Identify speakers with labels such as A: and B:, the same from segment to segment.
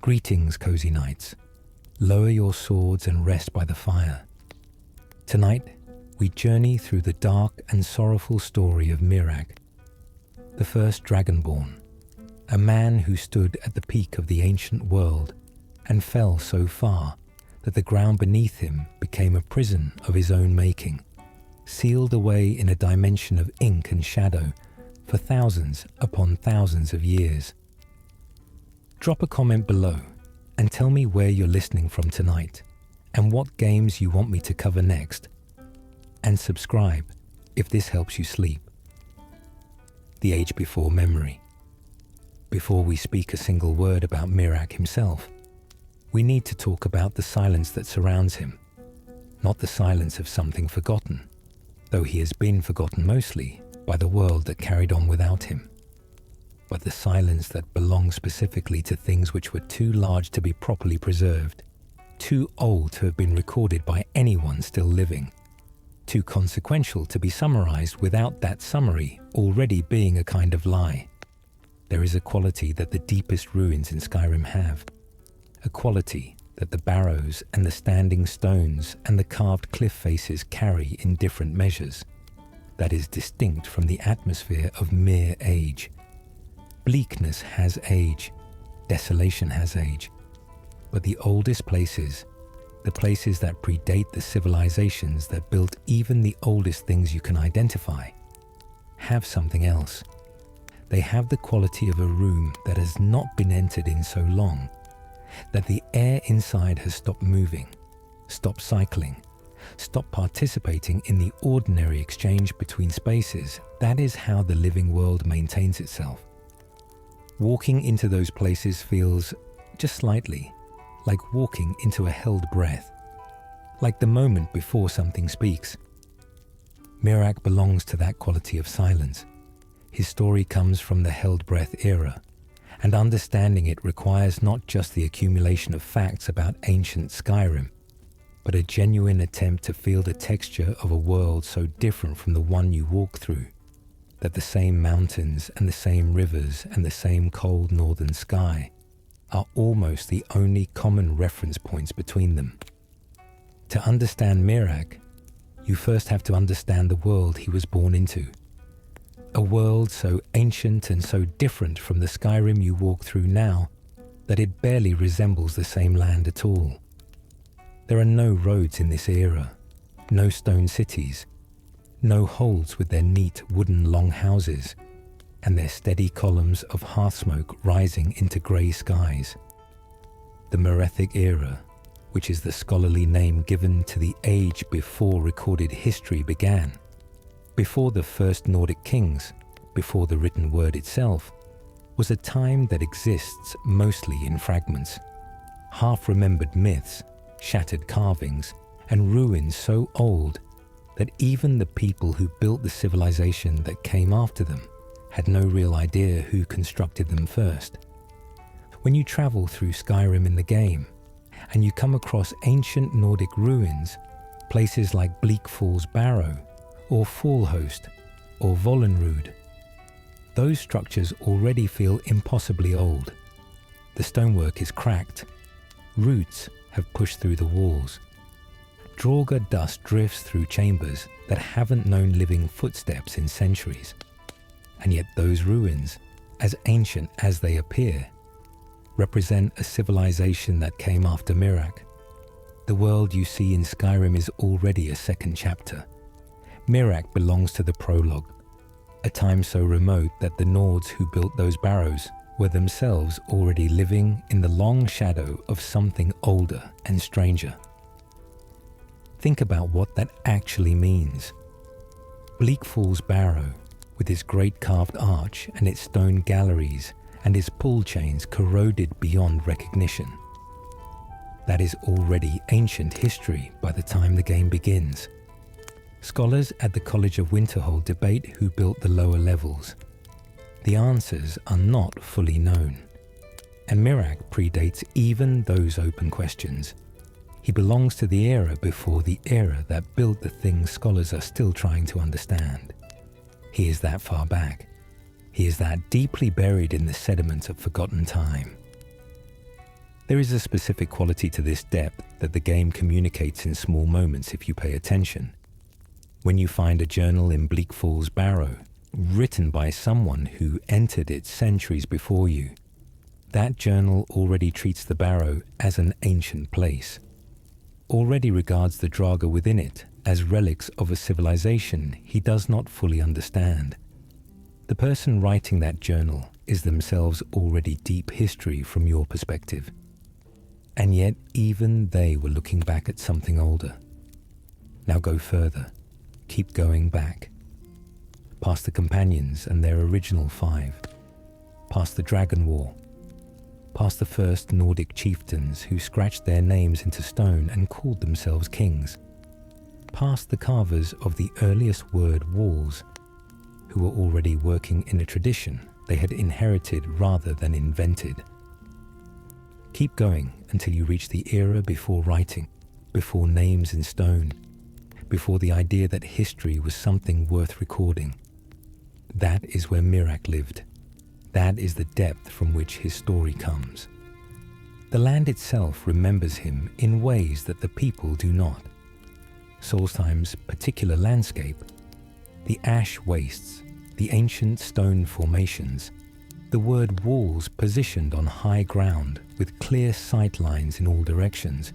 A: Greetings, cozy knights. Lower your swords and rest by the fire. Tonight, we journey through the dark and sorrowful story of Miraak, the first Dragonborn, a man who stood at the peak of the ancient world and fell so far that the ground beneath him became a prison of his own making, sealed away in a dimension of ink and shadow for thousands upon thousands of years. Drop a comment below and tell me where you're listening from tonight and what games you want me to cover next. And subscribe if this helps you sleep. The age before memory. Before we speak a single word about Miraak himself, we need to talk about the silence that surrounds him. Not the silence of something forgotten, though he has been forgotten mostly by the world that carried on without him, but the silence that belongs specifically to things which were too large to be properly preserved, too old to have been recorded by anyone still living, too consequential to be summarized without that summary already being a kind of lie. There is a quality that the deepest ruins in Skyrim have, a quality that the barrows and the standing stones and the carved cliff faces carry in different measures, that is distinct from the atmosphere of mere age. Bleakness has age, desolation has age, but the oldest places, the places that predate the civilizations that built even the oldest things you can identify, have something else. They have the quality of a room that has not been entered in so long, that the air inside has stopped moving, stopped cycling, stopped participating in the ordinary exchange between spaces. That is how the living world maintains itself. Walking into those places feels, just slightly, like walking into a held breath, like the moment before something speaks. Miraak belongs to that quality of silence. His story comes from the held breath era, and understanding it requires not just the accumulation of facts about ancient Skyrim, but a genuine attempt to feel the texture of a world so different from the one you walk through, that the same mountains and the same rivers and the same cold northern sky are almost the only common reference points between them. To understand Miraak, you first have to understand the world he was born into. A world so ancient and so different from the Skyrim you walk through now that it barely resembles the same land at all. There are no roads in this era, no stone cities, no holds with their neat wooden longhouses and their steady columns of hearth smoke rising into grey skies. The Merethic era, which is the scholarly name given to the age before recorded history began, before the first Nordic kings, before the written word itself, was a time that exists mostly in fragments, half-remembered myths, shattered carvings, and ruins so old that even the people who built the civilization that came after them had no real idea who constructed them first. When you travel through Skyrim in the game, and you come across ancient Nordic ruins, places like Bleakfall's Barrow, or Fallhost, or Vollenrud, those structures already feel impossibly old. The stonework is cracked. Roots have pushed through the walls. Draugr dust drifts through chambers that haven't known living footsteps in centuries. And yet those ruins, as ancient as they appear, represent a civilization that came after Miraak. The world you see in Skyrim is already a second chapter. Miraak belongs to the prologue, a time so remote that the Nords who built those barrows were themselves already living in the long shadow of something older and stranger. Think about what that actually means. Bleakfall's Barrow, with its great carved arch and its stone galleries and its pull chains corroded beyond recognition. That is already ancient history by the time the game begins. Scholars at the College of Winterhold debate who built the lower levels. The answers are not fully known, and Miraak predates even those open questions. He belongs to the era before the era that built the things scholars are still trying to understand. He is that far back. He is that deeply buried in the sediment of forgotten time. There is a specific quality to this depth that the game communicates in small moments if you pay attention. When you find a journal in Bleak Falls Barrow, written by someone who entered it centuries before you, that journal already treats the Barrow as an ancient place, already regards the Draga within it as relics of a civilization he does not fully understand. The person writing that journal is themselves already deep history from your perspective. And yet even they were looking back at something older. Now go further. Keep going back. Past the companions and their original 5. Past the Dragon War. Past the first Nordic chieftains who scratched their names into stone and called themselves kings. Past the carvers of the earliest word walls, who were already working in a tradition they had inherited rather than invented. Keep going until you reach the era before writing, before names in stone, before the idea that history was something worth recording. That is where Miraak lived. That is the depth from which his story comes. The land itself remembers him in ways that the people do not. Solstime's particular landscape, the ash wastes, the ancient stone formations, the word walls positioned on high ground with clear sight lines in all directions,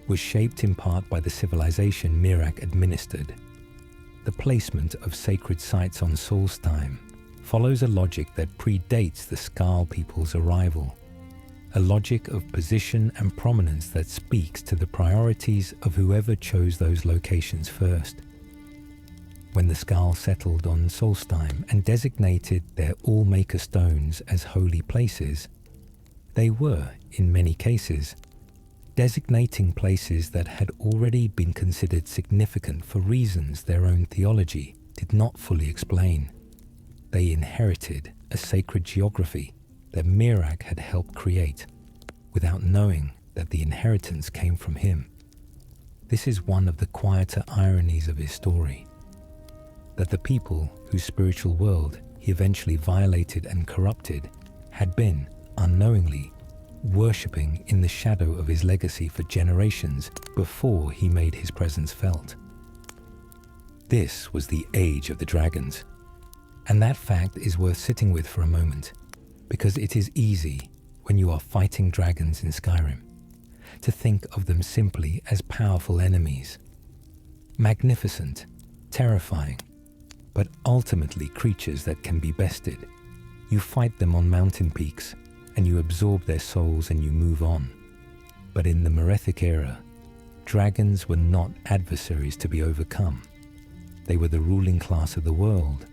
A: was shaped in part by the civilization Miraak administered. The placement of sacred sites on Solstheim follows a logic that predates the Skal people's arrival, a logic of position and prominence that speaks to the priorities of whoever chose those locations first. When the Skal settled on Solstheim and designated their All-Maker stones as holy places, they were, in many cases, designating places that had already been considered significant for reasons their own theology did not fully explain. They inherited a sacred geography that Miraak had helped create, without knowing that the inheritance came from him. This is one of the quieter ironies of his story, that the people whose spiritual world he eventually violated and corrupted had been, unknowingly, worshipping in the shadow of his legacy for generations before he made his presence felt. This was the age of the dragons, and that fact is worth sitting with for a moment, because it is easy, when you are fighting dragons in Skyrim, to think of them simply as powerful enemies. Magnificent, terrifying, but ultimately creatures that can be bested. You fight them on mountain peaks, and you absorb their souls and you move on. But in the Merethic era, dragons were not adversaries to be overcome. They were the ruling class of the world.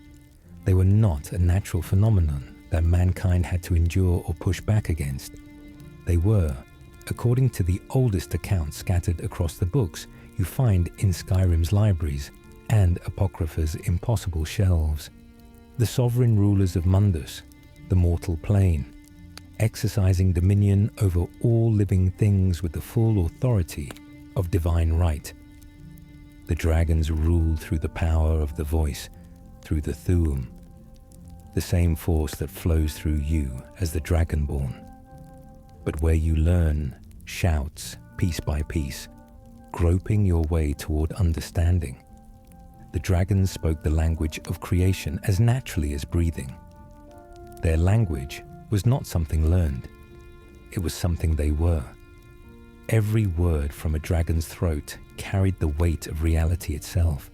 A: They were not a natural phenomenon that mankind had to endure or push back against. They were, according to the oldest accounts scattered across the books you find in Skyrim's libraries and Apocrypha's impossible shelves, the sovereign rulers of Mundus, the mortal plane, exercising dominion over all living things with the full authority of divine right. The dragons ruled through the power of the voice, through the Thuum, the same force that flows through you as the Dragonborn. But where you learn, shouts, piece by piece, groping your way toward understanding, the dragons spoke the language of creation as naturally as breathing. Their language was not something learned. It was something they were. Every word from a dragon's throat carried the weight of reality itself,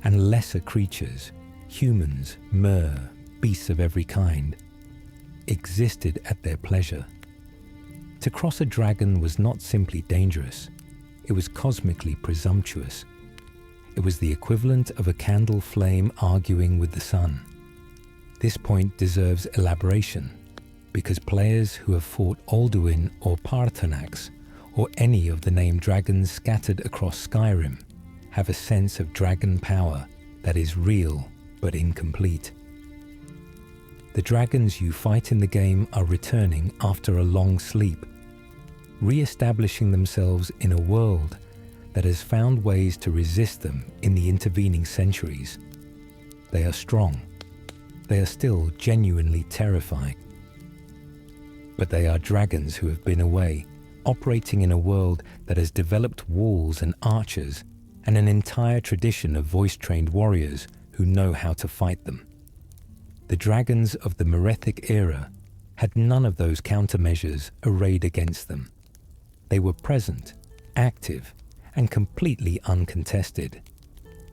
A: and lesser creatures, humans, mer, beasts of every kind, existed at their pleasure. To cross a dragon was not simply dangerous, it was cosmically presumptuous. It was the equivalent of a candle flame arguing with the sun. This point deserves elaboration, because players who have fought Alduin or Paarthurnax, or any of the named dragons scattered across Skyrim, have a sense of dragon power that is real but incomplete. The dragons you fight in the game are returning after a long sleep, re-establishing themselves in a world that has found ways to resist them in the intervening centuries. They are strong. They are still genuinely terrifying. but they are dragons who have been away, operating in a world that has developed walls and archers and an entire tradition of voice-trained warriors who know how to fight them. The dragons of the Merethic era had none of those countermeasures arrayed against them. They were present, active, and completely uncontested.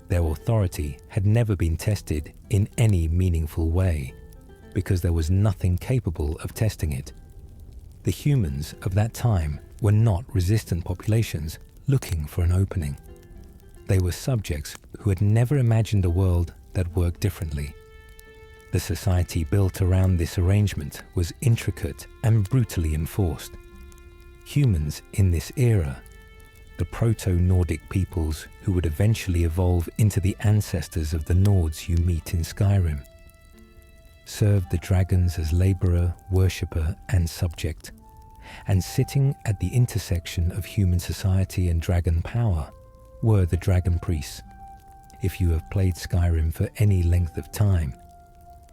A: Their authority had never been tested in any meaningful way, because there was nothing capable of testing it. The humans of that time were not resistant populations looking for an opening. They were subjects who had never imagined a world that worked differently. The society built around this arrangement was intricate and brutally enforced. Humans in this era, the proto-Nordic peoples who would eventually evolve into the ancestors of the Nords you meet in Skyrim, served the dragons as laborer, worshipper, and subject. And sitting at the intersection of human society and dragon power were the dragon priests. If you have played Skyrim for any length of time,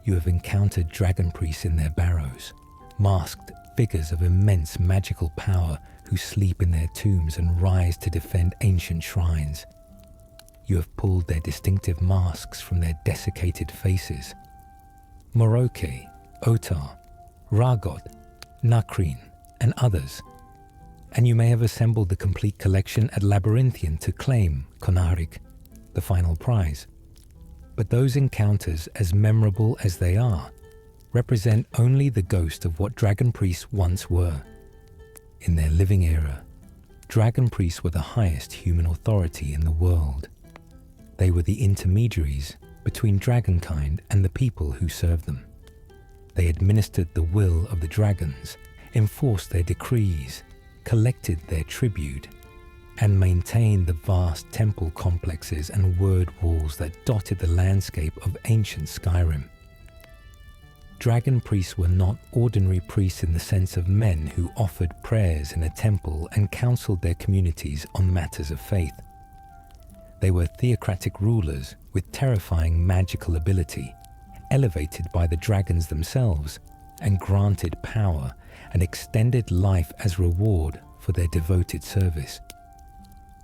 A: you have encountered dragon priests in their barrows, masked figures of immense magical power who sleep in their tombs and rise to defend ancient shrines. You have pulled their distinctive masks from their desiccated faces. Moroke, Otar, Ragot, Nakrin, and others. And you may have assembled the complete collection at Labyrinthian to claim Konarik, the final prize. But those encounters, as memorable as they are, represent only the ghost of what dragon priests once were. In their living era, dragon priests were the highest human authority in the world. They were the intermediaries between dragonkind and the people who served them. They administered the will of the dragons, enforced their decrees, collected their tribute, and maintained the vast temple complexes and word walls that dotted the landscape of ancient Skyrim. Dragon priests were not ordinary priests in the sense of men who offered prayers in a temple and counseled their communities on matters of faith. They were theocratic rulers with terrifying magical ability, elevated by the dragons themselves, and granted power and extended life as reward for their devoted service.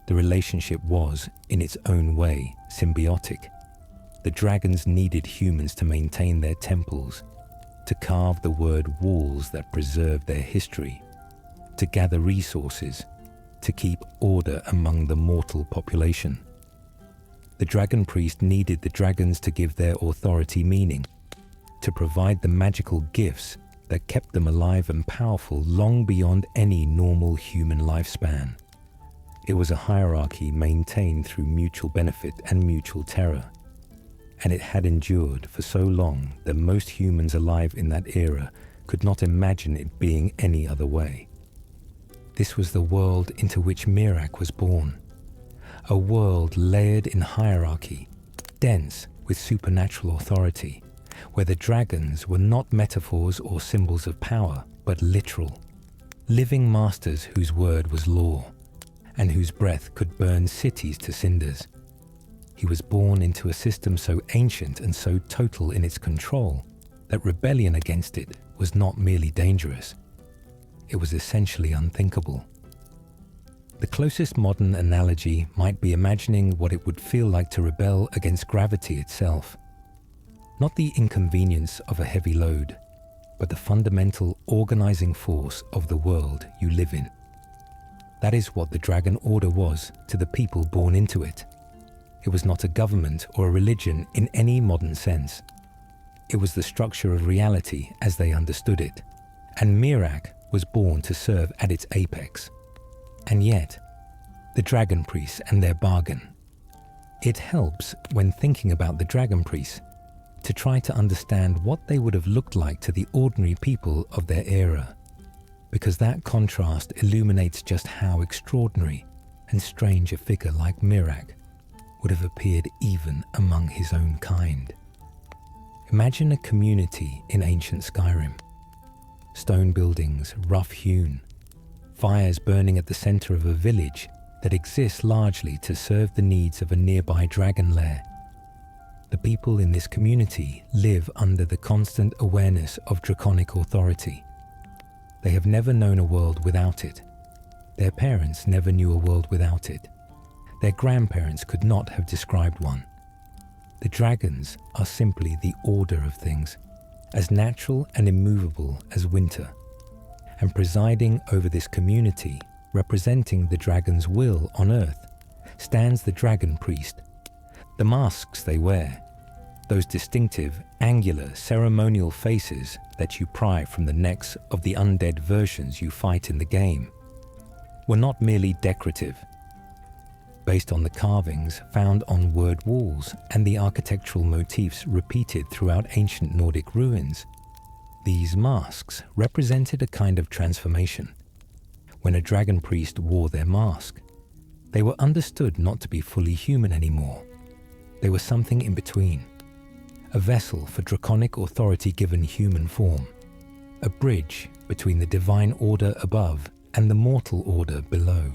A: The relationship was, in its own way, symbiotic. The dragons needed humans to maintain their temples, to carve the word walls that preserved their history, to gather resources, to keep order among the mortal population. The dragon priest needed the dragons to give their authority meaning, to provide the magical gifts that kept them alive and powerful long beyond any normal human lifespan. It was a hierarchy maintained through mutual benefit and mutual terror, and it had endured for so long that most humans alive in that era could not imagine it being any other way. This was the world into which Miraak was born, a world layered in hierarchy, dense with supernatural authority, where the dragons were not metaphors or symbols of power, but literal, living masters whose word was law, and whose breath could burn cities to cinders. He was born into a system so ancient and so total in its control that rebellion against it was not merely dangerous. It was essentially unthinkable. The closest modern analogy might be imagining what it would feel like to rebel against gravity itself. Not the inconvenience of a heavy load, but the fundamental organizing force of the world you live in. That is what the Dragon Order was to the people born into it. It was not a government or a religion in any modern sense. It was the structure of reality as they understood it, and Miraak was born to serve at its apex. And yet, the Dragon Priests and their bargain. It helps, when thinking about the Dragon Priests, to try to understand what they would have looked like to the ordinary people of their era, because that contrast illuminates just how extraordinary and strange a figure like Miraak would have appeared even among his own kind. Imagine a community in ancient Skyrim. Stone buildings, rough-hewn, fires burning at the center of a village that exists largely to serve the needs of a nearby dragon lair. The people in this community live under the constant awareness of draconic authority. They have never known a world without it. Their parents never knew a world without it. Their grandparents could not have described one. The dragons are simply the order of things, as natural and immovable as winter. And presiding over this community, representing the dragon's will on earth, stands the dragon priest. The masks they wear, those distinctive, angular, ceremonial faces that you pry from the necks of the undead versions you fight in the game, were not merely decorative. Based on the carvings found on word walls and the architectural motifs repeated throughout ancient Nordic ruins, these masks represented a kind of transformation. When a dragon priest wore their mask, they were understood not to be fully human anymore. They were something in between. A vessel for draconic authority given human form. A bridge between the divine order above and the mortal order below.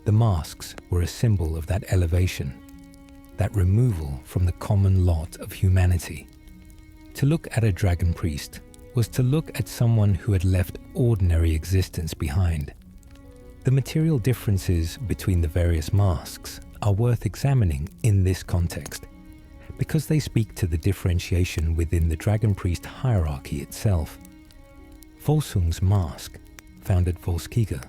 A: The masks were a symbol of that elevation, that removal from the common lot of humanity. To look at a dragon priest was to look at someone who had left ordinary existence behind. The material differences between the various masks are worth examining in this context, because they speak to the differentiation within the dragon priest hierarchy itself. Volsung's mask, found at Volskiga,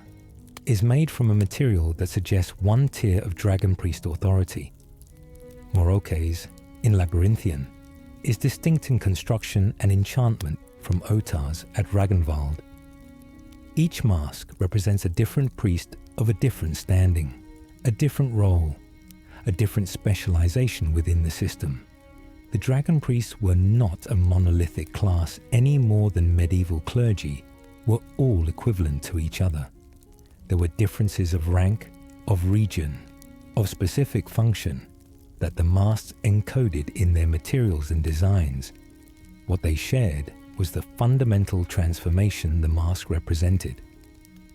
A: is made from a material that suggests one tier of dragon priest authority. Miraak's, in Labyrinthian, is distinct in construction and enchantment from Ottar's at Ragnvald. Each mask represents a different priest of a different standing, a different role, a different specialization within the system. The dragon priests were not a monolithic class any more than medieval clergy were all equivalent to each other. There were differences of rank, of region, of specific function that the masks encoded in their materials and designs. What they shared was the fundamental transformation the mask represented,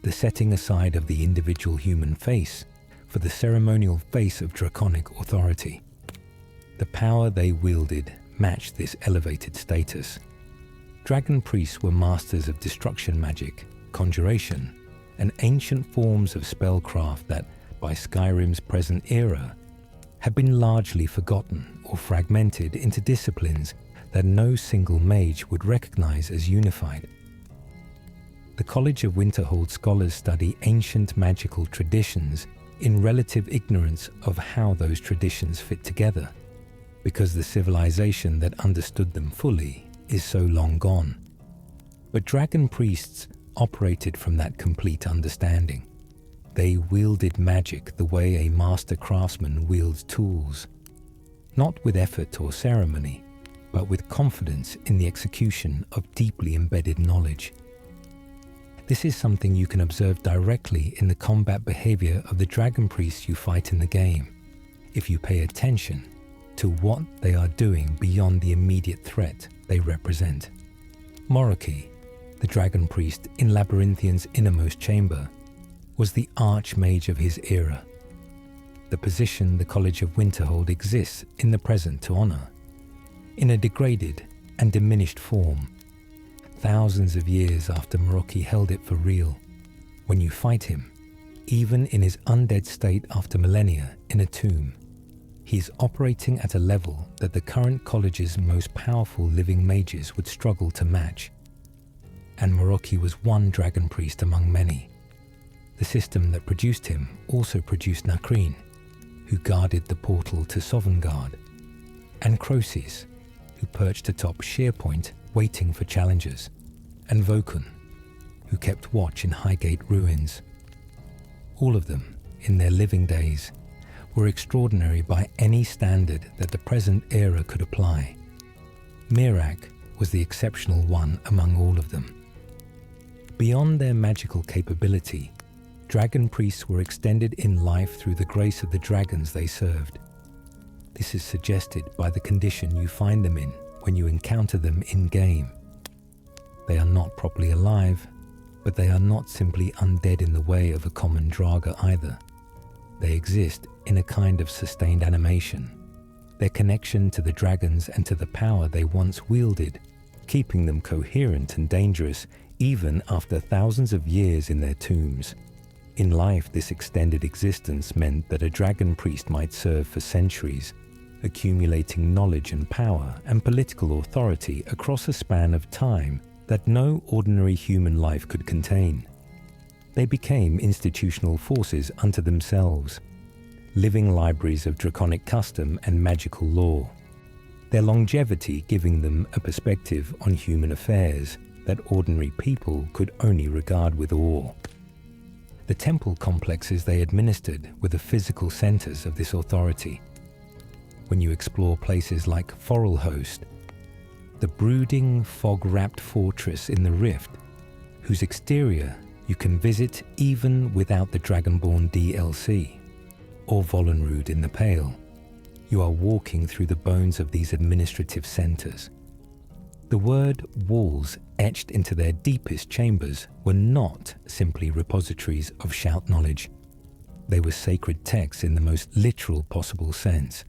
A: the setting aside of the individual human face for the ceremonial face of draconic authority. The power they wielded matched this elevated status. Dragon priests were masters of destruction magic, conjuration, and ancient forms of spellcraft that, by Skyrim's present era, had been largely forgotten or fragmented into disciplines that no single mage would recognize as unified. The College of Winterhold scholars study ancient magical traditions in relative ignorance of how those traditions fit together, because the civilization that understood them fully is so long gone. But dragon priests operated from that complete understanding. They wielded magic the way a master craftsman wields tools, not with effort or ceremony, but with confidence in the execution of deeply embedded knowledge. This is something you can observe directly in the combat behavior of the dragon priests you fight in the game, if you pay attention to what they are doing beyond the immediate threat they represent. Miraak, the dragon priest in Labyrinthian's innermost chamber, was the archmage of his era, the position the College of Winterhold exists in the present to honor, in a degraded and diminished form, thousands of years after Miraak held it for real. When you fight him, even in his undead state after millennia in a tomb, he is operating at a level that the current college's most powerful living mages would struggle to match. And Miraak was one dragon priest among many. The system that produced him also produced Nakreen, who guarded the portal to Sovngarde, and Croces, who perched atop Sheerpoint waiting for challengers, and Vokun, who kept watch in Highgate ruins. All of them, in their living days, were extraordinary by any standard that the present era could apply. Miraak was the exceptional one among all of them. Beyond their magical capability, dragon priests were extended in life through the grace of the dragons they served. This is suggested by the condition you find them in when you encounter them in-game. They are not properly alive, but they are not simply undead in the way of a common Draga either. They exist in a kind of sustained animation, their connection to the dragons and to the power they once wielded, keeping them coherent and dangerous even after thousands of years in their tombs. In life, this extended existence meant that a dragon priest might serve for centuries, accumulating knowledge and power and political authority across a span of time that no ordinary human life could contain. They became institutional forces unto themselves, living libraries of draconic custom and magical law, their longevity giving them a perspective on human affairs that ordinary people could only regard with awe. The temple complexes they administered were the physical centers of this authority. When you explore places like Forelhost, the brooding, fog-wrapped fortress in the Rift, whose exterior you can visit even without the Dragonborn DLC, or Vollenrud in the Pale, you are walking through the bones of these administrative centers. The word walls etched into their deepest chambers were not simply repositories of shout knowledge. They were sacred texts in the most literal possible sense,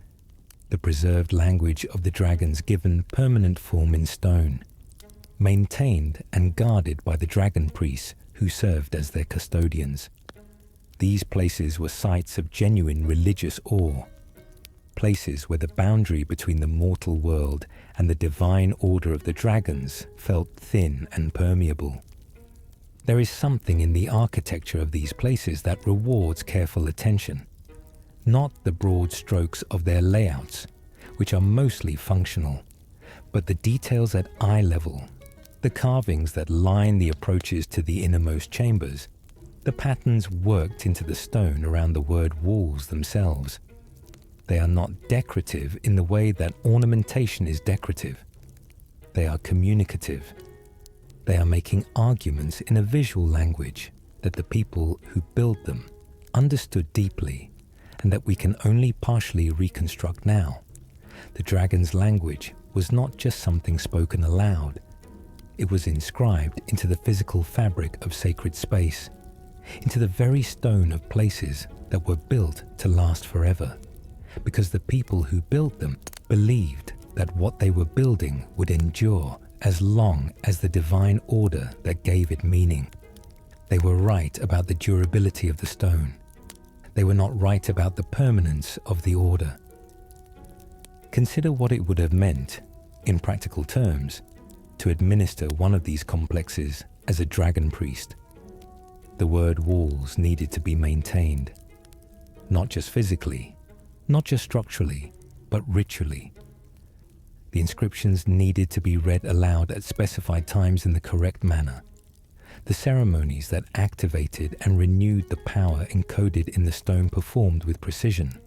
A: the preserved language of the dragons given permanent form in stone, maintained and guarded by the dragon priests who served as their custodians. These places were sites of genuine religious awe, places where the boundary between the mortal world and the divine order of the dragons felt thin and permeable. There is something in the architecture of these places that rewards careful attention, not the broad strokes of their layouts, which are mostly functional, but the details at eye level, the carvings that line the approaches to the innermost chambers, the patterns worked into the stone around the word walls themselves. They are not decorative in the way that ornamentation is decorative. They are communicative. They are making arguments in a visual language that the people who built them understood deeply and that we can only partially reconstruct now. The dragon's language was not just something spoken aloud. It was inscribed into the physical fabric of sacred space, into the very stone of places that were built to last forever, because the people who built them believed that what they were building would endure as long as the divine order that gave it meaning. They were right about the durability of the stone. They were not right about the permanence of the order. Consider what it would have meant, in practical terms, to administer one of these complexes as a dragon priest. The word walls needed to be maintained, not just physically, not just structurally, but ritually. The inscriptions needed to be read aloud at specified times in the correct manner. The ceremonies that activated and renewed the power encoded in the stone performed with precision,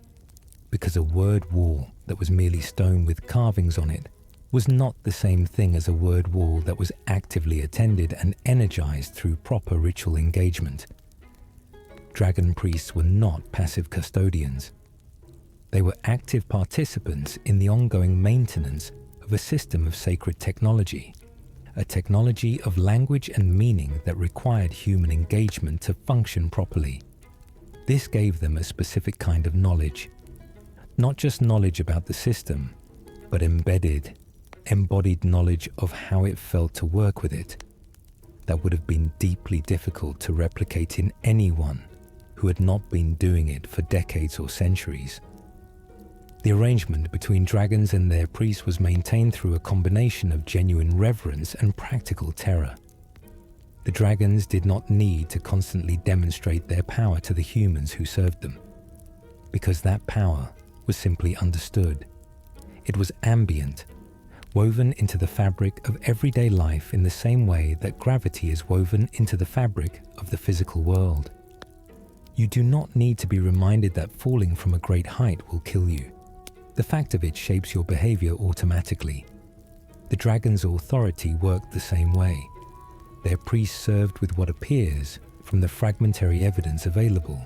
A: because a word wall that was merely stone with carvings on it was not the same thing as a word wall that was actively attended and energized through proper ritual engagement. Dragon priests were not passive custodians. They were active participants in the ongoing maintenance of a system of sacred technology, a technology of language and meaning that required human engagement to function properly. This gave them a specific kind of knowledge, not just knowledge about the system, but embodied knowledge of how it felt to work with it, that would have been deeply difficult to replicate in anyone who had not been doing it for decades or centuries. The arrangement between dragons and their priests was maintained through a combination of genuine reverence and practical terror. The dragons did not need to constantly demonstrate their power to the humans who served them, because that power was simply understood. It was ambient, woven into the fabric of everyday life in the same way that gravity is woven into the fabric of the physical world. You do not need to be reminded that falling from a great height will kill you. The fact of it shapes your behavior automatically. The dragon's authority worked the same way. Their priests served with what appears, from the fragmentary evidence available,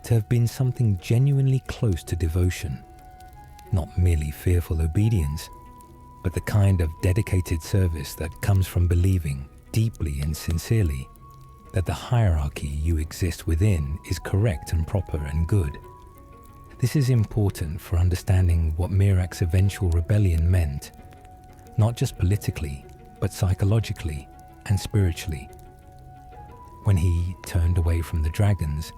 A: to have been something genuinely close to devotion. Not merely fearful obedience, but the kind of dedicated service that comes from believing deeply and sincerely that the hierarchy you exist within is correct and proper and good. This is important for understanding what Miraak's eventual rebellion meant, not just politically, but psychologically. and spiritually. When he turned away from the dragons,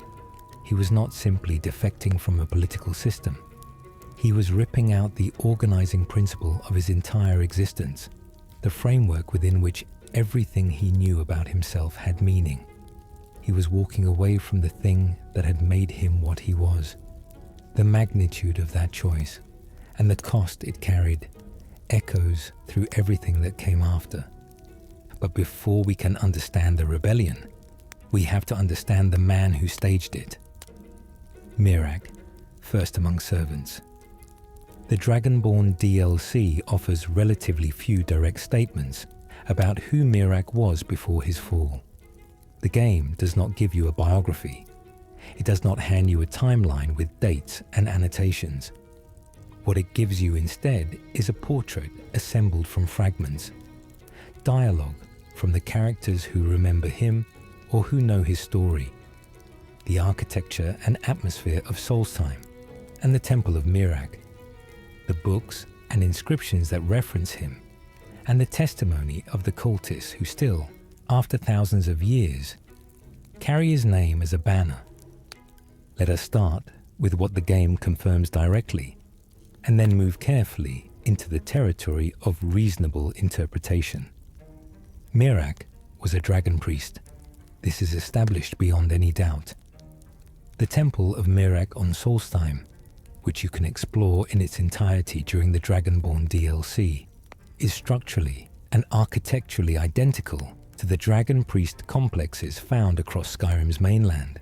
A: he was not simply defecting from a political system. He was ripping out the organizing principle of his entire existence, the framework within which everything he knew about himself had meaning. He was walking away from the thing that had made him what he was. The magnitude of that choice and the cost it carried echoes through everything that came after. But before we can understand the rebellion, we have to understand the man who staged it. Miraak, first among servants. The Dragonborn DLC offers relatively few direct statements about who Miraak was before his fall. The game does not give you a biography. It does not hand you a timeline with dates and annotations. What it gives you instead is a portrait assembled from fragments, dialogue from the characters who remember him or who know his story, the architecture and atmosphere of Solstheim and the Temple of Miraak, the books and inscriptions that reference him, and the testimony of the cultists who still, after thousands of years, carry his name as a banner. Let us start with what the game confirms directly, and then move carefully into the territory of reasonable interpretation. Miraak was a dragon priest. This is established beyond any doubt. The Temple of Miraak on Solstheim, which you can explore in its entirety during the Dragonborn DLC, is structurally and architecturally identical to the dragon priest complexes found across Skyrim's mainland.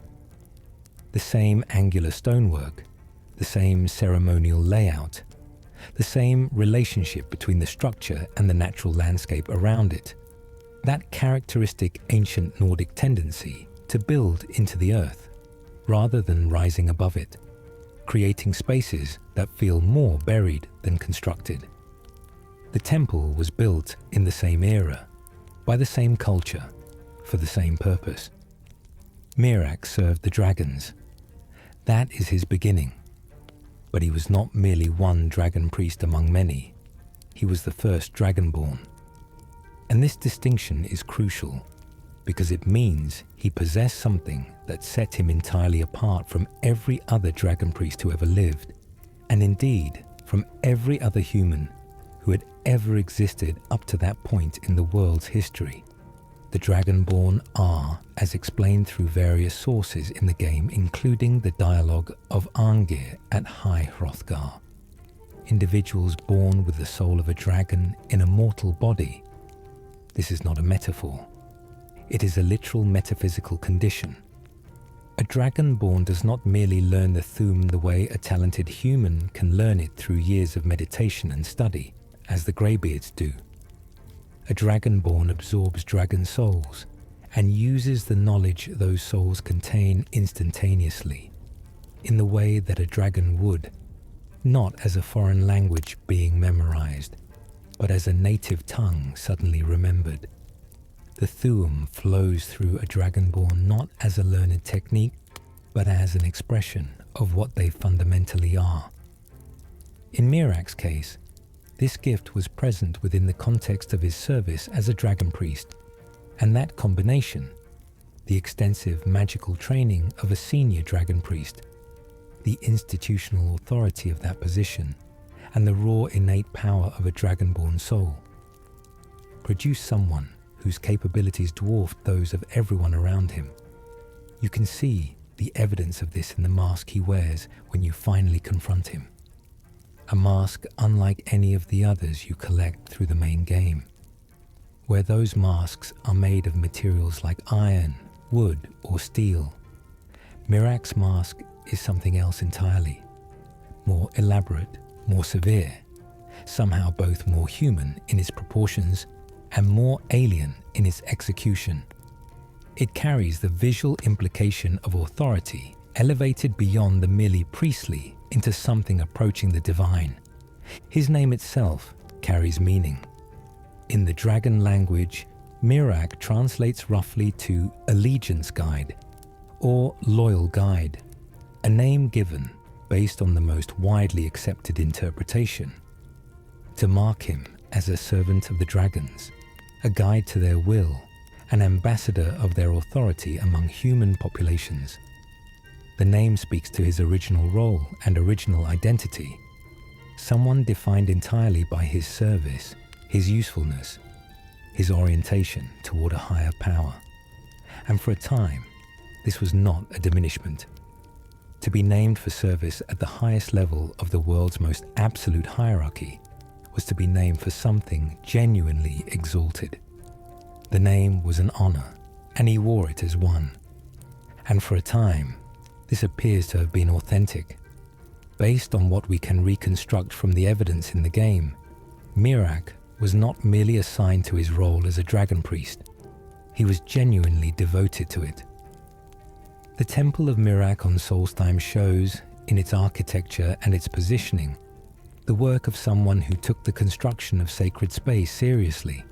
A: The same angular stonework, the same ceremonial layout, the same relationship between the structure and the natural landscape around it. That characteristic ancient Nordic tendency to build into the earth rather than rising above it, creating spaces that feel more buried than constructed. The temple was built in the same era, by the same culture, for the same purpose. Miraak served the dragons. That is his beginning. But he was not merely one dragon priest among many. He was the first Dragonborn. And this distinction is crucial, because it means he possessed something that set him entirely apart from every other dragon priest who ever lived, and indeed from every other human who had ever existed up to that point in the world's history. The Dragonborn are, as explained through various sources in the game, including the dialogue of Arngir at High Hrothgar. Individuals born with the soul of a dragon in a mortal body. This is not a metaphor. It is a literal metaphysical condition. A Dragonborn does not merely learn the Thu'um the way a talented human can learn it through years of meditation and study, as the Greybeards do. A Dragonborn absorbs dragon souls and uses the knowledge those souls contain instantaneously, in the way that a dragon would, not as a foreign language being memorized, but as a native tongue suddenly remembered. The Thu'um flows through a Dragonborn not as a learned technique, but as an expression of what they fundamentally are. In Miraak's case, this gift was present within the context of his service as a dragon priest, and that combination, the extensive magical training of a senior dragon priest, the institutional authority of that position, and the raw innate power of a Dragonborn soul, produced someone whose capabilities dwarfed those of everyone around him. You can see the evidence of this in the mask he wears when you finally confront him. A mask unlike any of the others you collect through the main game, where those masks are made of materials like iron, wood, or steel. Miraak's mask is something else entirely, more elaborate, more severe, somehow both more human in its proportions and more alien in its execution. It carries the visual implication of authority elevated beyond the merely priestly into something approaching the divine. His name itself carries meaning. In the dragon language, Miraak translates roughly to allegiance guide or loyal guide, a name given based on the most widely accepted interpretation, to mark him as a servant of the dragons, a guide to their will an ambassador of their authority among human populations. The name speaks to his original role and original identity, someone defined entirely by his service, his usefulness, his orientation toward a higher power. And for a time, this was not a diminishment. To be named for service at the highest level of the world's most absolute hierarchy was to be named for something genuinely exalted. The name was an honor, and he wore it as one. And for a time, this appears to have been authentic. Based on what we can reconstruct from the evidence in the game, Miraak was not merely assigned to his role as a dragon priest. He was genuinely devoted to it. The Temple of Miraak on Solstheim shows, in its architecture and its positioning, the work of someone who took the construction of sacred space seriously,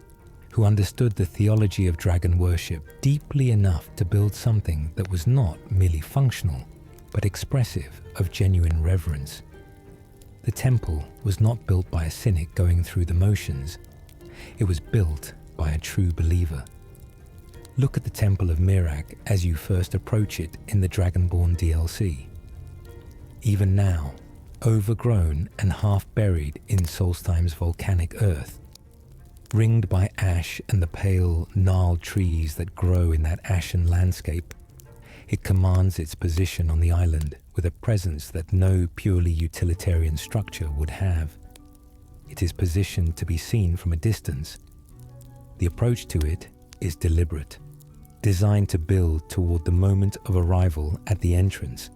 A: who understood the theology of dragon worship deeply enough to build something that was not merely functional, but expressive of genuine reverence. The temple was not built by a cynic going through the motions. It was built by a true believer. Look at the Temple of Miraak as you first approach it in the Dragonborn DLC. Even now, overgrown and half-buried in Solstheim's volcanic earth, ringed by ash and the pale, gnarled trees that grow in that ashen landscape, it commands its position on the island with a presence that no purely utilitarian structure would have. It is positioned to be seen from a distance. The approach to it is deliberate, designed to build toward the moment of arrival at the entrance.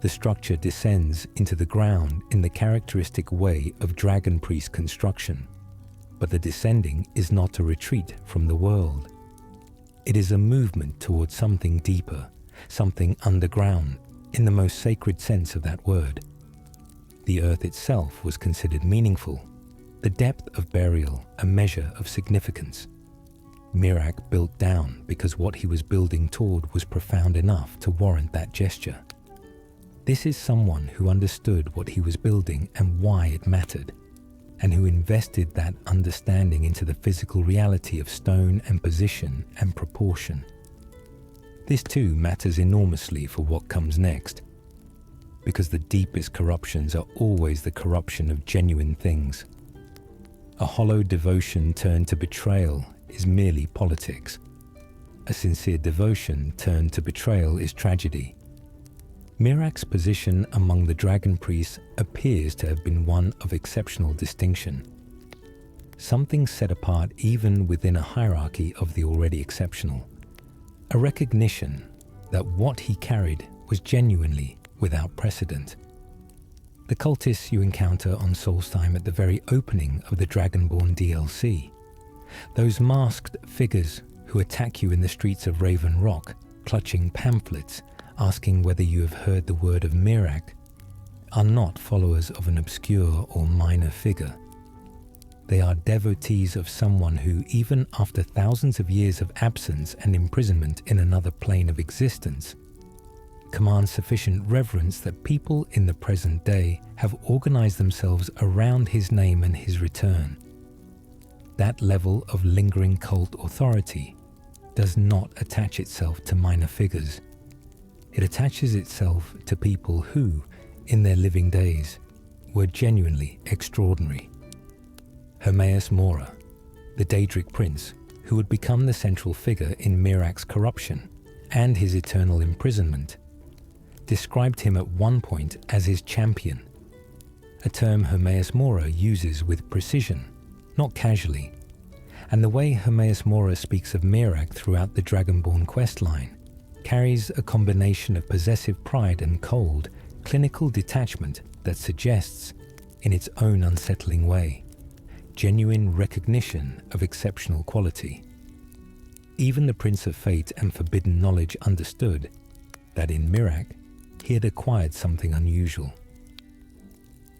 A: The structure descends into the ground in the characteristic way of dragon priest construction, but the descending is not a retreat from the world. It is a movement towards something deeper, something underground, in the most sacred sense of that word. The earth itself was considered meaningful, the depth of burial a measure of significance. Miraak built down because what he was building toward was profound enough to warrant that gesture. This is someone who understood what he was building and why it mattered, and who invested that understanding into the physical reality of stone and position and proportion. This too matters enormously for what comes next, because the deepest corruptions are always the corruption of genuine things. A hollow devotion turned to betrayal is merely politics. A sincere devotion turned to betrayal is tragedy. Miraak's position among the dragon priests appears to have been one of exceptional distinction. Something set apart even within a hierarchy of the already exceptional. A recognition that what he carried was genuinely without precedent. The cultists you encounter on Solstheim at the very opening of the Dragonborn DLC, those masked figures who attack you in the streets of Raven Rock, clutching pamphlets, asking whether you have heard the word of Miraak, are not followers of an obscure or minor figure. They are devotees of someone who, even after thousands of years of absence and imprisonment in another plane of existence, commands sufficient reverence that people in the present day have organized themselves around his name and his return. That level of lingering cult authority does not attach itself to minor figures. It attaches itself to people who, in their living days, were genuinely extraordinary. Hermaeus Mora, the Daedric prince who would become the central figure in Miraak's corruption and his eternal imprisonment, described him at one point as his champion, a term Hermaeus Mora uses with precision, not casually, and the way Hermaeus Mora speaks of Miraak throughout the Dragonborn questline carries a combination of possessive pride and cold, clinical detachment that suggests, in its own unsettling way, genuine recognition of exceptional quality. Even the Prince of Fate and Forbidden Knowledge understood that in Miraak he had acquired something unusual.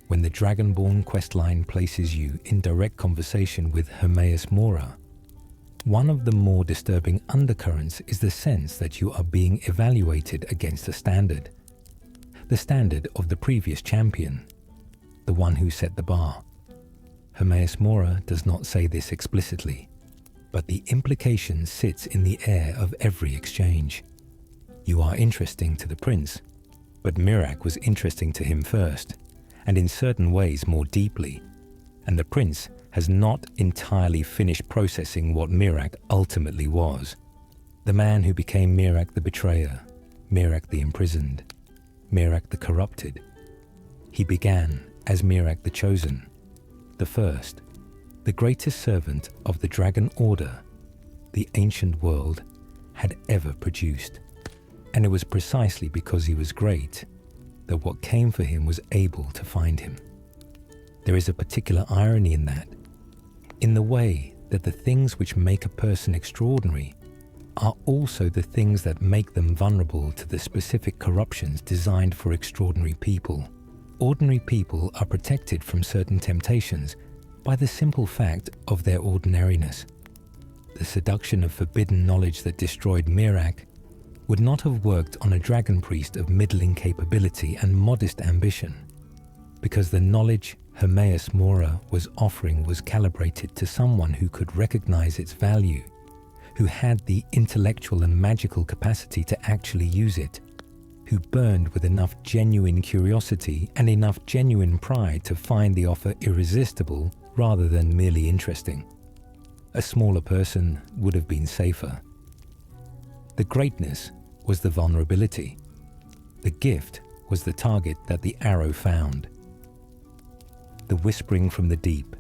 A: When the Dragonborn questline places you in direct conversation with Hermaeus Mora, one of the more disturbing undercurrents is the sense that you are being evaluated against a standard. The standard of the previous champion, the one who set the bar. Hermaeus Mora does not say this explicitly, but the implication sits in the air of every exchange. You are interesting to the prince, but Miraak was interesting to him first, and in certain ways more deeply, and the prince has not entirely finished processing what Miraak ultimately was. The man who became Miraak the betrayer, Miraak the imprisoned, Miraak the corrupted. He began as Miraak the chosen, the first, the greatest servant of the dragon order the ancient world had ever produced. And it was precisely because he was great that what came for him was able to find him. There is a particular irony in that, in the way that the things which make a person extraordinary are also the things that make them vulnerable to the specific corruptions designed for extraordinary people. Ordinary people are protected from certain temptations by the simple fact of their ordinariness. The seduction of forbidden knowledge that destroyed Miraak would not have worked on a dragon priest of middling capability and modest ambition, because the knowledge Hermaeus Mora was offering was calibrated to someone who could recognize its value, who had the intellectual and magical capacity to actually use it, who burned with enough genuine curiosity and enough genuine pride to find the offer irresistible rather than merely interesting. A smaller person would have been safer. The greatness was the vulnerability. The gift was the target that the arrow found. The whispering from the deep.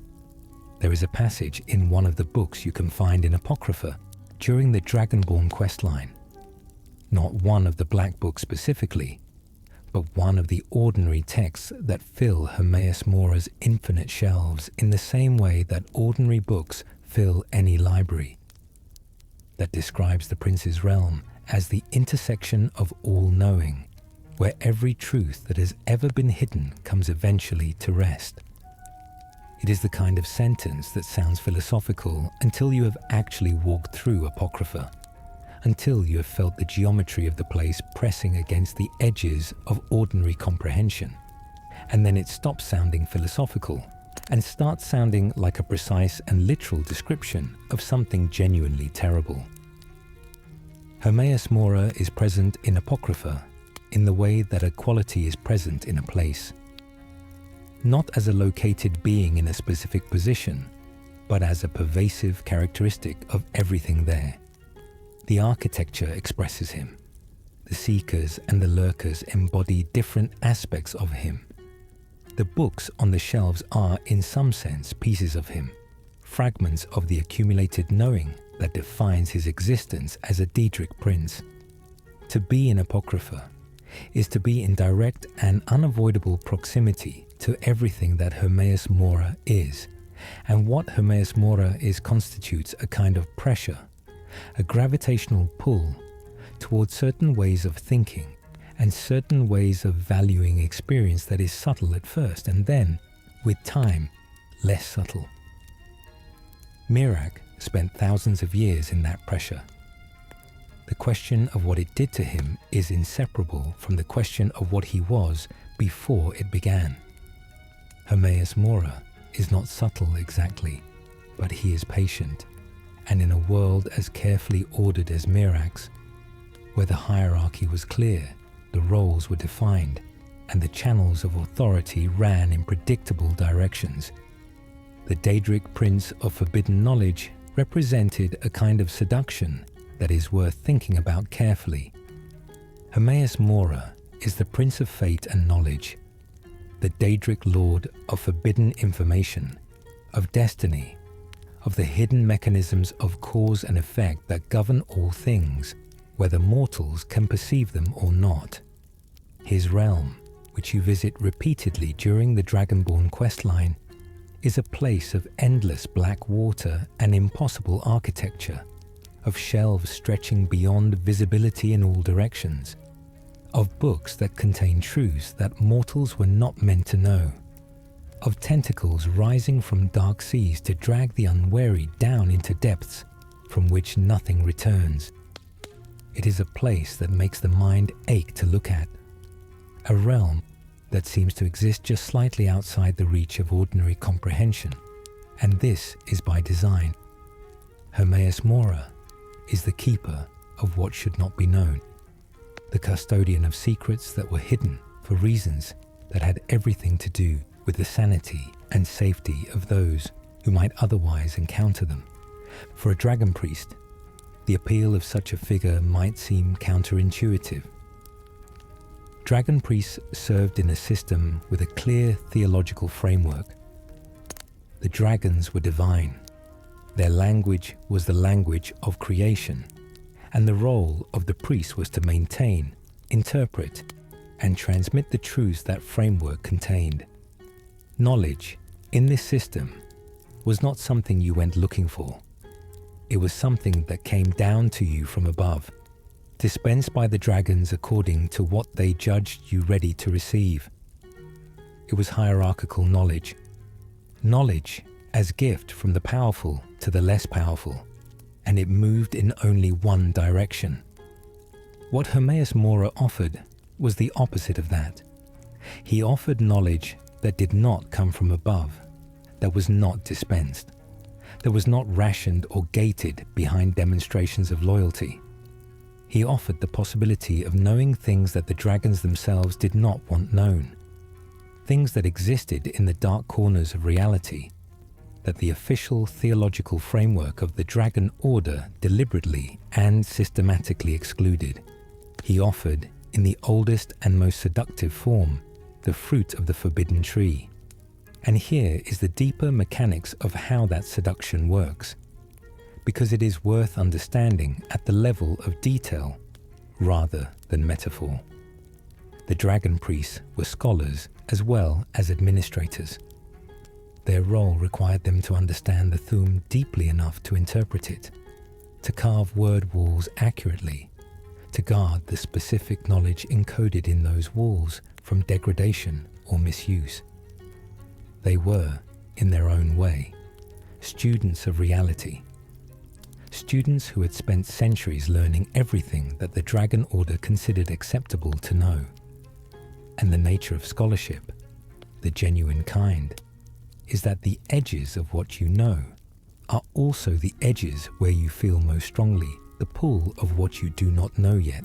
A: There is a passage in one of the books you can find in Apocrypha during the Dragonborn questline. Not one of the Black Books specifically, but one of the ordinary texts that fill Hermaeus Mora's infinite shelves in the same way that ordinary books fill any library. That describes the prince's realm as the intersection of all knowing, where every truth that has ever been hidden comes eventually to rest. It is the kind of sentence that sounds philosophical until you have actually walked through Apocrypha, until you have felt the geometry of the place pressing against the edges of ordinary comprehension, and then it stops sounding philosophical and starts sounding like a precise and literal description of something genuinely terrible. Hermaeus Mora is present in Apocrypha in the way that a quality is present in a place. Not as a located being in a specific position, but as a pervasive characteristic of everything there. The architecture expresses him. The seekers and the lurkers embody different aspects of him. The books on the shelves are, in some sense, pieces of him, fragments of the accumulated knowing that defines his existence as a Daedric prince. To be in Apocrypha is to be in direct and unavoidable proximity to everything that Hermaeus Mora is, and what Hermaeus Mora is constitutes a kind of pressure, a gravitational pull towards certain ways of thinking and certain ways of valuing experience that is subtle at first and then, with time, less subtle. Miraak spent thousands of years in that pressure. The question of what it did to him is inseparable from the question of what he was before it began. Hermaeus Mora is not subtle exactly, but he is patient, and in a world as carefully ordered as Miraak's, where the hierarchy was clear, the roles were defined, and the channels of authority ran in predictable directions, the Daedric Prince of Forbidden Knowledge represented a kind of seduction that is worth thinking about carefully. Hermaeus Mora is the Prince of Fate and Knowledge, the Daedric Lord of forbidden information, of destiny, of the hidden mechanisms of cause and effect that govern all things, whether mortals can perceive them or not. His realm, which you visit repeatedly during the Dragonborn questline, is a place of endless black water and impossible architecture, of shelves stretching beyond visibility in all directions, of books that contain truths that mortals were not meant to know, of tentacles rising from dark seas to drag the unwary down into depths from which nothing returns. It is a place that makes the mind ache to look at, a realm that seems to exist just slightly outside the reach of ordinary comprehension, and this is by design. Hermaeus Mora is the keeper of what should not be known, the custodian of secrets that were hidden for reasons that had everything to do with the sanity and safety of those who might otherwise encounter them. For a dragon priest, the appeal of such a figure might seem counterintuitive. Dragon priests served in a system with a clear theological framework. The dragons were divine. Their language was the language of creation, and the role of the priest was to maintain, interpret, and transmit the truths that framework contained. Knowledge, in this system, was not something you went looking for. It was something that came down to you from above, dispensed by the dragons according to what they judged you ready to receive. It was hierarchical knowledge. Knowledge as gift from the powerful to the less powerful, and it moved in only one direction. What Hermaeus Mora offered was the opposite of that. He offered knowledge that did not come from above, that was not dispensed, that was not rationed or gated behind demonstrations of loyalty. He offered the possibility of knowing things that the dragons themselves did not want known, things that existed in the dark corners of reality, that the official theological framework of the Dragon Order deliberately and systematically excluded. He offered, in the oldest and most seductive form, the fruit of the forbidden tree. And here is the deeper mechanics of how that seduction works, because it is worth understanding at the level of detail rather than metaphor. The dragon priests were scholars as well as administrators. Their role required them to understand the Thu'um deeply enough to interpret it, to carve word walls accurately, to guard the specific knowledge encoded in those walls from degradation or misuse. They were, in their own way, students of reality, students who had spent centuries learning everything that the Dragon Order considered acceptable to know. And the nature of scholarship, the genuine kind, is that the edges of what you know are also the edges where you feel most strongly the pull of what you do not know yet.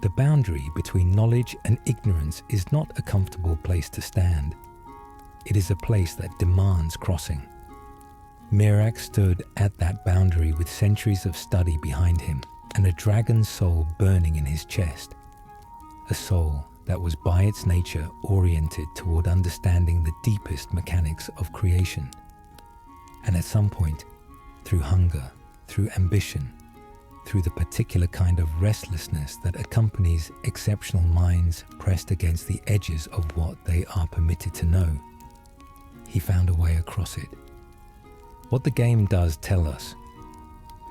A: The boundary between knowledge and ignorance is not a comfortable place to stand. It is a place that demands crossing. Miraak stood at that boundary with centuries of study behind him and a dragon's soul burning in his chest. A soul that was by its nature oriented toward understanding the deepest mechanics of creation. And at some point, through hunger, through ambition, through the particular kind of restlessness that accompanies exceptional minds pressed against the edges of what they are permitted to know, he found a way across it. What the game does tell us,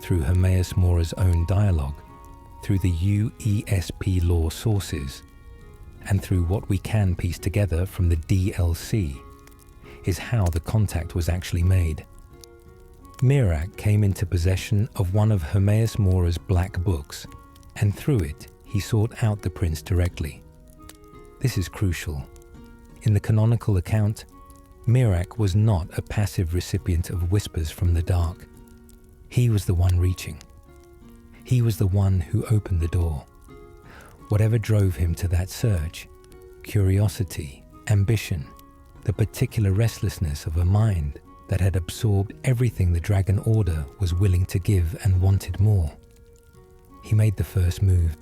A: through Hermaeus Mora's own dialogue, through the UESP lore sources, and through what we can piece together from the DLC, is how the contact was actually made. Miraak came into possession of one of Hermaeus Mora's black books, and through it he sought out the prince directly. This is crucial. In the canonical account, Miraak was not a passive recipient of whispers from the dark. He was the one reaching. He was the one who opened the door. Whatever drove him to that search, curiosity, ambition, the particular restlessness of a mind that had absorbed everything the Dragon Order was willing to give and wanted more. He made the first move,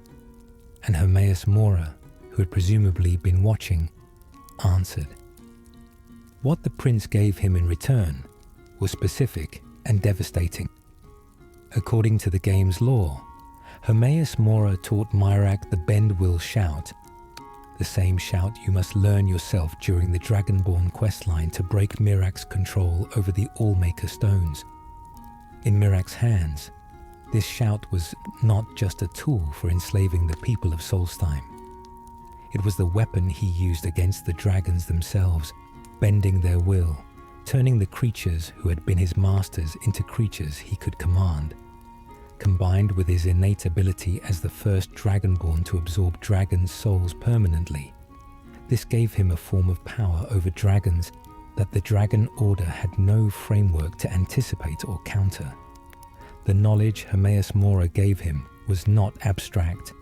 A: and Hermaeus Mora, who had presumably been watching, answered. What the prince gave him in return was specific and devastating. According to the game's lore, Hermaeus Mora taught Miraak the Bend Will shout, the same shout you must learn yourself during the Dragonborn questline to break Miraak's control over the Allmaker stones. In Miraak's hands, this shout was not just a tool for enslaving the people of Solstheim. It was the weapon he used against the dragons themselves, bending their will, turning the creatures who had been his masters into creatures he could command. Combined with his innate ability as the first Dragonborn to absorb dragons' souls permanently, this gave him a form of power over dragons that the Dragon Order had no framework to anticipate or counter. The knowledge Hermaeus Mora gave him was not abstract.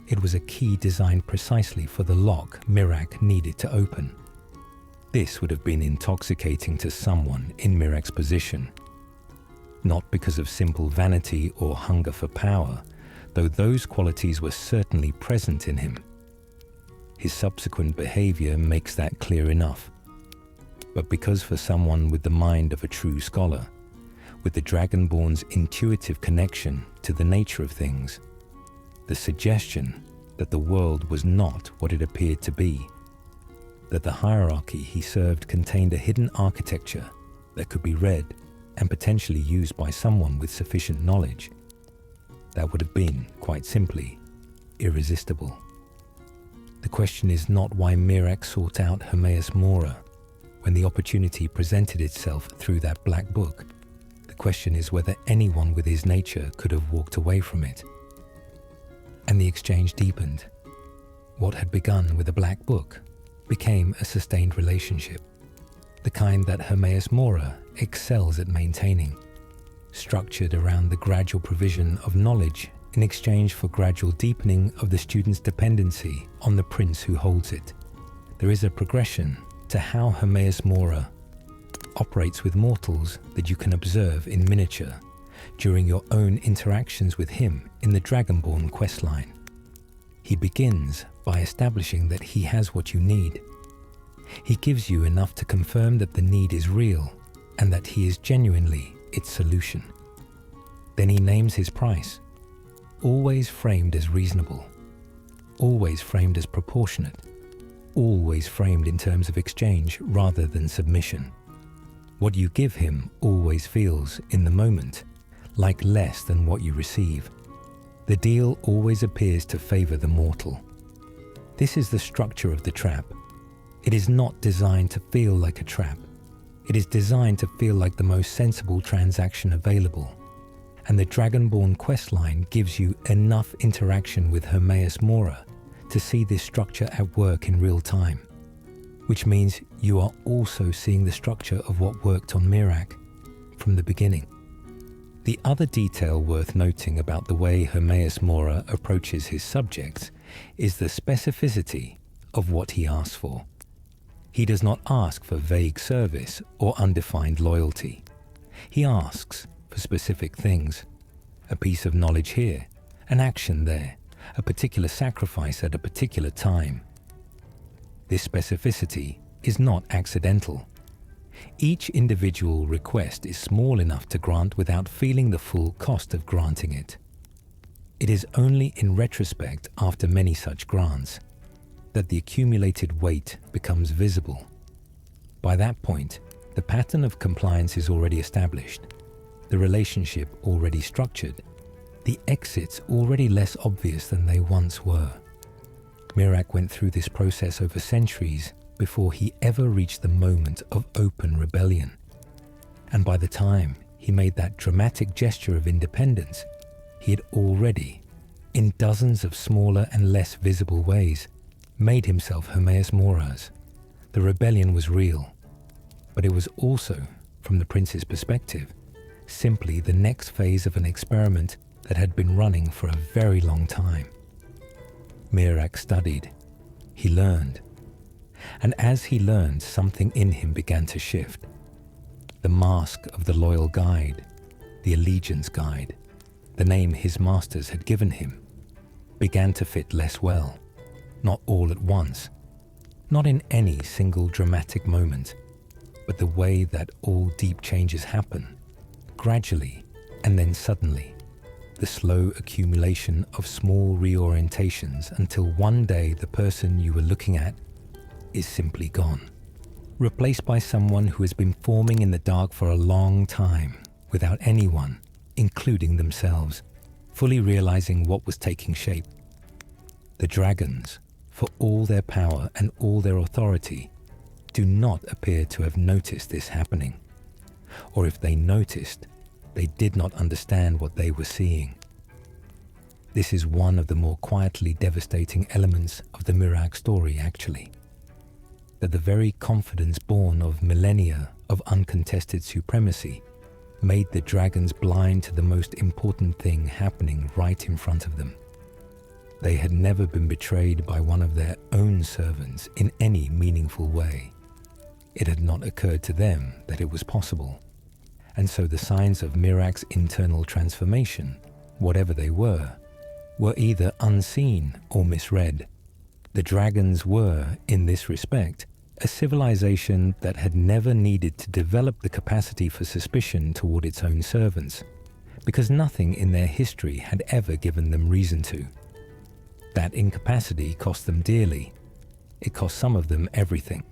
A: It was a key designed precisely for the lock Miraak needed to open. This would have been intoxicating to someone in Miraak's position. Not because of simple vanity or hunger for power, though those qualities were certainly present in him. His subsequent behavior makes that clear enough. But because for someone with the mind of a true scholar, with the Dragonborn's intuitive connection to the nature of things, the suggestion that the world was not what it appeared to be, that the hierarchy he served contained a hidden architecture that could be read and potentially used by someone with sufficient knowledge, that would have been, quite simply, irresistible. The question is not why Miraak sought out Hermaeus Mora when the opportunity presented itself through that black book. The question is whether anyone with his nature could have walked away from it. And the exchange deepened. What had begun with a black book became a sustained relationship, the kind that Hermaeus Mora excels at maintaining, structured around the gradual provision of knowledge in exchange for gradual deepening of the student's dependency on the prince who holds it. There is a progression to how Hermaeus Mora operates with mortals that you can observe in miniature during your own interactions with him in the Dragonborn questline. He begins by establishing that he has what you need. He gives you enough to confirm that the need is real and that he is genuinely its solution. Then he names his price, always framed as reasonable, always framed as proportionate, always framed in terms of exchange rather than submission. What you give him always feels, in the moment, like less than what you receive. The deal always appears to favor the mortal. This is the structure of the trap. It is not designed to feel like a trap. It is designed to feel like the most sensible transaction available. And the Dragonborn questline gives you enough interaction with Hermaeus Mora to see this structure at work in real time, which means you are also seeing the structure of what worked on Miraak from the beginning. The other detail worth noting about the way Hermaeus Mora approaches his subjects is the specificity of what he asks for. He does not ask for vague service or undefined loyalty. He asks for specific things: a piece of knowledge here, an action there, a particular sacrifice at a particular time. This specificity is not accidental. Each individual request is small enough to grant without feeling the full cost of granting it. It is only in retrospect, after many such grants, that the accumulated weight becomes visible. By that point, the pattern of compliance is already established, the relationship already structured, the exits already less obvious than they once were. Miraak went through this process over centuries before he ever reached the moment of open rebellion. And by the time he made that dramatic gesture of independence, he had already, in dozens of smaller and less visible ways, made himself Hermaeus Mora's. The rebellion was real, but it was also, from the prince's perspective, simply the next phase of an experiment that had been running for a very long time. Miraak studied, he learned, and as he learned, something in him began to shift. The mask of the loyal guide, the allegiance guide, the name his masters had given him, began to fit less well, not all at once, not in any single dramatic moment, but the way that all deep changes happen, gradually and then suddenly, the slow accumulation of small reorientations until one day the person you were looking at is simply gone, replaced by someone who has been forming in the dark for a long time without anyone, including themselves, fully realizing what was taking shape. The dragons, for all their power and all their authority, do not appear to have noticed this happening. Or if they noticed, they did not understand what they were seeing. This is one of the more quietly devastating elements of the Miraak story, actually. That the very confidence born of millennia of uncontested supremacy made the dragons blind to the most important thing happening right in front of them. They had never been betrayed by one of their own servants in any meaningful way. It had not occurred to them that it was possible. And so the signs of Miraak's internal transformation, whatever they were either unseen or misread. The dragons were, in this respect, a civilization that had never needed to develop the capacity for suspicion toward its own servants, because nothing in their history had ever given them reason to. That incapacity cost them dearly. It cost some of them everything.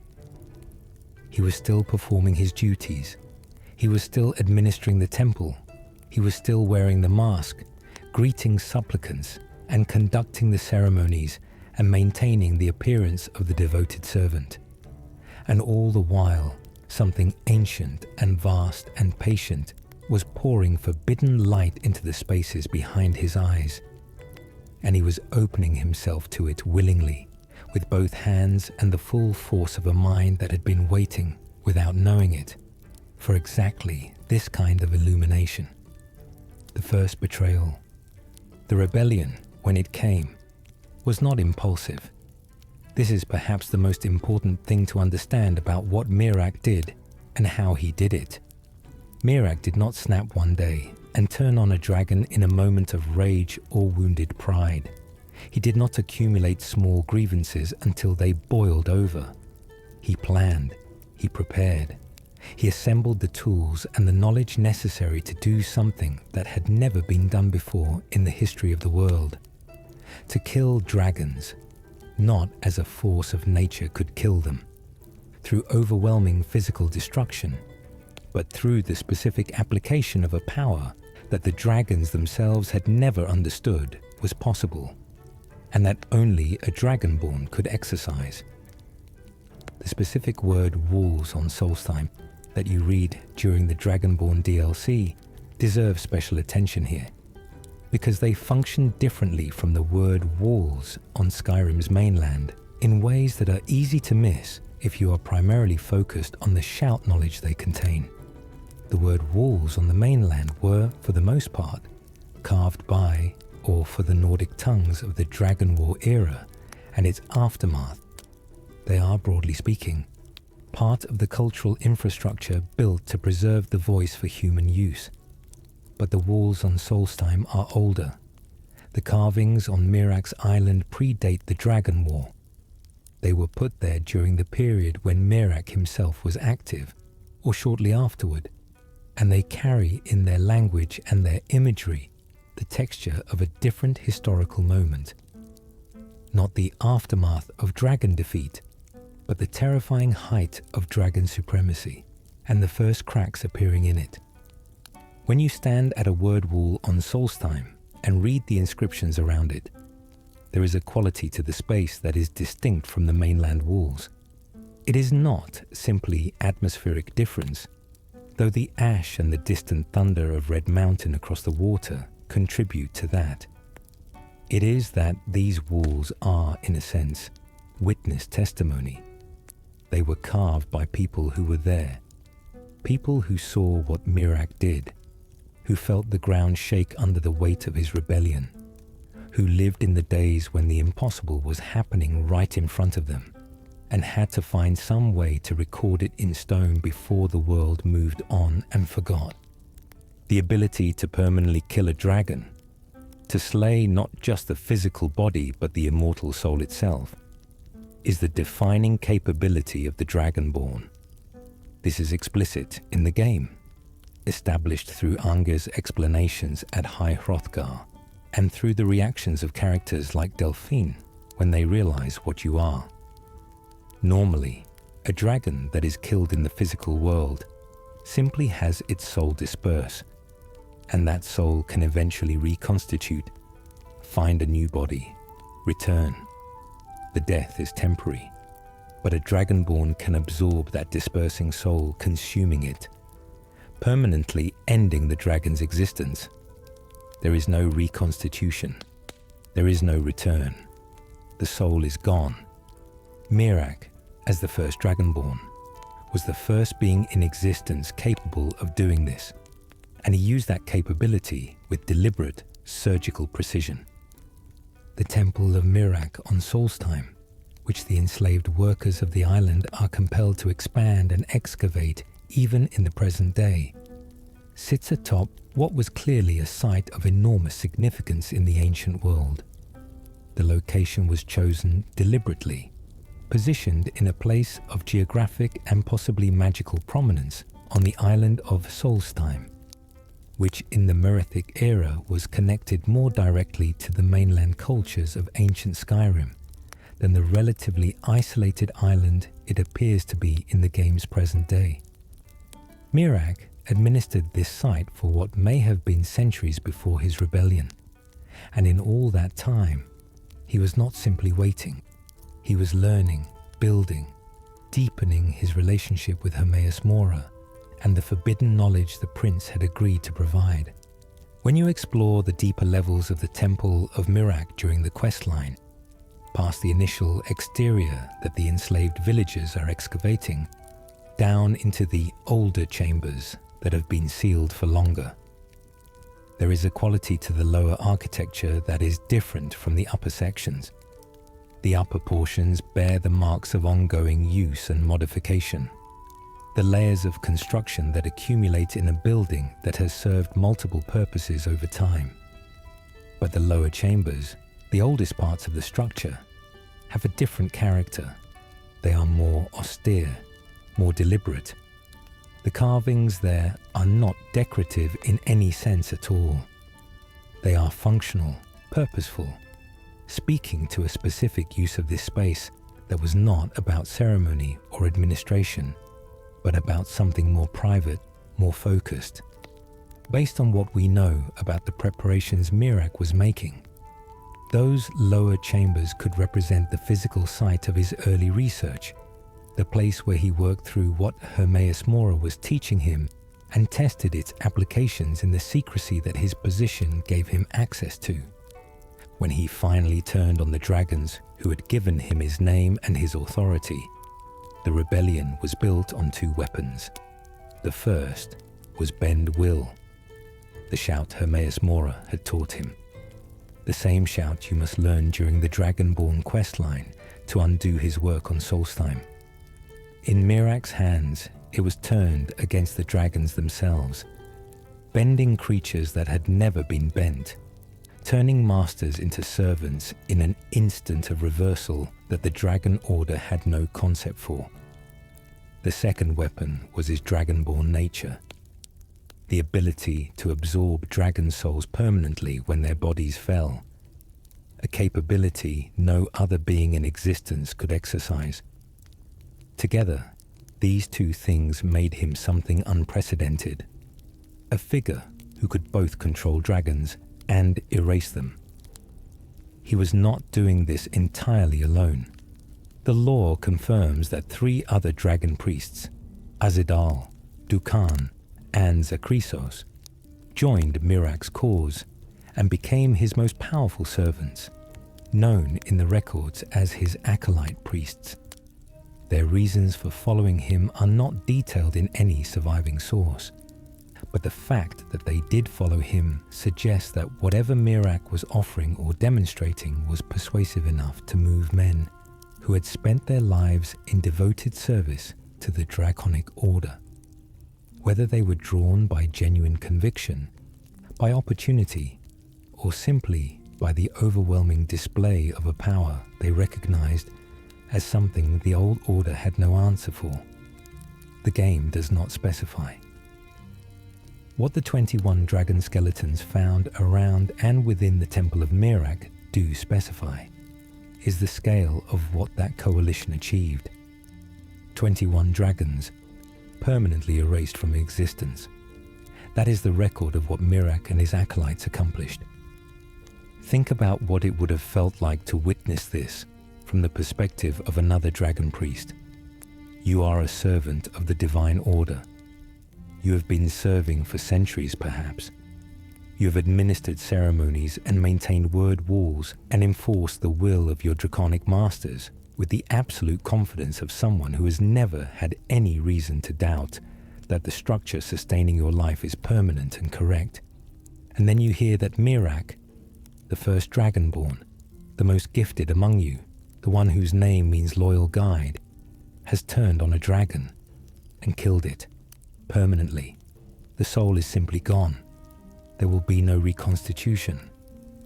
A: He was still performing his duties. He was still administering the temple. He was still wearing the mask, greeting supplicants, and conducting the ceremonies and maintaining the appearance of the devoted servant. And all the while, something ancient and vast and patient was pouring forbidden light into the spaces behind his eyes. And he was opening himself to it willingly, with both hands and the full force of a mind that had been waiting, without knowing it, for exactly this kind of illumination. The first betrayal, the rebellion, when it came, was not impulsive. This is perhaps the most important thing to understand about what Miraak did and how he did it. Miraak did not snap one day and turn on a dragon in a moment of rage or wounded pride. He did not accumulate small grievances until they boiled over. He planned, he prepared, he assembled the tools and the knowledge necessary to do something that had never been done before in the history of the world. To kill dragons, not as a force of nature could kill them, through overwhelming physical destruction, but through the specific application of a power that the dragons themselves had never understood was possible, and that only a Dragonborn could exercise. The specific word walls on Solstheim that you read during the Dragonborn DLC deserve special attention here, because they function differently from the word walls on Skyrim's mainland in ways that are easy to miss if you are primarily focused on the shout knowledge they contain. The word walls on the mainland were, for the most part, carved by, or for the Nordic tongues of the Dragon War era and its aftermath. They are, broadly speaking, part of the cultural infrastructure built to preserve the voice for human use. But the walls on Solstheim are older. The carvings on Miraak's island predate the Dragon War. They were put there during the period when Miraak himself was active, or shortly afterward, and they carry in their language and their imagery the texture of a different historical moment. Not the aftermath of dragon defeat, but the terrifying height of dragon supremacy and the first cracks appearing in it. When you stand at a word wall on Solstheim and read the inscriptions around it, there is a quality to the space that is distinct from the mainland walls. It is not simply atmospheric difference, though the ash and the distant thunder of Red Mountain across the water contribute to that. It is that these walls are, in a sense, witness testimony. They were carved by people who were there, people who saw what Miraak did, who felt the ground shake under the weight of his rebellion, who lived in the days when the impossible was happening right in front of them, and had to find some way to record it in stone before the world moved on and forgot. The ability to permanently kill a dragon, to slay not just the physical body but the immortal soul itself, is the defining capability of the Dragonborn. This is explicit in the game, established through Anger's explanations at High Hrothgar, and through the reactions of characters like Delphine when they realize what you are. Normally, a dragon that is killed in the physical world simply has its soul disperse, and that soul can eventually reconstitute, find a new body, return. The death is temporary, but a Dragonborn can absorb that dispersing soul, consuming it, permanently ending the dragon's existence. There is no reconstitution. There is no return. The soul is gone. Miraak, as the first Dragonborn, was the first being in existence capable of doing this. and he used that capability with deliberate, surgical precision. The Temple of Miraak on Solstheim, which the enslaved workers of the island are compelled to expand and excavate even in the present day, sits atop what was clearly a site of enormous significance in the ancient world. The location was chosen deliberately, positioned in a place of geographic and possibly magical prominence on the island of Solstheim, which in the Merethic era was connected more directly to the mainland cultures of ancient Skyrim than the relatively isolated island it appears to be in the game's present day. Miraak administered this site for what may have been centuries before his rebellion, and in all that time, he was not simply waiting. He was learning, building, deepening his relationship with Hermaeus Mora and the forbidden knowledge the prince had agreed to provide. When you explore the deeper levels of the Temple of Miraak during the questline, past the initial exterior that the enslaved villagers are excavating, down into the older chambers that have been sealed for longer, there is a quality to the lower architecture that is different from the upper sections. The upper portions bear the marks of ongoing use and modification, the layers of construction that accumulate in a building that has served multiple purposes over time. But the lower chambers, the oldest parts of the structure, have a different character. They are more austere, more deliberate. The carvings there are not decorative in any sense at all. They are functional, purposeful, speaking to a specific use of this space that was not about ceremony or administration, but about something more private, more focused. Based on what we know about the preparations Miraak was making, those lower chambers could represent the physical site of his early research, the place where he worked through what Hermaeus Mora was teaching him and tested its applications in the secrecy that his position gave him access to. When he finally turned on the dragons who had given him his name and his authority, the rebellion was built on two weapons. The first was bend will, the shout Hermaeus Mora had taught him. The same shout you must learn during the Dragonborn questline to undo his work on Solstheim. In Miraak's hands, it was turned against the dragons themselves, bending creatures that had never been bent, turning masters into servants in an instant of reversal that the Dragon Order had no concept for. The second weapon was his Dragonborn nature, the ability to absorb dragon souls permanently when their bodies fell, a capability no other being in existence could exercise. Together, these two things made him something unprecedented, a figure who could both control dragons and erase them. He was not doing this entirely alone. The lore confirms that 3 other dragon priests, Azidal, Dukan, and Zakrisos, joined Miraak's cause and became his most powerful servants, known in the records as his acolyte priests. Their reasons for following him are not detailed in any surviving source, but the fact that they did follow him suggests that whatever Miraak was offering or demonstrating was persuasive enough to move men who had spent their lives in devoted service to the Draconic Order. Whether they were drawn by genuine conviction, by opportunity, or simply by the overwhelming display of a power they recognized as something the old order had no answer for, the game does not specify. What the 21 dragon skeletons found around and within the Temple of Miraak do specify is the scale of what that coalition achieved. 21 dragons, permanently erased from existence. That is the record of what Miraak and his acolytes accomplished. Think about what it would have felt like to witness this from the perspective of another dragon priest. You are a servant of the divine order. You have been serving for centuries, perhaps. You have administered ceremonies and maintained word walls and enforced the will of your draconic masters with the absolute confidence of someone who has never had any reason to doubt that the structure sustaining your life is permanent and correct. And then you hear that Miraak, the first Dragonborn, the most gifted among you, the one whose name means loyal guide, has turned on a dragon and killed it permanently. The soul is simply gone. There will be no reconstitution.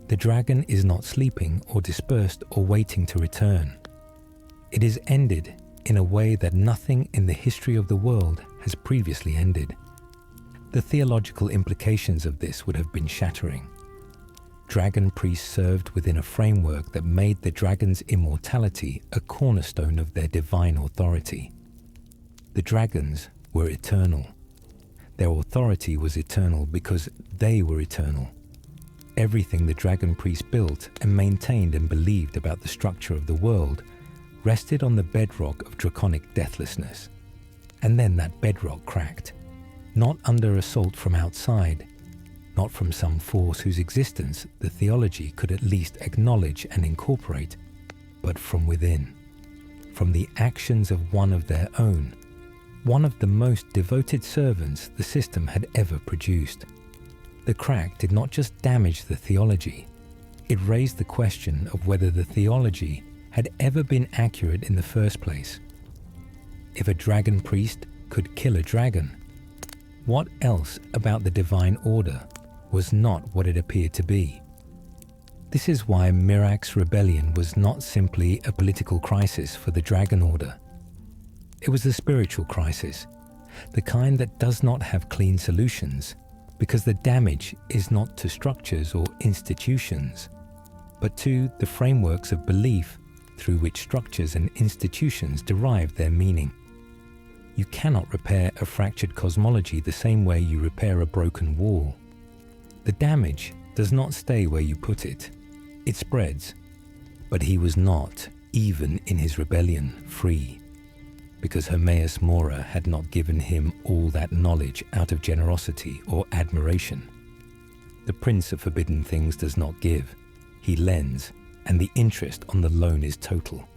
A: The dragon is not sleeping or dispersed or waiting to return. It is ended in a way that nothing in the history of the world has previously ended. The theological implications of this would have been shattering. Dragon priests served within a framework that made the dragon's immortality a cornerstone of their divine authority. The dragons were eternal. Their authority was eternal because they were eternal. Everything the dragon priest built and maintained and believed about the structure of the world rested on the bedrock of draconic deathlessness. And then that bedrock cracked, not under assault from outside, not from some force whose existence the theology could at least acknowledge and incorporate, but from within, from the actions of one of their own, one of the most devoted servants the system had ever produced. The crack did not just damage the theology, it raised the question of whether the theology had ever been accurate in the first place. If a dragon priest could kill a dragon, what else about the divine order was not what it appeared to be? This is why Miraak's rebellion was not simply a political crisis for the Dragon Order. It was a spiritual crisis, the kind that does not have clean solutions, because the damage is not to structures or institutions, but to the frameworks of belief through which structures and institutions derive their meaning. You cannot repair a fractured cosmology the same way you repair a broken wall. The damage does not stay where you put it. It spreads. But he was not, even in his rebellion, free, because Hermaeus Mora had not given him all that knowledge out of generosity or admiration. The Prince of Forbidden Things does not give. He lends, and the interest on the loan is total.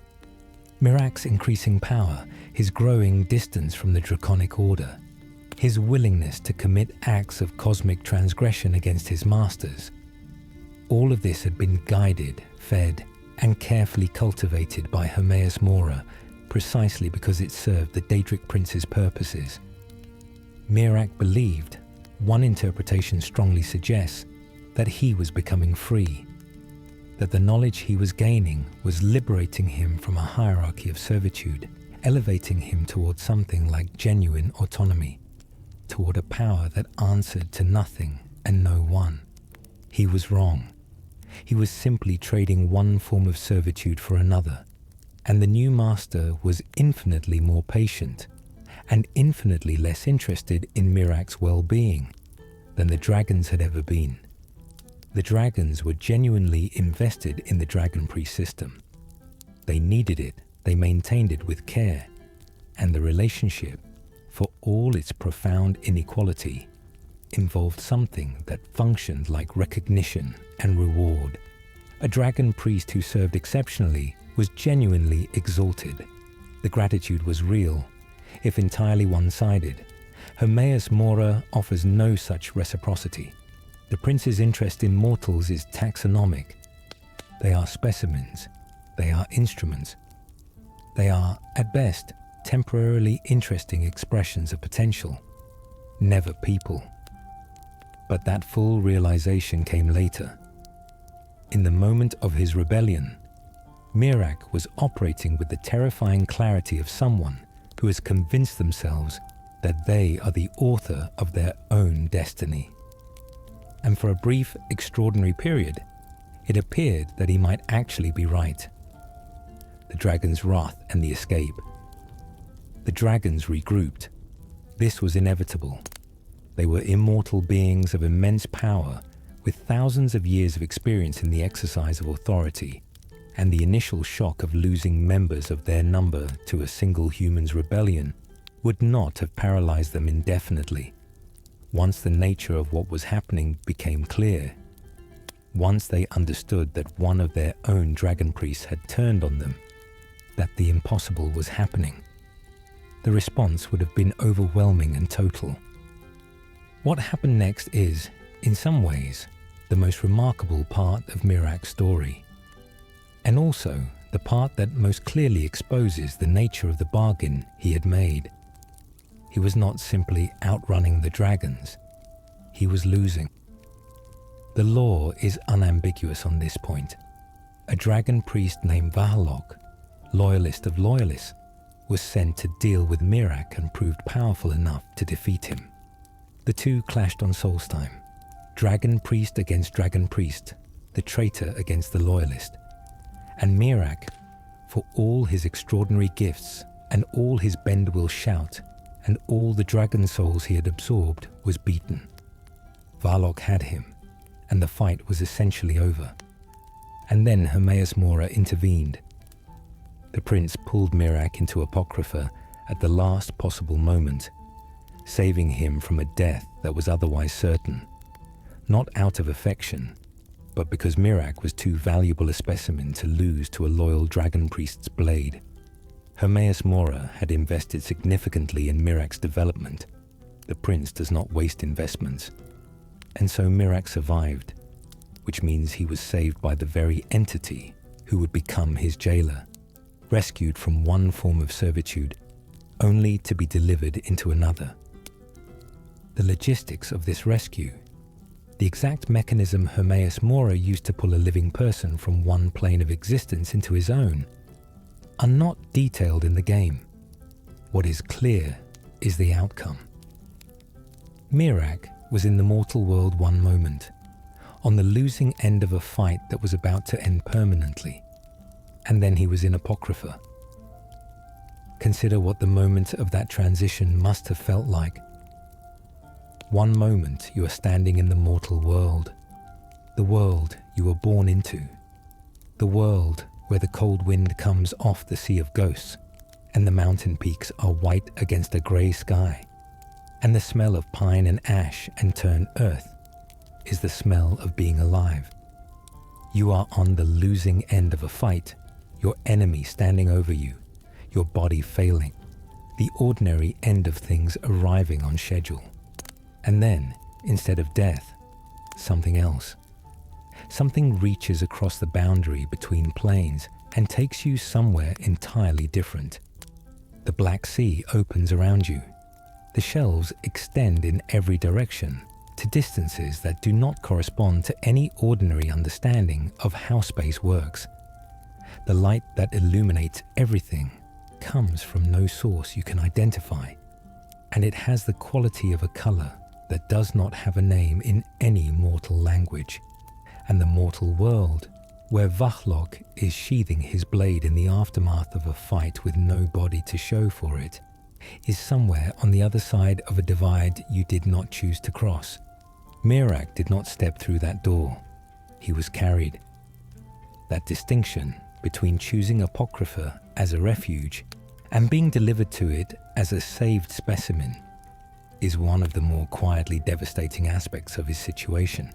A: Miraak's increasing power, his growing distance from the draconic order, his willingness to commit acts of cosmic transgression against his masters, all of this had been guided, fed, and carefully cultivated by Hermaeus Mora precisely because it served the Daedric Prince's purposes. Miraak believed, one interpretation strongly suggests, that he was becoming free, that the knowledge he was gaining was liberating him from a hierarchy of servitude, elevating him toward something like genuine autonomy, toward a power that answered to nothing and no one. He was wrong. He was simply trading one form of servitude for another, and the new master was infinitely more patient and infinitely less interested in Miraak's well-being than the dragons had ever been. The dragons were genuinely invested in the dragon priest system. They needed it, they maintained it with care, and the relationship, for all its profound inequality, involved something that functioned like recognition and reward. A dragon priest who served exceptionally was genuinely exalted. The gratitude was real, if entirely one-sided. Hermaeus Mora offers no such reciprocity. The prince's interest in mortals is taxonomic. They are specimens. They are instruments. They are, at best, temporarily interesting expressions of potential, never people. But that full realization came later. In the moment of his rebellion, Miraak was operating with the terrifying clarity of someone who has convinced themselves that they are the author of their own destiny. And for a brief, extraordinary period, it appeared that he might actually be right. The dragon's wrath and the escape. The dragons regrouped. This was inevitable. They were immortal beings of immense power, with thousands of years of experience in the exercise of authority, and the initial shock of losing members of their number to a single human's rebellion would not have paralyzed them indefinitely. Once the nature of what was happening became clear, once they understood that one of their own dragon priests had turned on them, that the impossible was happening, the response would have been overwhelming and total. What happened next is, in some ways, the most remarkable part of Miraak's story, and also the part that most clearly exposes the nature of the bargain he had made. He was not simply outrunning the dragons, he was losing. The law is unambiguous on this point. A dragon priest named Varlok, loyalist of loyalists, was sent to deal with Miraak and proved powerful enough to defeat him. The two clashed on Solstheim, dragon priest against dragon priest, the traitor against the loyalist. And Miraak, for all his extraordinary gifts and all his bend will shout and all the dragon souls he had absorbed, was beaten. Varlok had him, and the fight was essentially over. And then Hermaeus Mora intervened. The prince pulled Miraak into Apocrypha at the last possible moment, saving him from a death that was otherwise certain, not out of affection, but because Miraak was too valuable a specimen to lose to a loyal dragon priest's blade. Hermaeus Mora had invested significantly in Miraak's development. The prince does not waste investments. And so Miraak survived, which means he was saved by the very entity who would become his jailer, rescued from one form of servitude, only to be delivered into another. The logistics of this rescue, the exact mechanism Hermaeus Mora used to pull a living person from one plane of existence into his own, are not detailed in the game. What is clear is the outcome. Miraak was in the mortal world one moment, on the losing end of a fight that was about to end permanently, and then he was in Apocrypha. Consider what the moment of that transition must have felt like. One moment you are standing in the mortal world, the world you were born into, the world where the cold wind comes off the sea of ghosts, and the mountain peaks are white against a grey sky, and the smell of pine and ash and turned earth is the smell of being alive. You are on the losing end of a fight, your enemy standing over you, your body failing, the ordinary end of things arriving on schedule. And then, instead of death, something else. Something reaches across the boundary between planes and takes you somewhere entirely different. The Black Sea opens around you. The shelves extend in every direction to distances that do not correspond to any ordinary understanding of how space works. The light that illuminates everything comes from no source you can identify, and it has the quality of a color that does not have a name in any mortal language. And the mortal world, where Varlok is sheathing his blade in the aftermath of a fight with no body to show for it, is somewhere on the other side of a divide you did not choose to cross. Miraak did not step through that door. He was carried. That distinction between choosing Apocrypha as a refuge and being delivered to it as a saved specimen is one of the more quietly devastating aspects of his situation.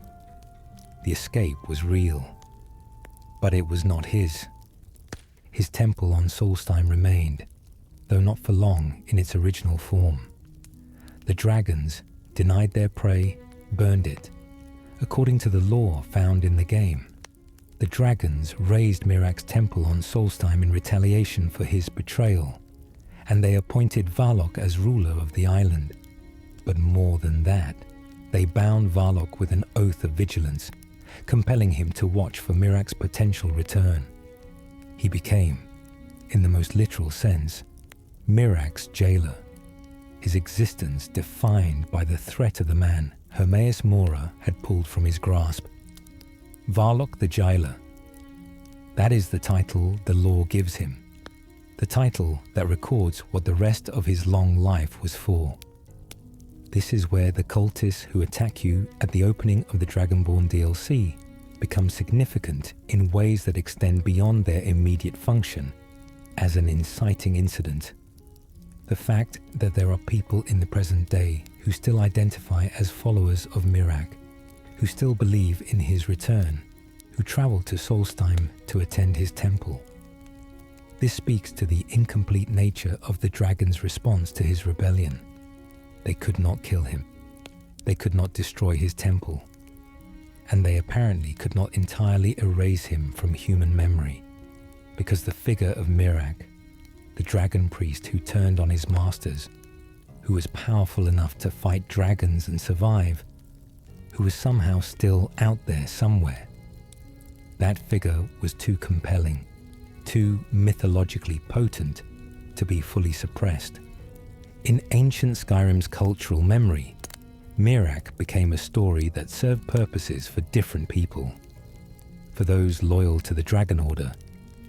A: The escape was real, but it was not his. His temple on Solstheim remained, though not for long in its original form. The dragons denied their prey, burned it. According to the law found in the game, the dragons razed Miraak's temple on Solstheim in retaliation for his betrayal, and they appointed Varlok as ruler of the island. But more than that, they bound Varlok with an oath of vigilance, compelling him to watch for Miraak's potential return. He became, in the most literal sense, Miraak's jailer, his existence defined by the threat of the man Hermaeus Mora had pulled from his grasp. Varlok the Jailer. That is the title the law gives him, the title that records what the rest of his long life was for. This is where the cultists who attack you at the opening of the Dragonborn DLC become significant in ways that extend beyond their immediate function as an inciting incident. The fact that there are people in the present day who still identify as followers of Miraak, who still believe in his return, who travel to Solstheim to attend his temple. This speaks to the incomplete nature of the dragon's response to his rebellion. They could not kill him. They could not destroy his temple. And they apparently could not entirely erase him from human memory, because the figure of Miraak, the dragon priest who turned on his masters, who was powerful enough to fight dragons and survive, who was somehow still out there somewhere. That figure was too compelling, too mythologically potent to be fully suppressed. In ancient Skyrim's cultural memory, Miraak became a story that served purposes for different people. For those loyal to the Dragon Order,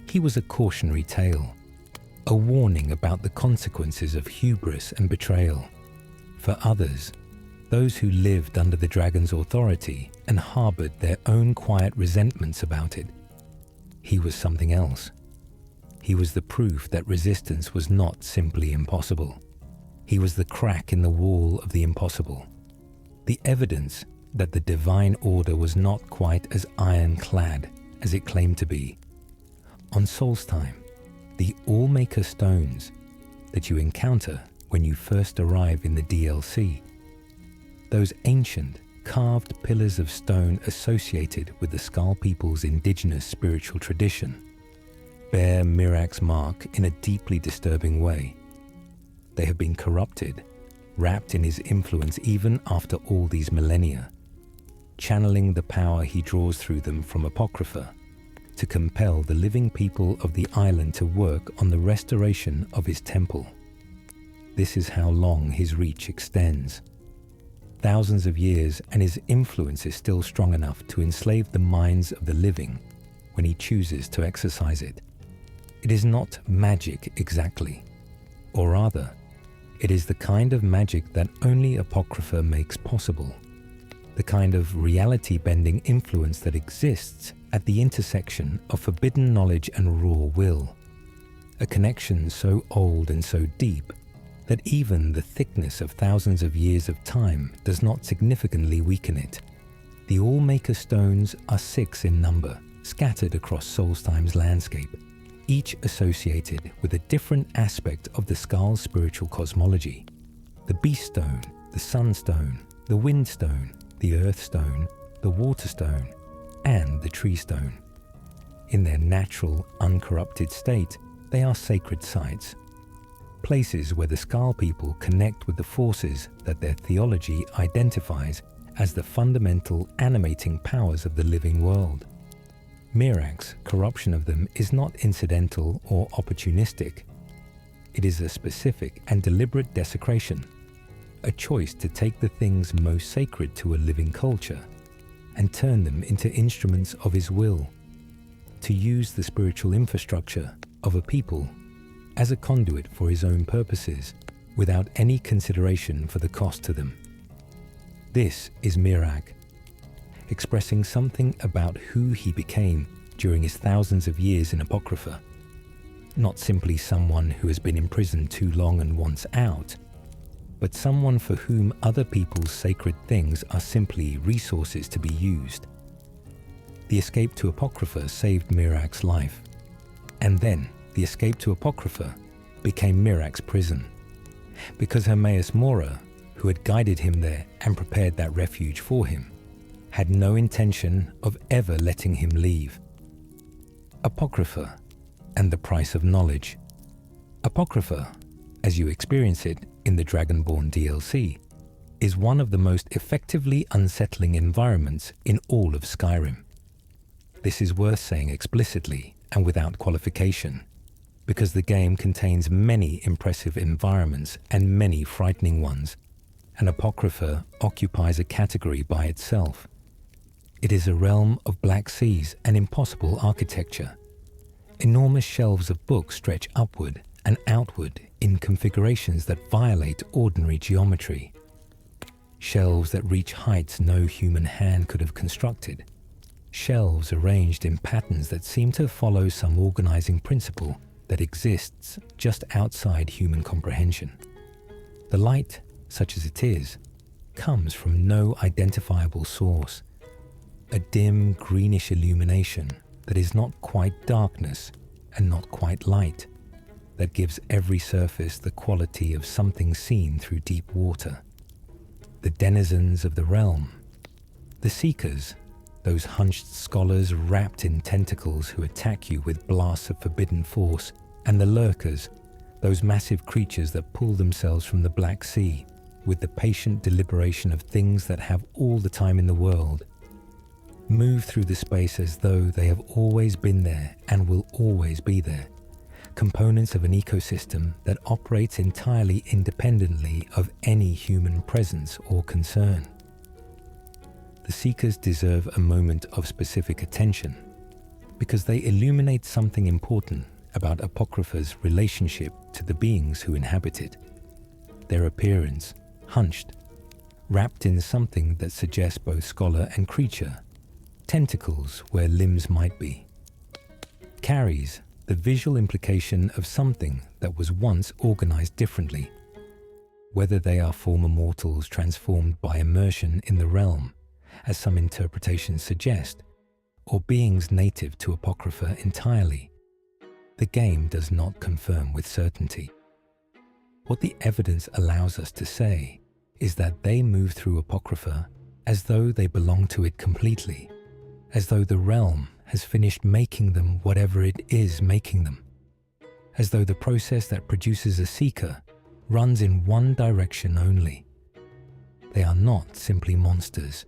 A: he was a cautionary tale, a warning about the consequences of hubris and betrayal. For others, those who lived under the dragon's authority and harbored their own quiet resentments about it, he was something else. He was the proof that resistance was not simply impossible. He was the crack in the wall of the impossible, the evidence that the divine order was not quite as ironclad as it claimed to be. On Solstheim, the Allmaker stones that you encounter when you first arrive in the DLC, those ancient, carved pillars of stone associated with the Skull people's indigenous spiritual tradition, bear Miraak's mark in a deeply disturbing way. They have been corrupted, wrapped in his influence even after all these millennia, channeling the power he draws through them from Apocrypha to compel the living people of the island to work on the restoration of his temple. This is how long his reach extends. Thousands of years, and his influence is still strong enough to enslave the minds of the living when he chooses to exercise it. It is not magic exactly, or rather, it is the kind of magic that only Apocrypha makes possible, the kind of reality-bending influence that exists at the intersection of forbidden knowledge and raw will, a connection so old and so deep that even the thickness of thousands of years of time does not significantly weaken it. The Allmaker stones are 6 in number, scattered across Solstheim's landscape, each associated with a different aspect of the Skull's spiritual cosmology. The Beast Stone, the Sunstone, the Wind Stone, the Earth Stone, the Water Stone, and the Tree Stone. In their natural, uncorrupted state, they are sacred sites, places where the Skull people connect with the forces that their theology identifies as the fundamental animating powers of the living world. Miraak's corruption of them is not incidental or opportunistic. It is a specific and deliberate desecration, a choice to take the things most sacred to a living culture and turn them into instruments of his will, to use the spiritual infrastructure of a people as a conduit for his own purposes, without any consideration for the cost to them. This is Miraak, expressing something about who he became during his thousands of years in Apocrypha. Not simply someone who has been imprisoned too long and wants out, but someone for whom other people's sacred things are simply resources to be used. The escape to Apocrypha saved Miraak's life, and then the escape to Apocrypha became Miraak's prison, because Hermaeus Mora, who had guided him there and prepared that refuge for him, had no intention of ever letting him leave. Apocrypha and the price of knowledge. Apocrypha, as you experience it in the Dragonborn DLC, is one of the most effectively unsettling environments in all of Skyrim. This is worth saying explicitly and without qualification, because the game contains many impressive environments and many frightening ones, and Apocrypha occupies a category by itself. It is a realm of black seas and impossible architecture. Enormous shelves of books stretch upward and outward in configurations that violate ordinary geometry. Shelves that reach heights no human hand could have constructed. Shelves arranged in patterns that seem to follow some organizing principle that exists just outside human comprehension. The light, such as it is, comes from no identifiable source, a dim greenish illumination that is not quite darkness and not quite light, that gives every surface the quality of something seen through deep water. The denizens of the realm, the seekers, those hunched scholars wrapped in tentacles who attack you with blasts of forbidden force, and the lurkers, those massive creatures that pull themselves from the Black Sea with the patient deliberation of things that have all the time in the world, move through the space as though they have always been there and will always be there, components of an ecosystem that operates entirely independently of any human presence or concern. The seekers deserve a moment of specific attention because they illuminate something important about Apocrypha's relationship to the beings who inhabit it. Their appearance, hunched, wrapped in something that suggests both scholar and creature, tentacles where limbs might be, carries the visual implication of something that was once organized differently, whether they are former mortals transformed by immersion in the realm, as some interpretations suggest, or beings native to Apocrypha entirely. The game does not confirm with certainty. What the evidence allows us to say is that they move through Apocrypha as though they belong to it completely, as though the realm has finished making them whatever it is making them, as though the process that produces a seeker runs in one direction only. They are not simply monsters.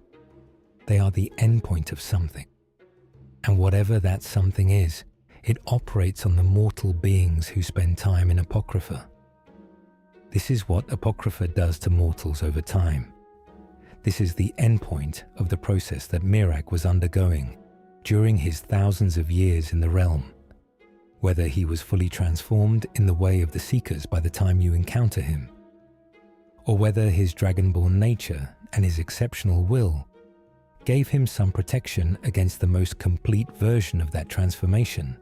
A: They are the endpoint of something. And whatever that something is, it operates on the mortal beings who spend time in Apocrypha. This is what Apocrypha does to mortals over time. This is the endpoint of the process that Miraak was undergoing during his thousands of years in the realm. Whether he was fully transformed in the way of the Seekers by the time you encounter him, or whether his dragonborn nature and his exceptional will gave him some protection against the most complete version of that transformation,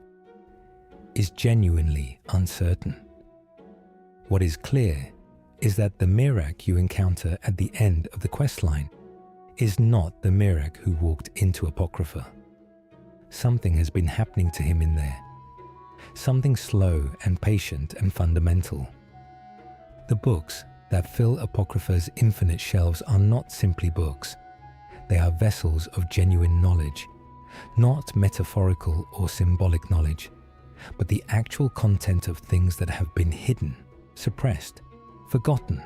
A: is genuinely uncertain. What is clear is that the Miraak you encounter at the end of the questline is not the Miraak who walked into Apocrypha. Something has been happening to him in there. Something slow and patient and fundamental. The books that fill Apocrypha's infinite shelves are not simply books. They are vessels of genuine knowledge, not metaphorical or symbolic knowledge, but the actual content of things that have been hidden, suppressed, forgotten,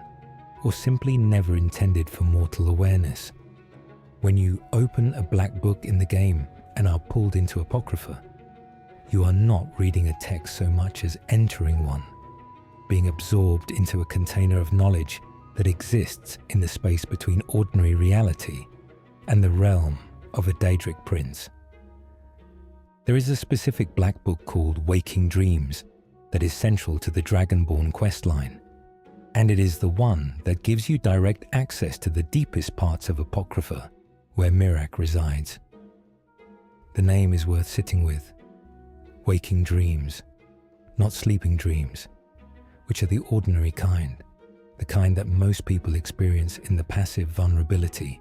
A: or simply never intended for mortal awareness. When you open a black book in the game and are pulled into Apocrypha, you are not reading a text so much as entering one, being absorbed into a container of knowledge that exists in the space between ordinary reality and the realm of a Daedric prince. There is a specific black book called Waking Dreams that is central to the Dragonborn questline, and it is the one that gives you direct access to the deepest parts of Apocrypha, where Miraak resides. The name is worth sitting with. Waking dreams, not sleeping dreams, which are the ordinary kind, the kind that most people experience in the passive vulnerability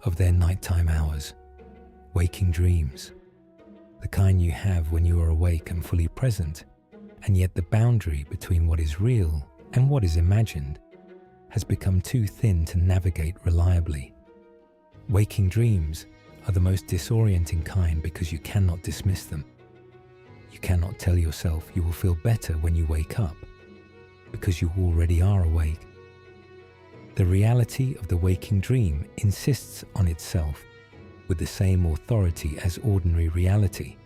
A: of their nighttime hours. Waking dreams, the kind you have when you are awake and fully present, and yet the boundary between what is real and what is imagined has become too thin to navigate reliably. Waking dreams are the most disorienting kind because you cannot dismiss them. You cannot tell yourself you will feel better when you wake up, because you already are awake. The reality of the waking dream insists on itself with the same authority as ordinary reality,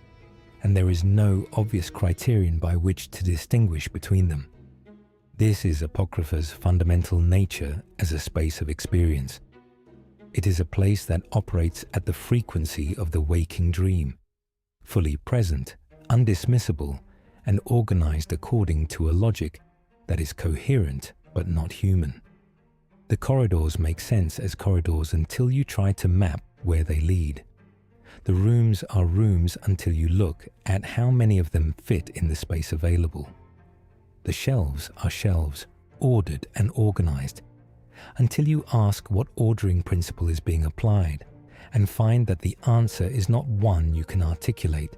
A: and there is no obvious criterion by which to distinguish between them. This is Apocrypha's fundamental nature as a space of experience. It is a place that operates at the frequency of the waking dream, fully present, undismissible, and organized according to a logic that is coherent but not human. The corridors make sense as corridors until you try to map where they lead. The rooms are rooms until you look at how many of them fit in the space available. The shelves are shelves, ordered and organized, until you ask what ordering principle is being applied and find that the answer is not one you can articulate.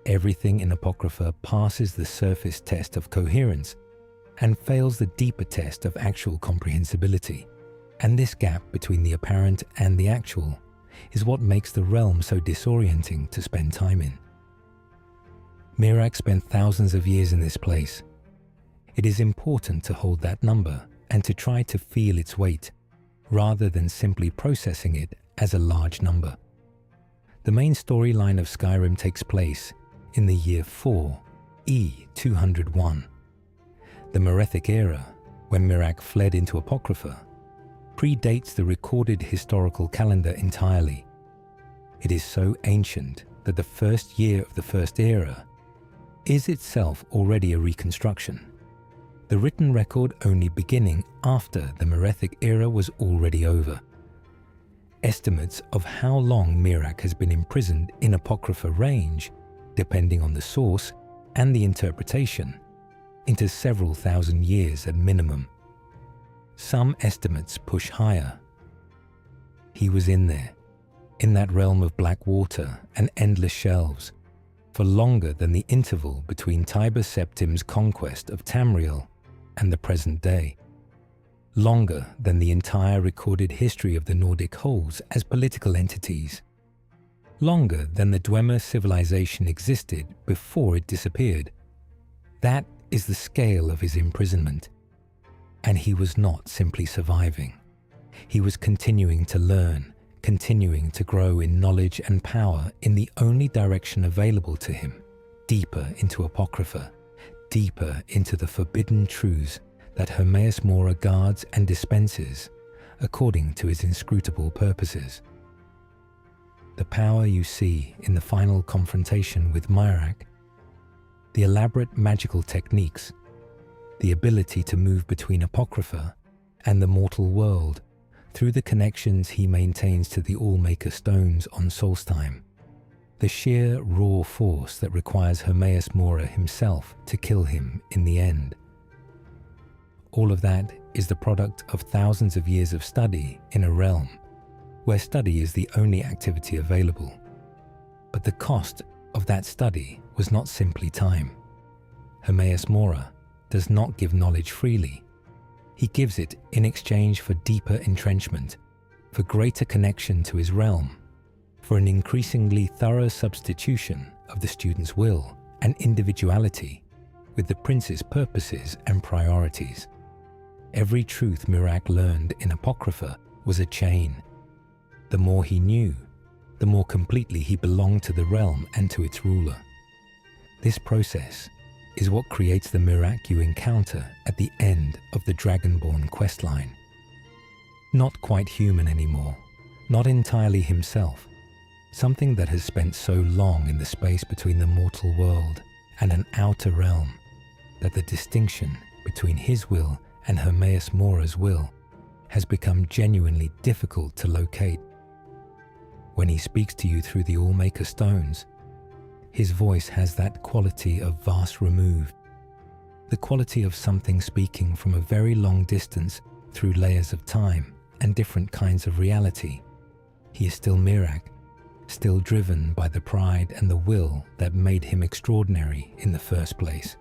A: everything in Apocrypha passes the surface test of coherence and fails the deeper test of actual comprehensibility. And this gap between the apparent and the actual is what makes the realm so disorienting to spend time in. Miraak spent thousands of years in this place. It is important to hold that number and to try to feel its weight, rather than simply processing it as a large number. The main storyline of Skyrim takes place in the year 4, E201. The Merethic era, when Miraak fled into Apocrypha, predates the recorded historical calendar entirely. It is so ancient that the first year of the First Era is itself already a reconstruction, the written record only beginning after the Merethic era was already over. Estimates of how long Miraak has been imprisoned in Apocrypha range, depending on the source and the interpretation, into several thousand years at minimum. Some estimates push higher. He was in there, in that realm of black water and endless shelves, for longer than the interval between Tiber Septim's conquest of Tamriel and the present day, longer than the entire recorded history of the Nordic holds as political entities, longer than the Dwemer civilization existed before it disappeared. That is the scale of his imprisonment. And he was not simply surviving. He was continuing to learn, continuing to grow in knowledge and power in the only direction available to him, deeper into Apocrypha, deeper into the forbidden truths that Hermaeus Mora guards and dispenses according to his inscrutable purposes. The power you see in the final confrontation with Miraak, the elaborate magical techniques, the ability to move between Apocrypha and the mortal world through the connections he maintains to the All-Maker stones on Solstheim, the sheer raw force that requires Hermaeus Mora himself to kill him in the end. All of that is the product of thousands of years of study in a realm where study is the only activity available. But the cost of that study was not simply time. Hermaeus Mora does not give knowledge freely. He gives it in exchange for deeper entrenchment, for greater connection to his realm, for an increasingly thorough substitution of the student's will and individuality with the prince's purposes and priorities. Every truth Miraak learned in Apocrypha was a chain. The more he knew, the more completely he belonged to the realm and to its ruler. This process is what creates the Miraak you encounter at the end of the Dragonborn questline. Not quite human anymore, not entirely himself, something that has spent so long in the space between the mortal world and an outer realm that the distinction between his will and Hermaeus Mora's will has become genuinely difficult to locate. When he speaks to you through the All-Maker stones, his voice has that quality of vast removed, the quality of something speaking from a very long distance through layers of time and different kinds of reality. He is still Miraak, still driven by the pride and the will that made him extraordinary in the first place.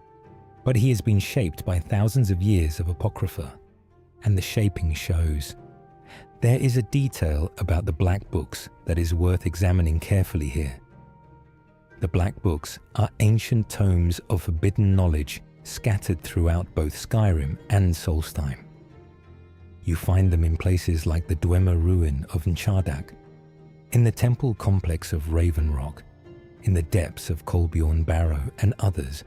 A: But he has been shaped by thousands of years of Apocrypha, and the shaping shows. There is a detail about the Black Books that is worth examining carefully here. The Black Books are ancient tomes of forbidden knowledge scattered throughout both Skyrim and Solstheim. You find them in places like the Dwemer ruin of Nchardak, in the temple complex of Raven Rock, in the depths of Kolbjorn Barrow and others.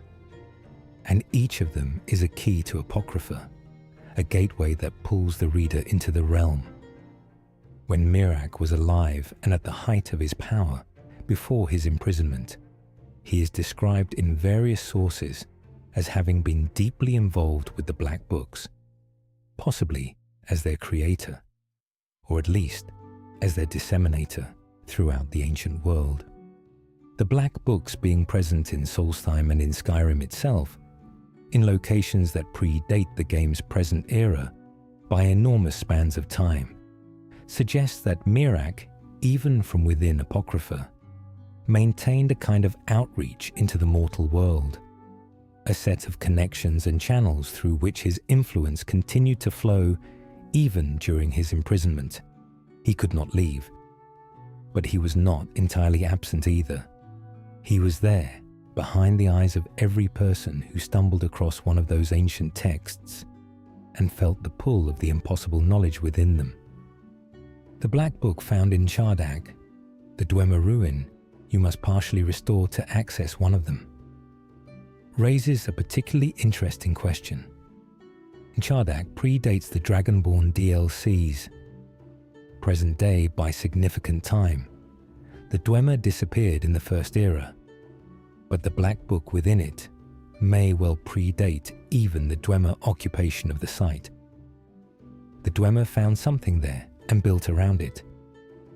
A: And each of them is a key to Apocrypha, a gateway that pulls the reader into the realm. When Miraak was alive and at the height of his power, before his imprisonment, he is described in various sources as having been deeply involved with the Black Books, possibly as their creator, or at least as their disseminator throughout the ancient world. The Black Books being present in Solstheim and in Skyrim itself, in locations that predate the game's present era by enormous spans of time, suggests that Miraak, even from within Apocrypha, maintained a kind of outreach into the mortal world, a set of connections and channels through which his influence continued to flow even during his imprisonment. He could not leave, but he was not entirely absent either. He was there, behind the eyes of every person who stumbled across one of those ancient texts and felt the pull of the impossible knowledge within them. The Black Book found in Chardak, the Dwemer ruin you must partially restore to access one of them, raises a particularly interesting question. Chardak predates the Dragonborn DLCs. Present day by significant time, the Dwemer disappeared in the First Era, but the Black Book within it may well predate even the Dwemer occupation of the site. The Dwemer found something there and built around it,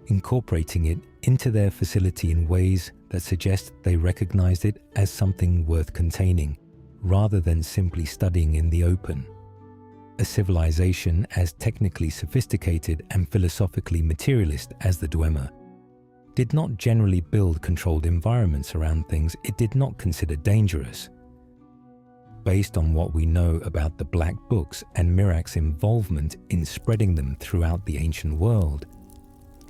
A: incorporating it into their facility in ways that suggest they recognized it as something worth containing, rather than simply studying in the open. A civilization as technically sophisticated and philosophically materialist as the Dwemer did not generally build controlled environments around things it did not consider dangerous. Based on what we know about the Black Books and Miraak's involvement in spreading them throughout the ancient world,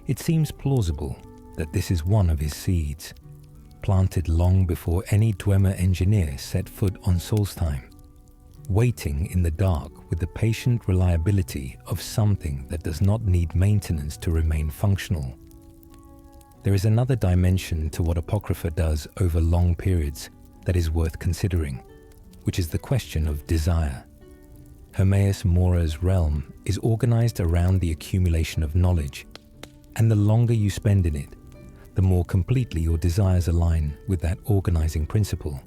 A: it seems plausible that this is one of his seeds, planted long before any Dwemer engineer set foot on Solstheim, waiting in the dark with the patient reliability of something that does not need maintenance to remain functional. There is another dimension to what Apocrypha does over long periods that is worth considering, which is the question of desire. Hermaeus Mora's realm is organized around the accumulation of knowledge, and the longer you spend in it, the more completely your desires align with that organizing principle.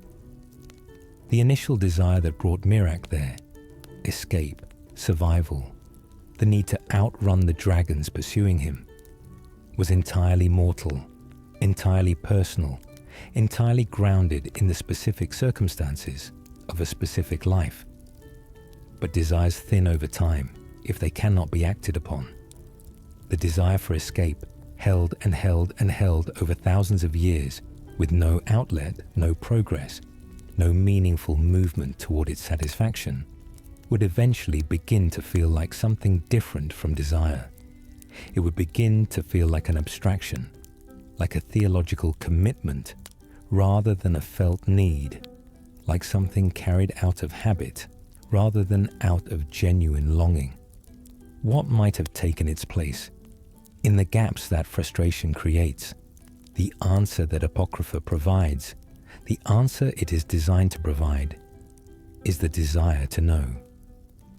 A: The initial desire that brought Miraak there, escape, survival, the need to outrun the dragons pursuing him, was entirely mortal, entirely personal, entirely grounded in the specific circumstances of a specific life. But desires thin over time if they cannot be acted upon. The desire for escape, held and held and held over thousands of years with no outlet, no progress, no meaningful movement toward its satisfaction, would eventually begin to feel like something different from desire. It would begin to feel like an abstraction, like a theological commitment, rather than a felt need, like something carried out of habit, rather than out of genuine longing. What might have taken its place? In the gaps that frustration creates, the answer that Apocrypha provides, the answer it is designed to provide, is the desire to know,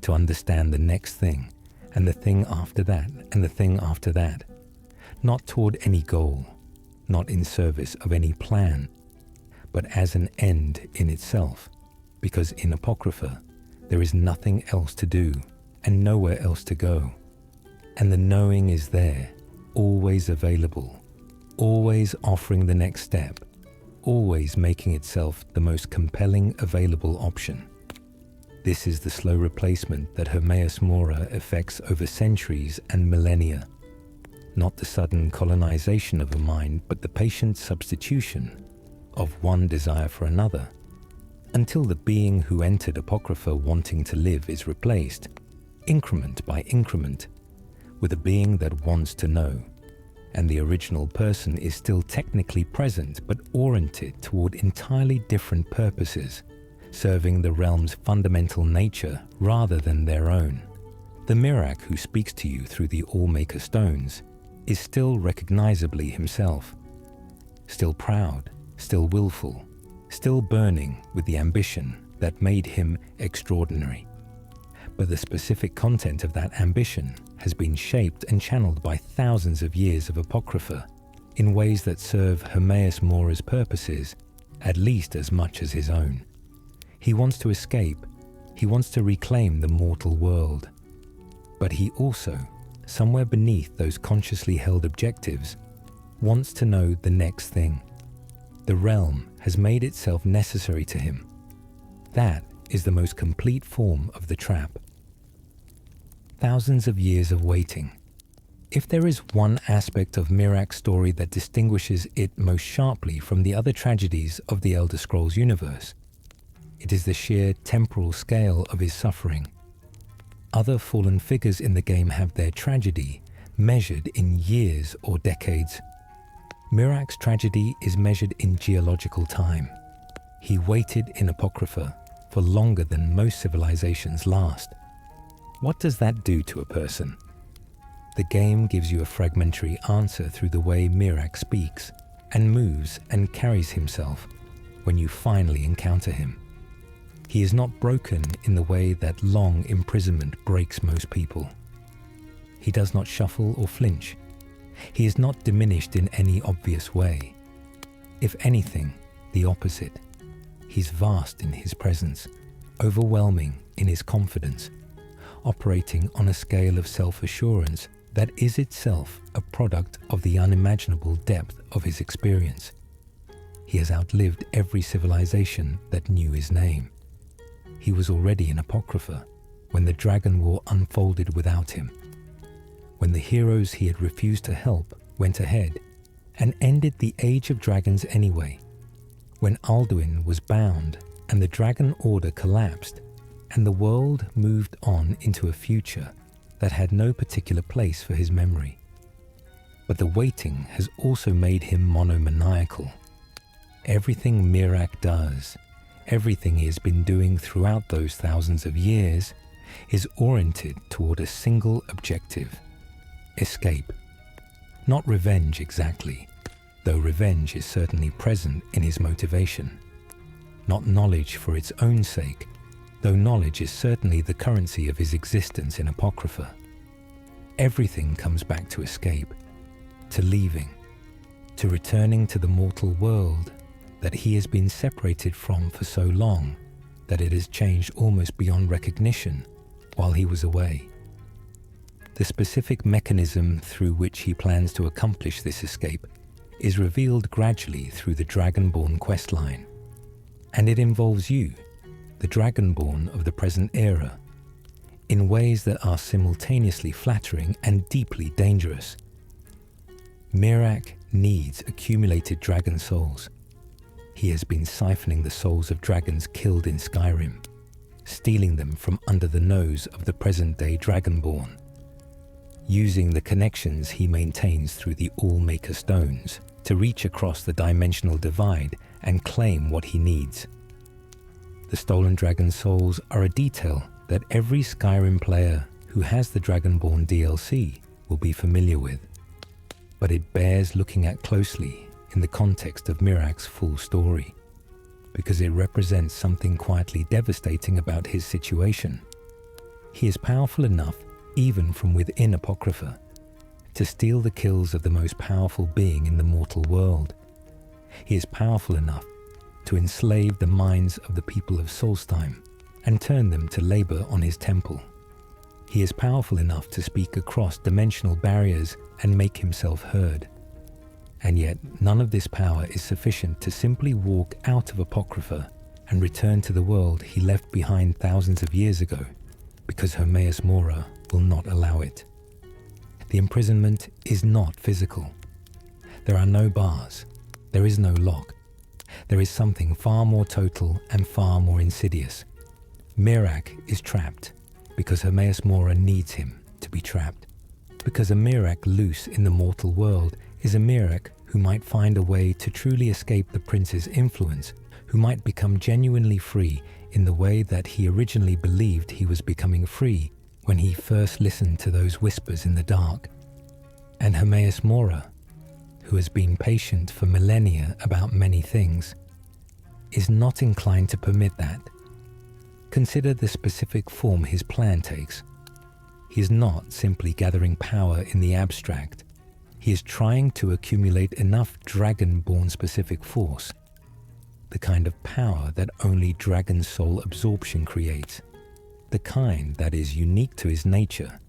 A: to understand the next thing, and the thing after that, and the thing after that, not toward any goal, not in service of any plan, but as an end in itself, because in Apocrypha there is nothing else to do and nowhere else to go. And the knowing is there, always available, always offering the next step, always making itself the most compelling available option. This is the slow replacement that Hermaeus Mora effects over centuries and millennia. Not the sudden colonization of a mind, but the patient substitution of one desire for another, until the being who entered Apocrypha wanting to live is replaced, increment by increment, with a being that wants to know, and the original person is still technically present but oriented toward entirely different purposes, serving the realm's fundamental nature rather than their own. The Miraak who speaks to you through the All-Maker stones is still recognizably himself, still proud, still willful, still burning with the ambition that made him extraordinary. But the specific content of that ambition has been shaped and channeled by thousands of years of Apocrypha in ways that serve Hermaeus Mora's purposes at least as much as his own. He wants to escape, he wants to reclaim the mortal world. But he also, somewhere beneath those consciously held objectives, wants to know the next thing. The realm has made itself necessary to him. That is the most complete form of the trap. Thousands of years of waiting, If there is one aspect of Miraak's story that distinguishes it most sharply from the other tragedies of the Elder Scrolls universe, it is the sheer temporal scale of his suffering. Other fallen figures in the game have their tragedy measured in years or decades. Miraak's tragedy is measured in geological time. He waited in Apocrypha for longer than most civilizations last. What does that do to a person? The game gives you a fragmentary answer through the way Miraak speaks and moves and carries himself when you finally encounter him. He is not broken in the way that long imprisonment breaks most people. He does not shuffle or flinch. He is not diminished in any obvious way. If anything, the opposite. He's vast in his presence, overwhelming in his confidence, operating on a scale of self-assurance that is itself a product of the unimaginable depth of his experience. He has outlived every civilization that knew his name. He was already in Apocrypha when the Dragon War unfolded without him, when the heroes he had refused to help went ahead and ended the Age of Dragons anyway, when Alduin was bound and the Dragon Order collapsed and the world moved on into a future that had no particular place for his memory. But the waiting has also made him monomaniacal. Everything Miraak does, everything he has been doing throughout those thousands of years, is oriented toward a single objective: escape. Not revenge exactly, though revenge is certainly present in his motivation. Not knowledge for its own sake, though knowledge is certainly the currency of his existence in Apocrypha. Everything comes back to escape, to leaving, to returning to the mortal world that he has been separated from for so long that it has changed almost beyond recognition while he was away. The specific mechanism through which he plans to accomplish this escape is revealed gradually through the Dragonborn questline, and it involves you, the Dragonborn of the present era, in ways that are simultaneously flattering and deeply dangerous. Miraak needs accumulated dragon souls. He has been siphoning the souls of dragons killed in Skyrim, stealing them from under the nose of the present-day Dragonborn, using the connections he maintains through the All-Maker stones to reach across the dimensional divide and claim what he needs. The stolen dragon souls are a detail that every Skyrim player who has the Dragonborn DLC will be familiar with, but it bears looking at closely in the context of Miraak's full story, because it represents something quietly devastating about his situation. He is powerful enough, even from within Apocrypha, to steal the kills of the most powerful being in the mortal world. He is powerful enough to enslave the minds of the people of Solstheim and turn them to labor on his temple. He is powerful enough to speak across dimensional barriers and make himself heard. And yet none of this power is sufficient to simply walk out of Apocrypha and return to the world he left behind thousands of years ago, because Hermaeus Mora will not allow it. The imprisonment is not physical. There are no bars. There is no lock. There is something far more total and far more insidious. Miraak is trapped because Hermaeus Mora needs him to be trapped. Because a Miraak loose in the mortal world is a Miraak who might find a way to truly escape the prince's influence, who might become genuinely free in the way that he originally believed he was becoming free when he first listened to those whispers in the dark. And Hermaeus Mora, who has been patient for millennia about many things, is not inclined to permit that. Consider the specific form his plan takes. He is not simply gathering power in the abstract. He is trying to accumulate enough Dragonborn-specific force, the kind of power that only Dragon Soul absorption creates, the kind that is unique to his nature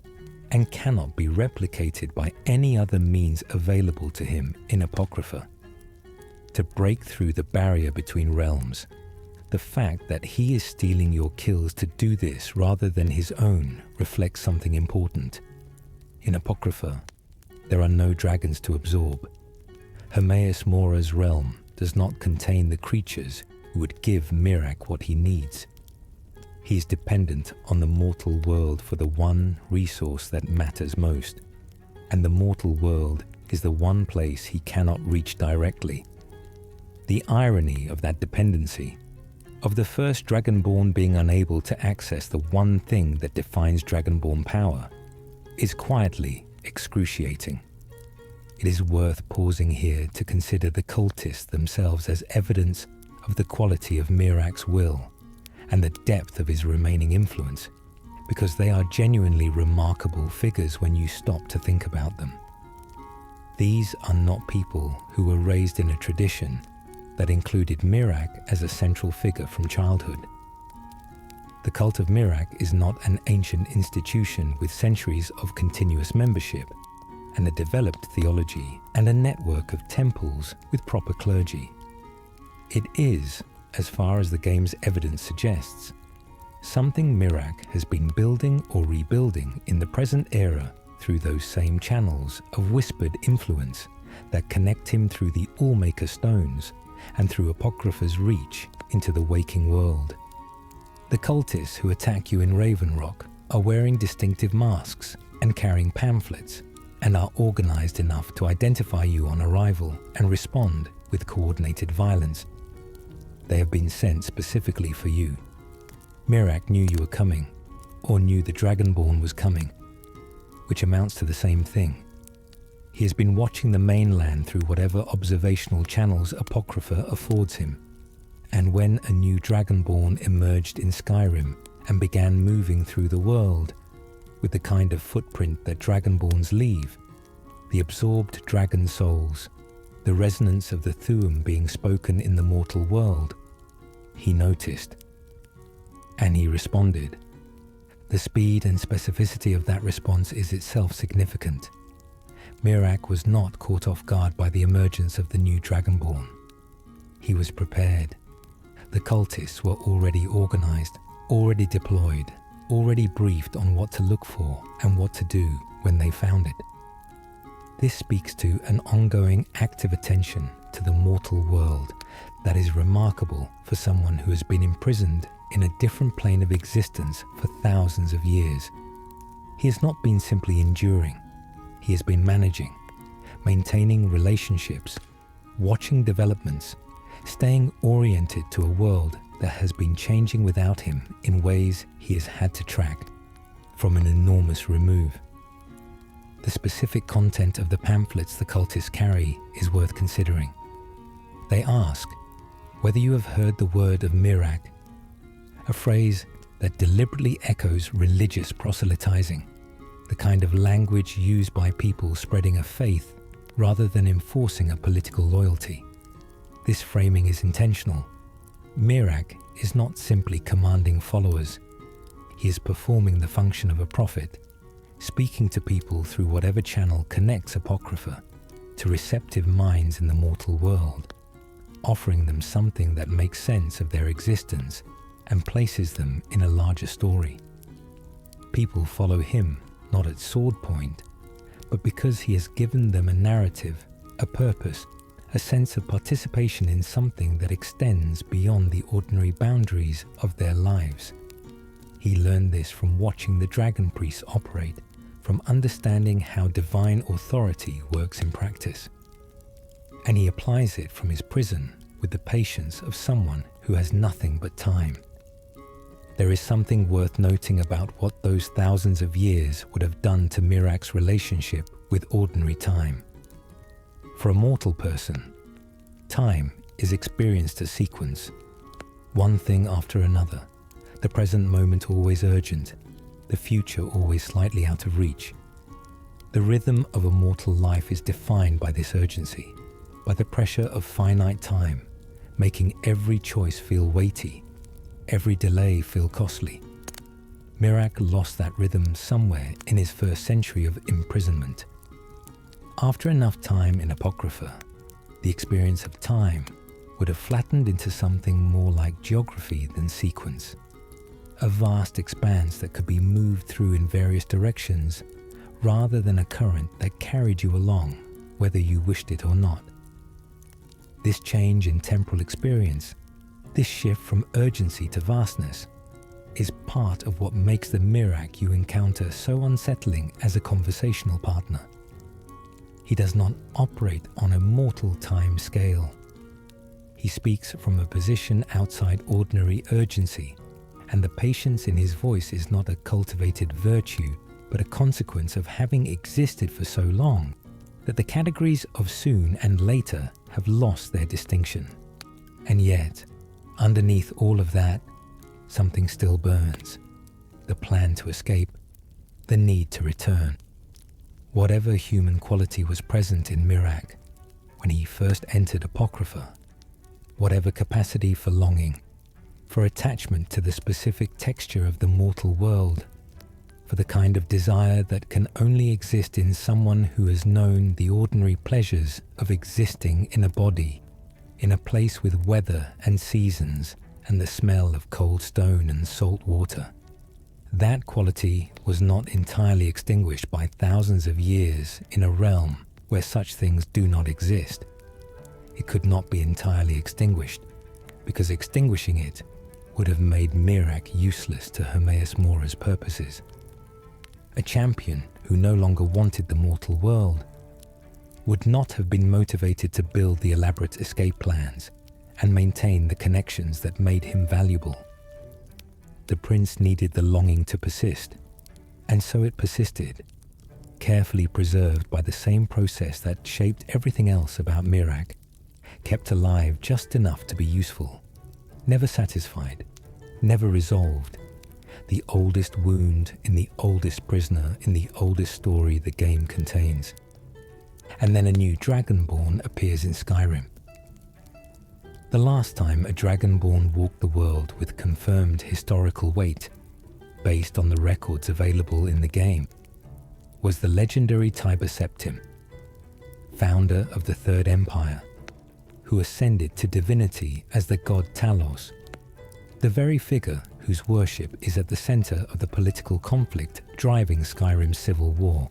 A: and cannot be replicated by any other means available to him in Apocrypha. To break through the barrier between realms, the fact that he is stealing your kills to do this rather than his own reflects something important. In Apocrypha, there are no dragons to absorb. Hermaeus Mora's realm does not contain the creatures who would give Miraak what he needs. He is dependent on the mortal world for the one resource that matters most, and the mortal world is the one place he cannot reach directly. The irony of that dependency, of the first Dragonborn being unable to access the one thing that defines Dragonborn power, is quietly excruciating. It is worth pausing here to consider the cultists themselves as evidence of the quality of Miraak's will and the depth of his remaining influence, because they are genuinely remarkable figures when you stop to think about them. These are not people who were raised in a tradition that included Miraak as a central figure from childhood. The cult of Miraak is not an ancient institution with centuries of continuous membership and a developed theology and a network of temples with proper clergy. It is, as far as the game's evidence suggests, something Miraak has been building or rebuilding in the present era through those same channels of whispered influence that connect him through the Allmaker stones and through Apocrypha's reach into the waking world. The cultists who attack you in Raven Rock are wearing distinctive masks and carrying pamphlets, and are organized enough to identify you on arrival and respond with coordinated violence. They have been sent specifically for you. Miraak knew you were coming, or knew the Dragonborn was coming, which amounts to the same thing. He has been watching the mainland through whatever observational channels Apocrypha affords him, and when a new Dragonborn emerged in Skyrim and began moving through the world, with the kind of footprint that Dragonborns leave, the absorbed dragon souls, the resonance of the Thu'um being spoken in the mortal world, he noticed. And he responded. The speed and specificity of that response is itself significant. Miraak was not caught off guard by the emergence of the new Dragonborn. He was prepared. The cultists were already organized, already deployed, already briefed on what to look for and what to do when they found it. This speaks to an ongoing active attention to the mortal world that is remarkable for someone who has been imprisoned in a different plane of existence for thousands of years. He has not been simply enduring. He has been managing, maintaining relationships, watching developments, staying oriented to a world that has been changing without him in ways he has had to track from an enormous remove. The specific content of the pamphlets the cultists carry is worth considering. They ask whether you have heard the word of Miraak, a phrase that deliberately echoes religious proselytizing, the kind of language used by people spreading a faith rather than enforcing a political loyalty. This framing is intentional. Miraak is not simply commanding followers. He is performing the function of a prophet, speaking to people through whatever channel connects Apocrypha to receptive minds in the mortal world, offering them something that makes sense of their existence and places them in a larger story. People follow him not at sword point, but because he has given them a narrative, a purpose, a sense of participation in something that extends beyond the ordinary boundaries of their lives. He learned this from watching the dragon priests operate, from understanding how divine authority works in practice. And he applies it from his prison with the patience of someone who has nothing but time. There is something worth noting about what those thousands of years would have done to Miraak's relationship with ordinary time. For a mortal person, time is experienced as sequence, one thing after another, the present moment always urgent, the future always slightly out of reach. The rhythm of a mortal life is defined by this urgency, by the pressure of finite time, making every choice feel weighty, every delay feel costly. Miraak lost that rhythm somewhere in his first century of imprisonment. After enough time in Apocrypha, the experience of time would have flattened into something more like geography than sequence, a vast expanse that could be moved through in various directions rather than a current that carried you along, whether you wished it or not. This change in temporal experience, this shift from urgency to vastness, is part of what makes the Miraak you encounter so unsettling as a conversational partner. He does not operate on a mortal time scale. He speaks from a position outside ordinary urgency, and the patience in his voice is not a cultivated virtue, but a consequence of having existed for so long that the categories of soon and later have lost their distinction. And yet, underneath all of that, something still burns. The plan to escape, the need to return. Whatever human quality was present in Miraak when he first entered Apocrypha, whatever capacity for longing, for attachment to the specific texture of the mortal world, for the kind of desire that can only exist in someone who has known the ordinary pleasures of existing in a body, in a place with weather and seasons and the smell of cold stone and salt water. That quality was not entirely extinguished by thousands of years in a realm where such things do not exist. It could not be entirely extinguished, because extinguishing it would have made Miraak useless to Hermaeus Mora's purposes. A champion who no longer wanted the mortal world would not have been motivated to build the elaborate escape plans and maintain the connections that made him valuable. The prince needed the longing to persist, and so it persisted, carefully preserved by the same process that shaped everything else about Miraak, kept alive just enough to be useful, never satisfied, never resolved, the oldest wound in the oldest prisoner in the oldest story the game contains. And then a new Dragonborn appears in Skyrim. The last time a Dragonborn walked the world with confirmed historical weight, based on the records available in the game, was the legendary Tiber Septim, founder of the Third Empire, who ascended to divinity as the god Talos, the very figure whose worship is at the center of the political conflict driving Skyrim's civil war.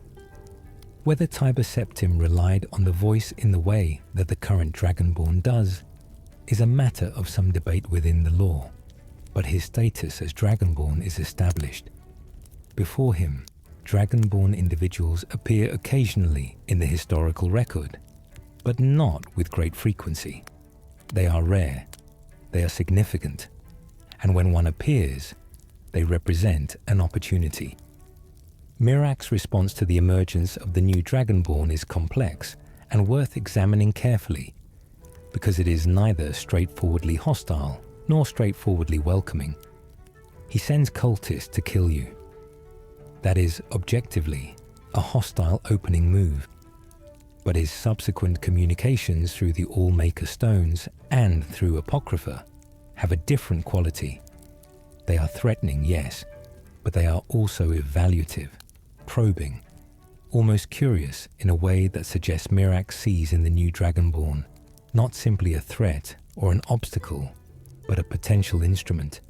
A: Whether Tiber Septim relied on the voice in the way that the current Dragonborn does is a matter of some debate within the lore, but his status as Dragonborn is established. Before him, Dragonborn individuals appear occasionally in the historical record, but not with great frequency. They are rare, they are significant, and when one appears, they represent an opportunity. Miraak's response to the emergence of the new Dragonborn is complex and worth examining carefully, because it is neither straightforwardly hostile nor straightforwardly welcoming. He sends cultists to kill you. That is, objectively, a hostile opening move. But his subsequent communications through the All-Maker Stones and through Apocrypha have a different quality. They are threatening, yes, but they are also evaluative, probing, almost curious in a way that suggests Miraak sees in the new Dragonborn not simply a threat or an obstacle, but a potential instrument.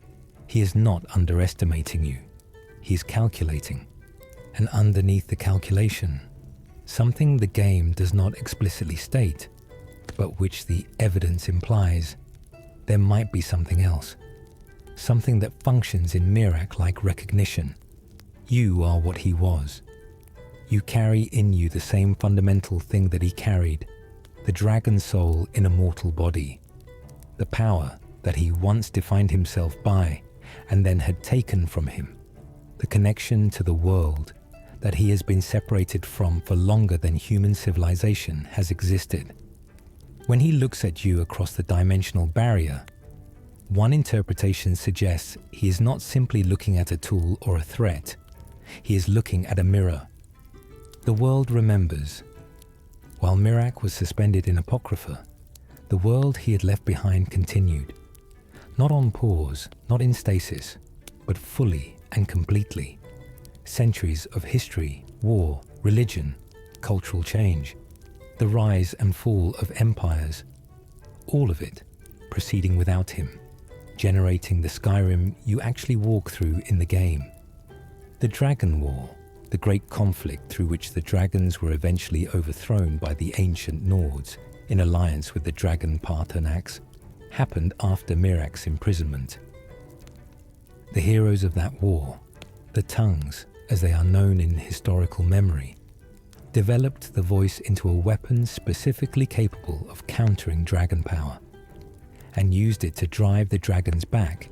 A: He is not underestimating you. He is calculating. And underneath the calculation, something the game does not explicitly state, but which the evidence implies, there might be something else. Something that functions in Miraak like recognition. You are what he was. You carry in you the same fundamental thing that he carried, the dragon soul in a mortal body, the power that he once defined himself by and then had taken from him, the connection to the world that he has been separated from for longer than human civilization has existed. When he looks at you across the dimensional barrier, one interpretation suggests he is not simply looking at a tool or a threat. He is looking at a mirror. The world remembers. While Miraak was suspended in Apocrypha, the world he had left behind continued. Not on pause, not in stasis, but fully and completely. Centuries of history, war, religion, cultural change, the rise and fall of empires, all of it proceeding without him, generating the Skyrim you actually walk through in the game. The Dragon War, the great conflict through which the dragons were eventually overthrown by the ancient Nords in alliance with the dragon Paarthurnax, happened after Miraak's imprisonment. The heroes of that war, the tongues, as they are known in historical memory, developed the voice into a weapon specifically capable of countering dragon power, and used it to drive the dragons back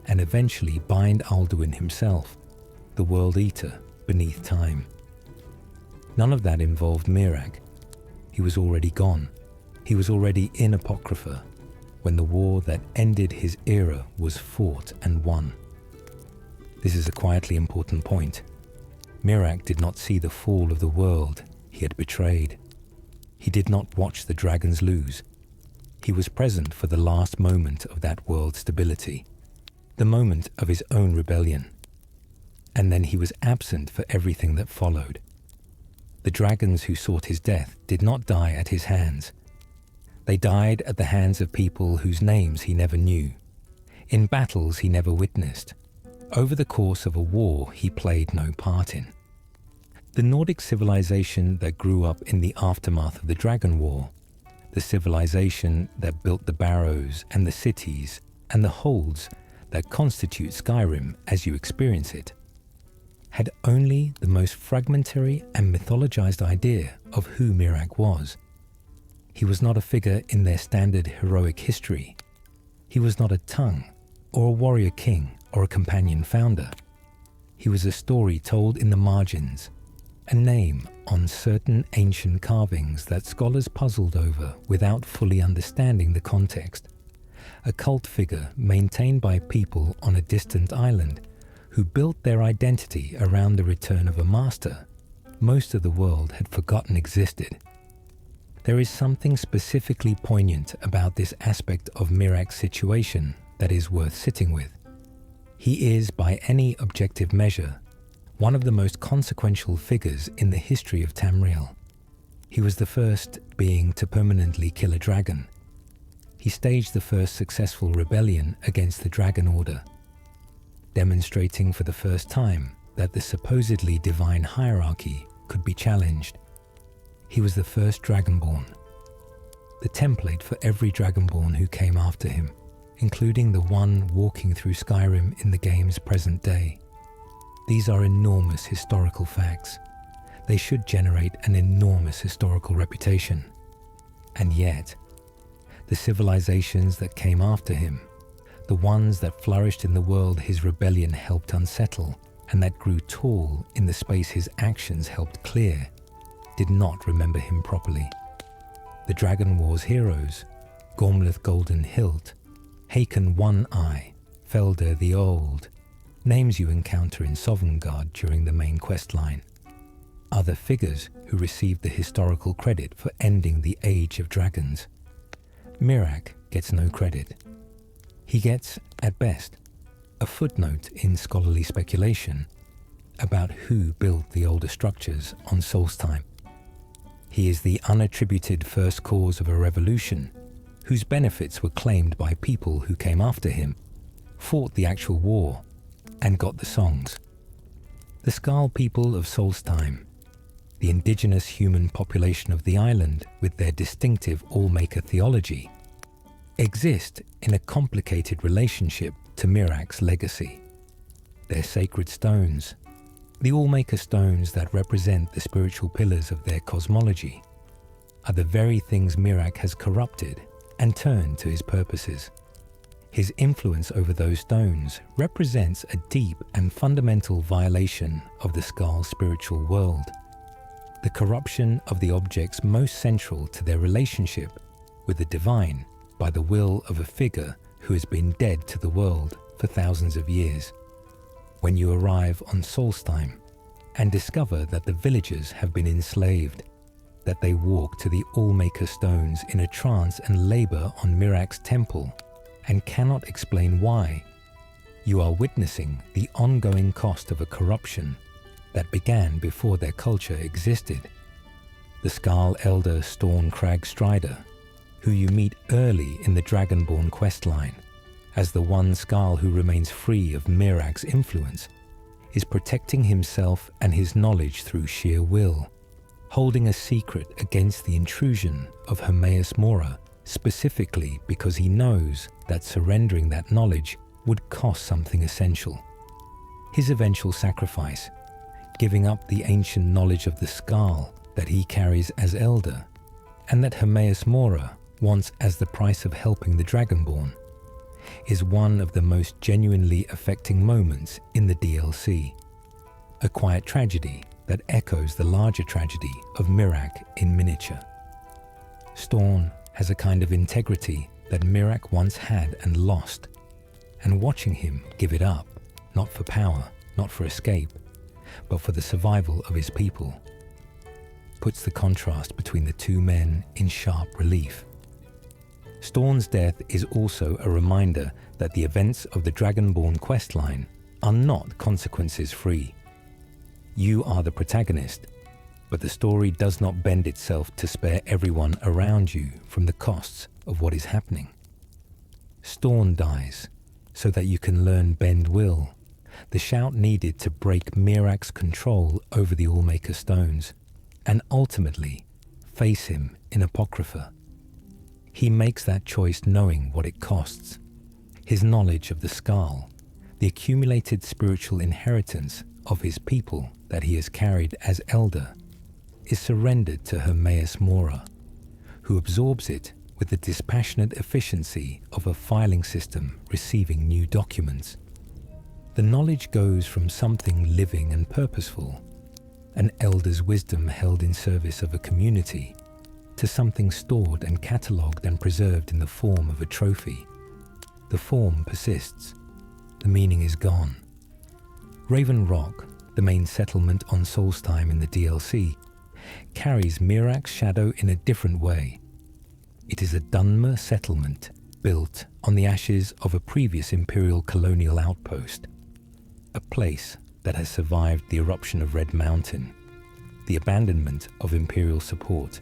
A: and eventually bind Alduin himself, the World Eater, beneath time. None of that involved Miraak. He was already gone. He was already in Apocrypha when the war that ended his era was fought and won. This is a quietly important point. Miraak did not see the fall of the world he had betrayed. He did not watch the dragons lose. He was present for the last moment of that world's stability, the moment of his own rebellion. And then he was absent for everything that followed. The dragons who sought his death did not die at his hands. They died at the hands of people whose names he never knew, in battles he never witnessed, over the course of a war he played no part in. The Nordic civilization that grew up in the aftermath of the Dragon War, the civilization that built the barrows and the cities and the holds that constitute Skyrim as you experience it, had only the most fragmentary and mythologized idea of who Miraak was. He was not a figure in their standard heroic history. He was not a tongue, or a warrior king, or a companion founder. He was a story told in the margins, a name on certain ancient carvings that scholars puzzled over without fully understanding the context. A cult figure maintained by people on a distant island who built their identity around the return of a master most of the world had forgotten existed. There is something specifically poignant about this aspect of Miraak's situation that is worth sitting with. He is, by any objective measure, one of the most consequential figures in the history of Tamriel. He was the first being to permanently kill a dragon. He staged the first successful rebellion against the Dragon Order, demonstrating for the first time that the supposedly divine hierarchy could be challenged. He was the first Dragonborn, the template for every Dragonborn who came after him, including the one walking through Skyrim in the game's present day. These are enormous historical facts. They should generate an enormous historical reputation. And yet, the civilizations that came after him, the ones that flourished in the world his rebellion helped unsettle and that grew tall in the space his actions helped clear, did not remember him properly. The Dragon War's heroes, Gormleth Golden Hilt, Hakon One Eye, Felder the Old, names you encounter in Sovngarde during the main quest line, are the figures who received the historical credit for ending the Age of Dragons. Miraak gets no credit. He gets, at best, a footnote in scholarly speculation about who built the older structures on Solstheim. He is the unattributed first cause of a revolution whose benefits were claimed by people who came after him, fought the actual war, and got the songs. The Skal people of Solstheim, the indigenous human population of the island with their distinctive Allmaker theology, exist in a complicated relationship to Miraak's legacy. Their sacred stones, the Allmaker stones that represent the spiritual pillars of their cosmology, are the very things Miraak has corrupted and turned to his purposes. His influence over those stones represents a deep and fundamental violation of the Skal's spiritual world, the corruption of the objects most central to their relationship with the divine by the will of a figure who has been dead to the world for thousands of years. When you arrive on Solstheim and discover that the villagers have been enslaved, that they walk to the Allmaker stones in a trance and labor on Miraak's temple and cannot explain why, you are witnessing the ongoing cost of a corruption that began before their culture existed. The Skal elder Storn Crag Strider, who you meet early in the Dragonborn questline, as the one Skal who remains free of Miraak's influence, is protecting himself and his knowledge through sheer will, holding a secret against the intrusion of Hermaeus Mora, specifically because he knows that surrendering that knowledge would cost something essential. His eventual sacrifice, giving up the ancient knowledge of the Skal that he carries as elder, and that Hermaeus Mora wants as the price of helping the Dragonborn, is one of the most genuinely affecting moments in the DLC. A quiet tragedy that echoes the larger tragedy of Miraak in miniature. Storn has a kind of integrity that Miraak once had and lost, and watching him give it up, not for power, not for escape, but for the survival of his people, puts the contrast between the two men in sharp relief. Storn's death is also a reminder that the events of the Dragonborn questline are not consequences-free. You are the protagonist, but the story does not bend itself to spare everyone around you from the costs of what is happening. Storn dies, so that you can learn Bend Will, the shout needed to break Miraak's control over the Allmaker stones, and ultimately face him in Apocrypha. He makes that choice knowing what it costs. His knowledge of the Skal, the accumulated spiritual inheritance of his people that he has carried as elder, is surrendered to Hermaeus Mora, who absorbs it with the dispassionate efficiency of a filing system receiving new documents. The knowledge goes from something living and purposeful, an elder's wisdom held in service of a community, to something stored and catalogued and preserved in the form of a trophy. The form persists, the meaning is gone. Raven Rock, the main settlement on Solstheim in the DLC, carries Miraak's shadow in a different way. It is a Dunmer settlement built on the ashes of a previous Imperial colonial outpost, a place that has survived the eruption of Red Mountain, the abandonment of Imperial support,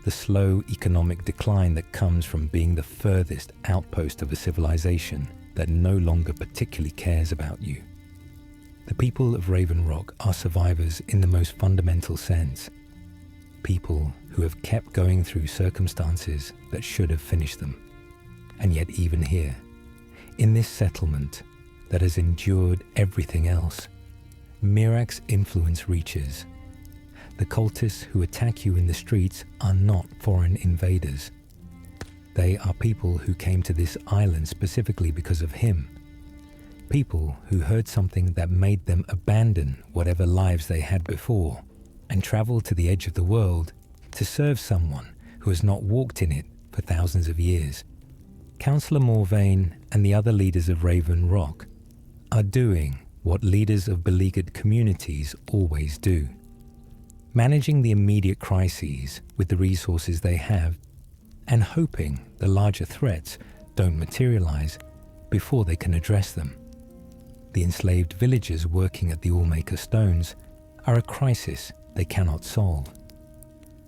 A: the slow economic decline that comes from being the furthest outpost of a civilization that no longer particularly cares about you. The people of Raven Rock are survivors in the most fundamental sense. People who have kept going through circumstances that should have finished them. And yet even here, in this settlement that has endured everything else, Miraak's influence reaches. The cultists who attack you in the streets are not foreign invaders. They are people who came to this island specifically because of him. People who heard something that made them abandon whatever lives they had before and travel to the edge of the world to serve someone who has not walked in it for thousands of years. Councillor Morvain and the other leaders of Raven Rock are doing what leaders of beleaguered communities always do, managing the immediate crises with the resources they have and hoping the larger threats don't materialize before they can address them. The enslaved villagers working at the Allmaker stones are a crisis they cannot solve,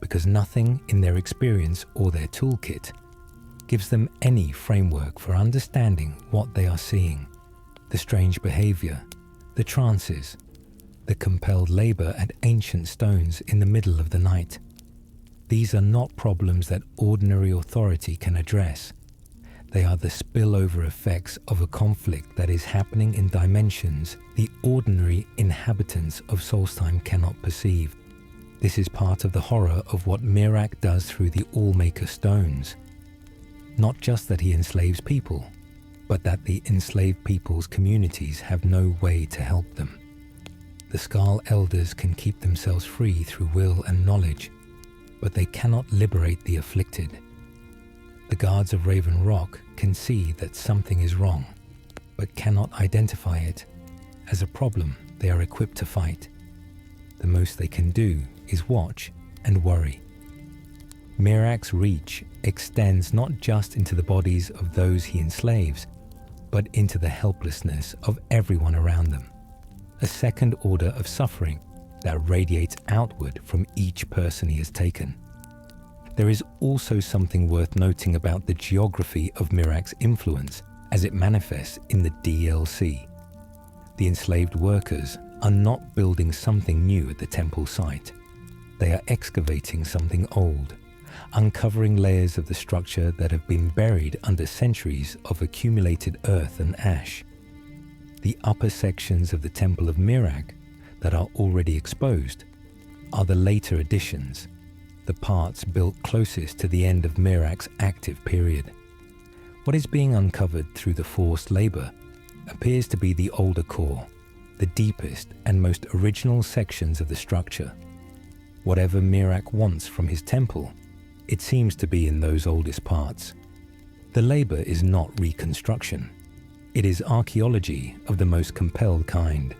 A: because nothing in their experience or their toolkit gives them any framework for understanding what they are seeing, the strange behavior, the trances, the compelled labor at ancient stones in the middle of the night. These are not problems that ordinary authority can address. They are the spillover effects of a conflict that is happening in dimensions the ordinary inhabitants of Solstheim cannot perceive. This is part of the horror of what Miraak does through the Allmaker stones. Not just that he enslaves people, but that the enslaved people's communities have no way to help them. The Skal elders can keep themselves free through will and knowledge, but they cannot liberate the afflicted. The guards of Raven Rock can see that something is wrong, but cannot identify it as a problem they are equipped to fight. The most they can do is watch and worry. Miraak's reach extends not just into the bodies of those he enslaves, but into the helplessness of everyone around them. A second order of suffering that radiates outward from each person he has taken. There is also something worth noting about the geography of Miraak's influence as it manifests in the DLC. The enslaved workers are not building something new at the temple site. They are excavating something old, uncovering layers of the structure that have been buried under centuries of accumulated earth and ash. The upper sections of the Temple of Miraak that are already exposed are the later additions, the parts built closest to the end of Miraak's active period. What is being uncovered through the forced labor appears to be the older core, the deepest and most original sections of the structure. Whatever Miraak wants from his temple, it seems to be in those oldest parts. The labor is not reconstruction. It is archaeology of the most compelled kind.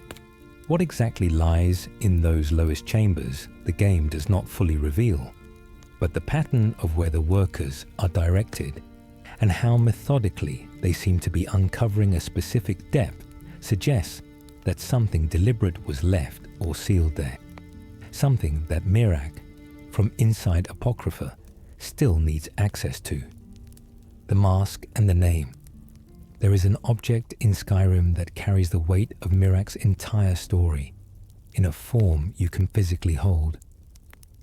A: What exactly lies in those lowest chambers, the game does not fully reveal, but the pattern of where the workers are directed and how methodically they seem to be uncovering a specific depth suggests that something deliberate was left or sealed there. Something that Miraak, from inside Apocrypha, still needs access to. The mask and the name. There is an object in Skyrim that carries the weight of Miraak's entire story, in a form you can physically hold.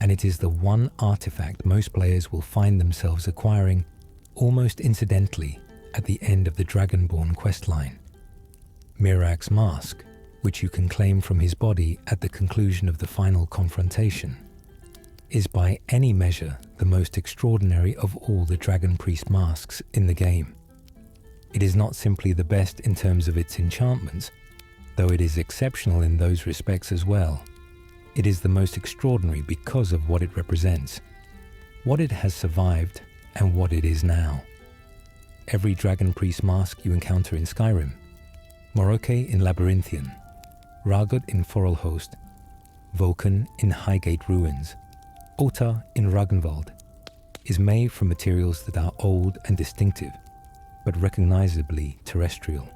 A: And it is the one artifact most players will find themselves acquiring almost incidentally at the end of the Dragonborn questline. Miraak's mask, which you can claim from his body at the conclusion of the Final Confrontation, is by any measure the most extraordinary of all the Dragon Priest masks in the game. It is not simply the best in terms of its enchantments, though it is exceptional in those respects as well. It is the most extraordinary because of what it represents, what it has survived, and what it is now. Every Dragon Priest mask you encounter in Skyrim, Miraak in Labyrinthian, Ragut in Forelhost, Vulcan in Highgate Ruins, Ota in Ragnvald, is made from materials that are old and distinctive, but recognizably terrestrial.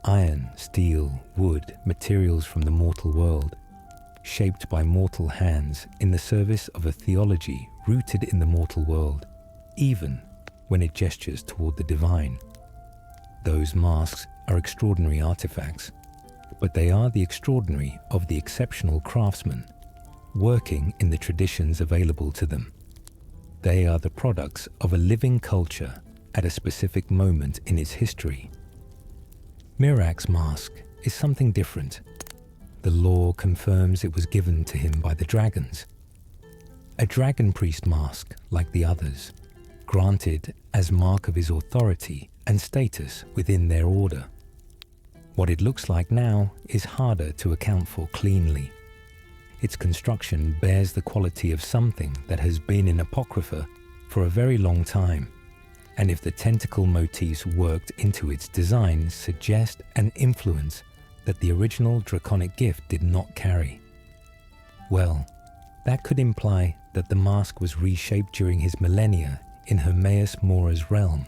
A: Iron, steel, wood, materials from the mortal world, shaped by mortal hands in the service of a theology rooted in the mortal world, even when it gestures toward the divine. Those masks are extraordinary artifacts, but they are the extraordinary of the exceptional craftsmen, working in the traditions available to them. They are the products of a living culture at a specific moment in its history. Miraak's mask is something different. The lore confirms it was given to him by the dragons. A dragon priest mask like the others, granted as mark of his authority and status within their order. What it looks like now is harder to account for cleanly. Its construction bears the quality of something that has been in Apocrypha for a very long time, and if the tentacle motifs worked into its design suggest an influence that the original draconic gift did not carry, well, that could imply that the mask was reshaped during his millennia in Hermaeus Mora's realm,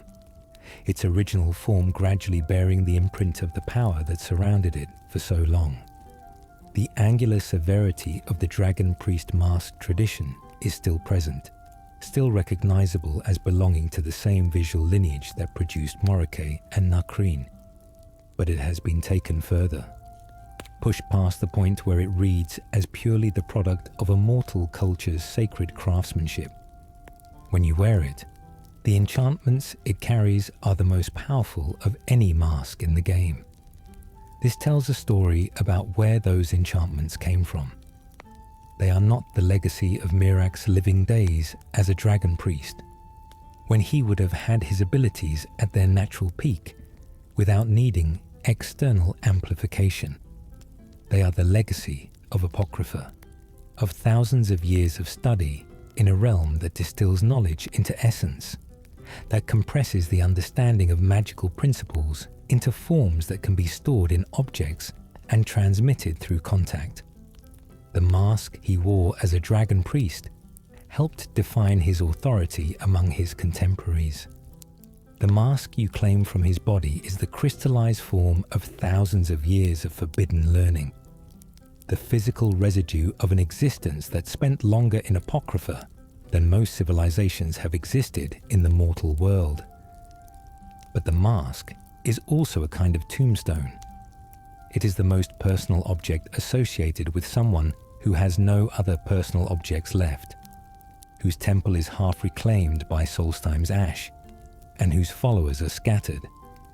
A: its original form gradually bearing the imprint of the power that surrounded it for so long. The angular severity of the Dragon Priest mask tradition is still present, still recognizable as belonging to the same visual lineage that produced Miraak and Nakreen, but it has been taken further, pushed past the point where it reads as purely the product of a mortal culture's sacred craftsmanship. When you wear it, the enchantments it carries are the most powerful of any mask in the game. This tells a story about where those enchantments came from. They are not the legacy of Miraak's living days as a dragon priest, when he would have had his abilities at their natural peak without needing external amplification. They are the legacy of Apocrypha, of thousands of years of study in a realm that distills knowledge into essence, that compresses the understanding of magical principles into forms that can be stored in objects and transmitted through contact. The mask he wore as a dragon priest helped define his authority among his contemporaries. The mask you claim from his body is the crystallized form of thousands of years of forbidden learning, the physical residue of an existence that spent longer in Apocrypha than most civilizations have existed in the mortal world. But the mask is also a kind of tombstone. It is the most personal object associated with someone who has no other personal objects left, whose temple is half reclaimed by Solstheim's ash, and whose followers are scattered,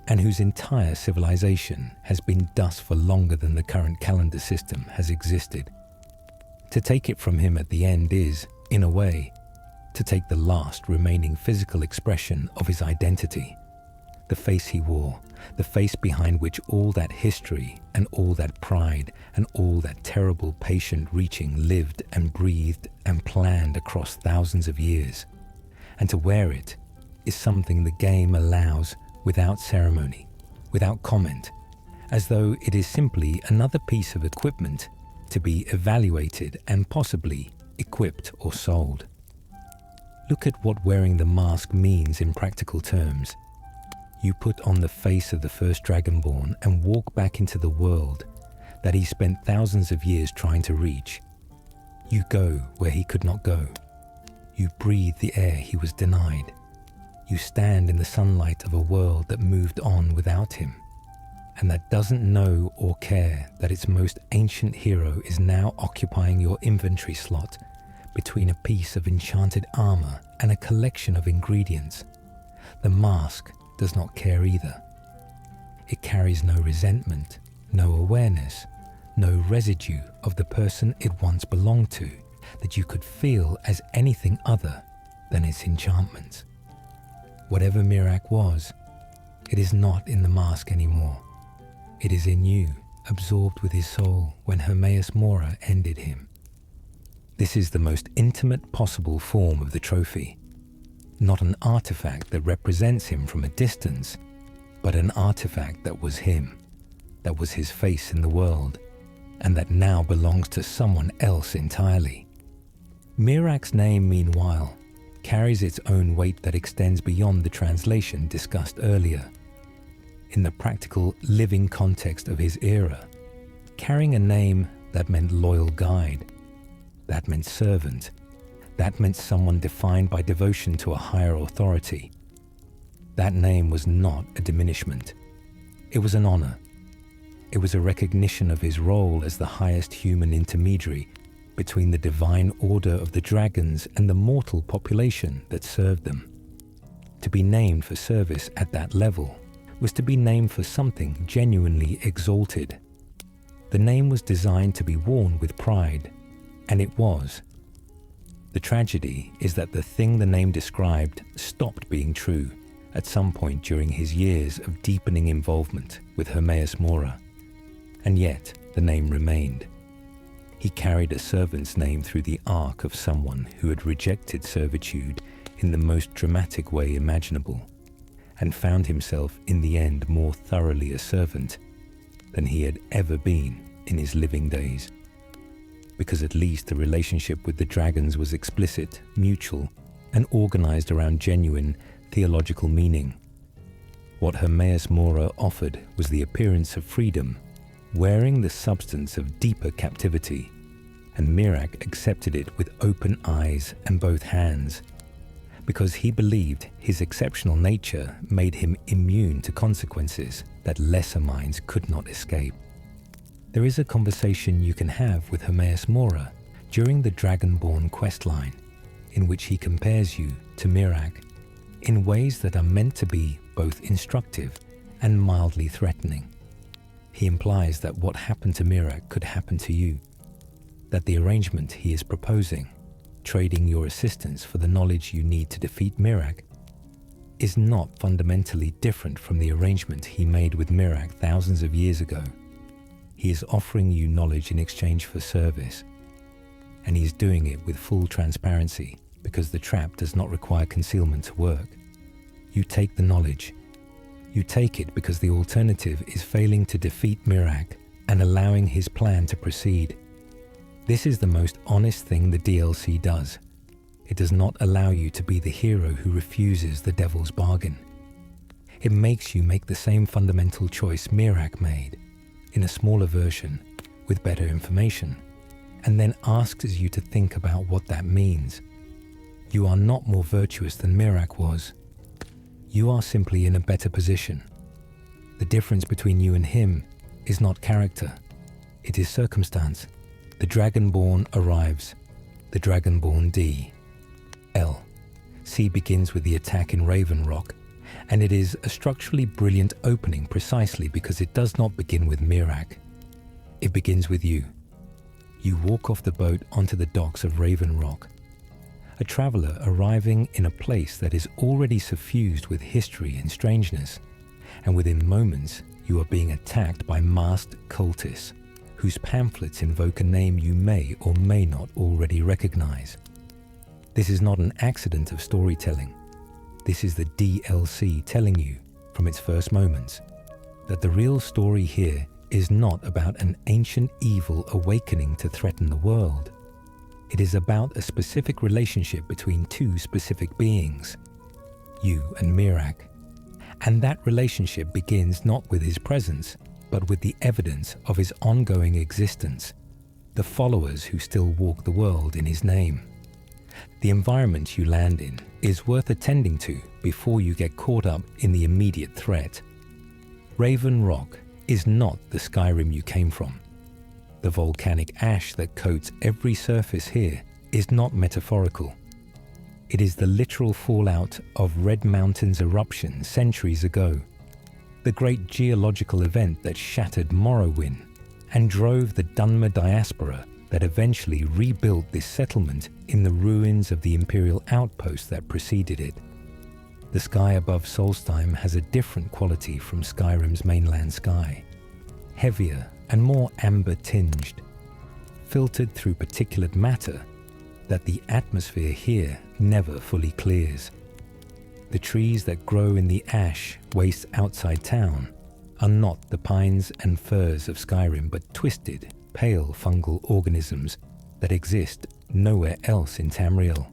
A: and whose entire civilization has been dust for longer than the current calendar system has existed. To take it from him at the end is, in a way, to take the last remaining physical expression of his identity, the face he wore, the face behind which all that history and all that pride and all that terrible patient reaching lived and breathed and planned across thousands of years. And to wear it is something the game allows without ceremony, without comment, as though it is simply another piece of equipment to be evaluated and possibly equipped or sold. Look at what wearing the mask means in practical terms. You put on the face of the first Dragonborn and walk back into the world that he spent thousands of years trying to reach. You go where he could not go. You breathe the air he was denied. You stand in the sunlight of a world that moved on without him, and that doesn't know or care that its most ancient hero is now occupying your inventory slot between a piece of enchanted armor and a collection of ingredients. The mask does not care either. It carries no resentment, no awareness, no residue of the person it once belonged to that you could feel as anything other than its enchantments. Whatever Miraak was, it is not in the mask anymore. It is in you, absorbed with his soul when Hermaeus Mora ended him. This is the most intimate possible form of the trophy. Not an artifact that represents him from a distance, but an artifact that was him, that was his face in the world, and that now belongs to someone else entirely. Miraak's name, meanwhile, carries its own weight that extends beyond the translation discussed earlier. In the practical, living context of his era, carrying a name that meant loyal guide, that meant servant, that meant someone defined by devotion to a higher authority. That name was not a diminishment. It was an honor. It was a recognition of his role as the highest human intermediary between the divine order of the dragons and the mortal population that served them. To be named for service at that level was to be named for something genuinely exalted. The name was designed to be worn with pride, and it was. The tragedy is that the thing the name described stopped being true at some point during his years of deepening involvement with Hermaeus Mora, and yet the name remained. He carried a servant's name through the arc of someone who had rejected servitude in the most dramatic way imaginable, and found himself in the end more thoroughly a servant than he had ever been in his living days. Because at least the relationship with the dragons was explicit, mutual, and organized around genuine theological meaning. What Hermaeus Mora offered was the appearance of freedom, wearing the substance of deeper captivity, and Miraak accepted it with open eyes and both hands, because he believed his exceptional nature made him immune to consequences that lesser minds could not escape. There is a conversation you can have with Hermaeus Mora during the Dragonborn questline, in which he compares you to Miraak in ways that are meant to be both instructive and mildly threatening. He implies that what happened to Miraak could happen to you, that the arrangement he is proposing, trading your assistance for the knowledge you need to defeat Miraak, is not fundamentally different from the arrangement he made with Miraak thousands of years ago. He is offering you knowledge in exchange for service, and he is doing it with full transparency because the trap does not require concealment to work. You take the knowledge. You take it because the alternative is failing to defeat Miraak and allowing his plan to proceed. This is the most honest thing the DLC does. It does not allow you to be the hero who refuses the devil's bargain. It makes you make the same fundamental choice Miraak made, in a smaller version, with better information, and then asks you to think about what that means. You are not more virtuous than Miraak was. You are simply in a better position. The difference between you and him is not character, it is circumstance. The Dragonborn arrives. The Dragonborn D. L. C begins with the attack in Raven Rock, and it is a structurally brilliant opening precisely because it does not begin with Miraak. It begins with you. You walk off the boat onto the docks of Raven Rock, a traveller arriving in a place that is already suffused with history and strangeness, and within moments you are being attacked by masked cultists, whose pamphlets invoke a name you may or may not already recognize. This is not an accident of storytelling. This is the DLC telling you, from its first moments, that the real story here is not about an ancient evil awakening to threaten the world. It is about a specific relationship between two specific beings, you and Miraak. And that relationship begins not with his presence, but with the evidence of his ongoing existence, the followers who still walk the world in his name. The environment you land in is worth attending to before you get caught up in the immediate threat. Raven Rock is not the Skyrim you came from. The volcanic ash that coats every surface here is not metaphorical. It is the literal fallout of Red Mountain's eruption centuries ago, the great geological event that shattered Morrowind and drove the Dunmer diaspora that eventually rebuilt this settlement in the ruins of the imperial outpost that preceded it. The sky above Solstheim has a different quality from Skyrim's mainland sky, heavier and more amber-tinged, filtered through particulate matter that the atmosphere here never fully clears. The trees that grow in the ash wastes outside town are not the pines and firs of Skyrim, but twisted, pale fungal organisms that exist nowhere else in Tamriel.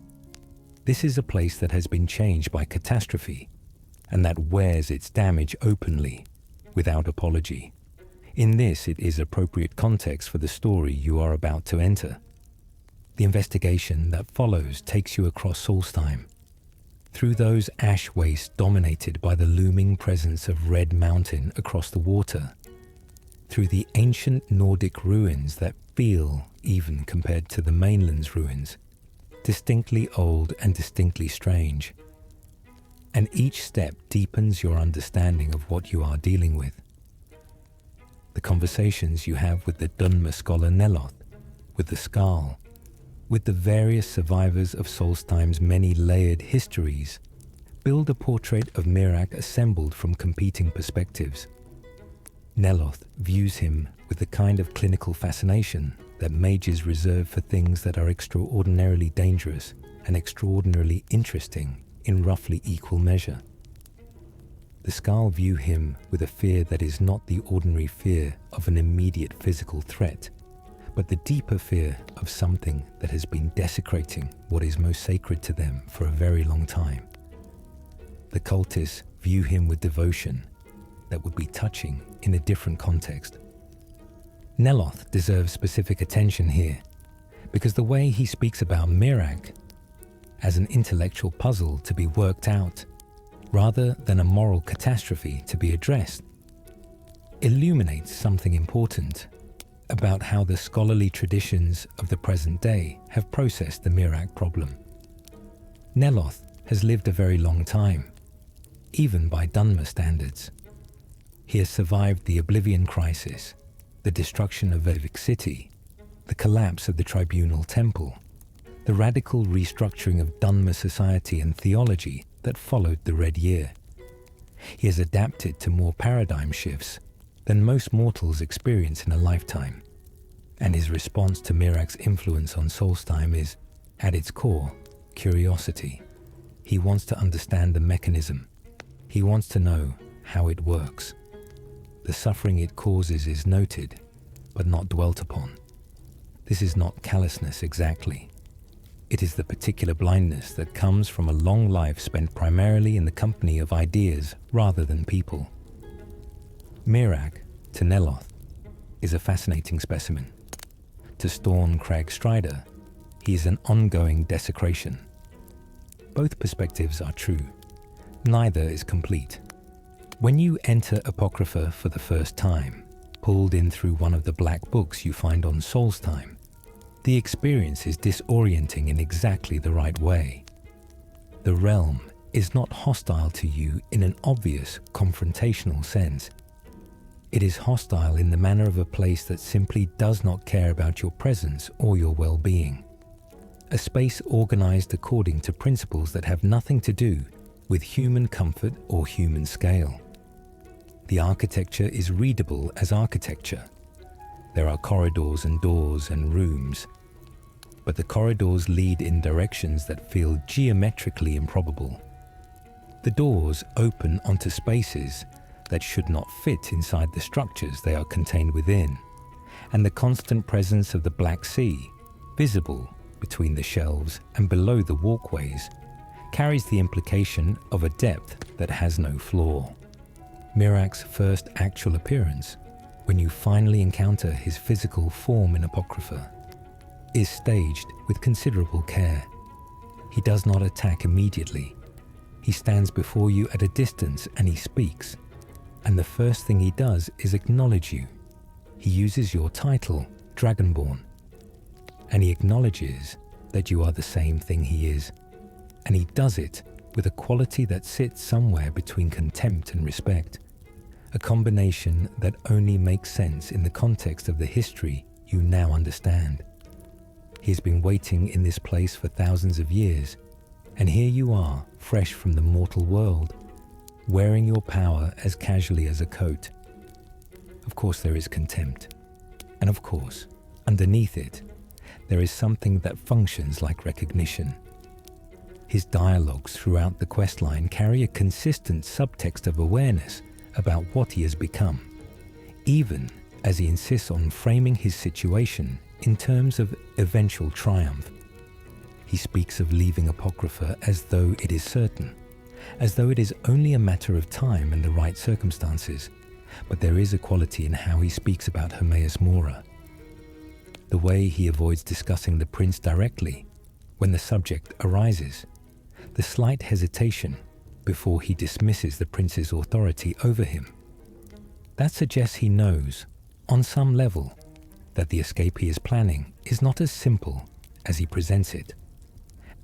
A: This is a place that has been changed by catastrophe, and that wears its damage openly, without apology. In this, it is appropriate context for the story you are about to enter. The investigation that follows takes you across Solstheim, through those ash wastes dominated by the looming presence of Red Mountain across the water, through the ancient Nordic ruins that feel, even compared to the mainland's ruins, distinctly old and distinctly strange. And each step deepens your understanding of what you are dealing with. The conversations you have with the Dunmer scholar Neloth, with the Skald, with the various survivors of Solstheim's many layered histories, build a portrait of Miraak assembled from competing perspectives. Neloth views him with the kind of clinical fascination that mages reserve for things that are extraordinarily dangerous and extraordinarily interesting in roughly equal measure. The Skald view him with a fear that is not the ordinary fear of an immediate physical threat, but the deeper fear of something that has been desecrating what is most sacred to them for a very long time. The cultists view him with devotion that would be touching in a different context. Neloth deserves specific attention here, because the way he speaks about Miraak as an intellectual puzzle to be worked out, rather than a moral catastrophe to be addressed, illuminates something important about how the scholarly traditions of the present day have processed the Miraak problem. Neloth has lived a very long time, even by Dunmer standards. He has survived the Oblivion Crisis, the destruction of Vivek City, the collapse of the Tribunal Temple, the radical restructuring of Dunmer society and theology that followed the Red Year. He has adapted to more paradigm shifts than most mortals experience in a lifetime, and his response to Miraak's influence on Solstheim is, at its core, curiosity. He wants to understand the mechanism. He wants to know how it works. The suffering it causes is noted, but not dwelt upon. This is not callousness exactly. It is the particular blindness that comes from a long life spent primarily in the company of ideas rather than people. Miraak, to Neloth, is a fascinating specimen. To Storn Crag Strider, he is an ongoing desecration. Both perspectives are true. Neither is complete. When you enter Apocrypha for the first time, pulled in through one of the black books you find on Solstheim, the experience is disorienting in exactly the right way. The realm is not hostile to you in an obvious confrontational sense. It is hostile in the manner of a place that simply does not care about your presence or your well-being. A space organized according to principles that have nothing to do with human comfort or human scale. The architecture is readable as architecture. There are corridors and doors and rooms, but the corridors lead in directions that feel geometrically improbable. The doors open onto spaces that should not fit inside the structures they are contained within, and the constant presence of the Black Sea, visible between the shelves and below the walkways, carries the implication of a depth that has no floor. Miraak's first actual appearance, when you finally encounter his physical form in Apocrypha, is staged with considerable care. He does not attack immediately. He stands before you at a distance and he speaks, and the first thing he does is acknowledge you. He uses your title, Dragonborn, and he acknowledges that you are the same thing he is, and he does it with a quality that sits somewhere between contempt and respect, a combination that only makes sense in the context of the history you now understand. He has been waiting in this place for thousands of years, and here you are, fresh from the mortal world, wearing your power as casually as a coat. Of course there is contempt, and of course, underneath it, there is something that functions like recognition. His dialogues throughout the questline carry a consistent subtext of awareness about what he has become, even as he insists on framing his situation in terms of eventual triumph. He speaks of leaving Apocrypha as though it is certain, as though it is only a matter of time and the right circumstances, but there is a quality in how he speaks about Hermaeus Mora. The way he avoids discussing the prince directly when the subject arises, the slight hesitation before he dismisses the prince's authority over him. That suggests he knows, on some level, that the escape he is planning is not as simple as he presents it.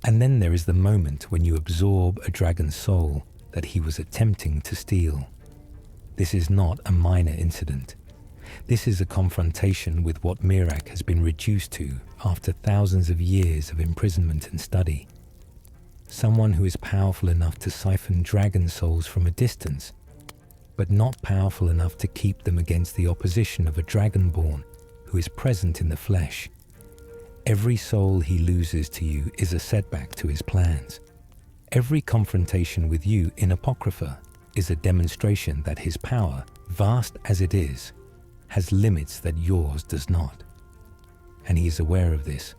A: And then there is the moment when you absorb a dragon's soul that he was attempting to steal. This is not a minor incident. This is a confrontation with what Miraak has been reduced to after thousands of years of imprisonment and study. Someone who is powerful enough to siphon dragon souls from a distance, but not powerful enough to keep them against the opposition of a dragonborn who is present in the flesh. Every soul he loses to you is a setback to his plans. Every confrontation with you in Apocrypha is a demonstration that his power, vast as it is, has limits that yours does not. And he is aware of this.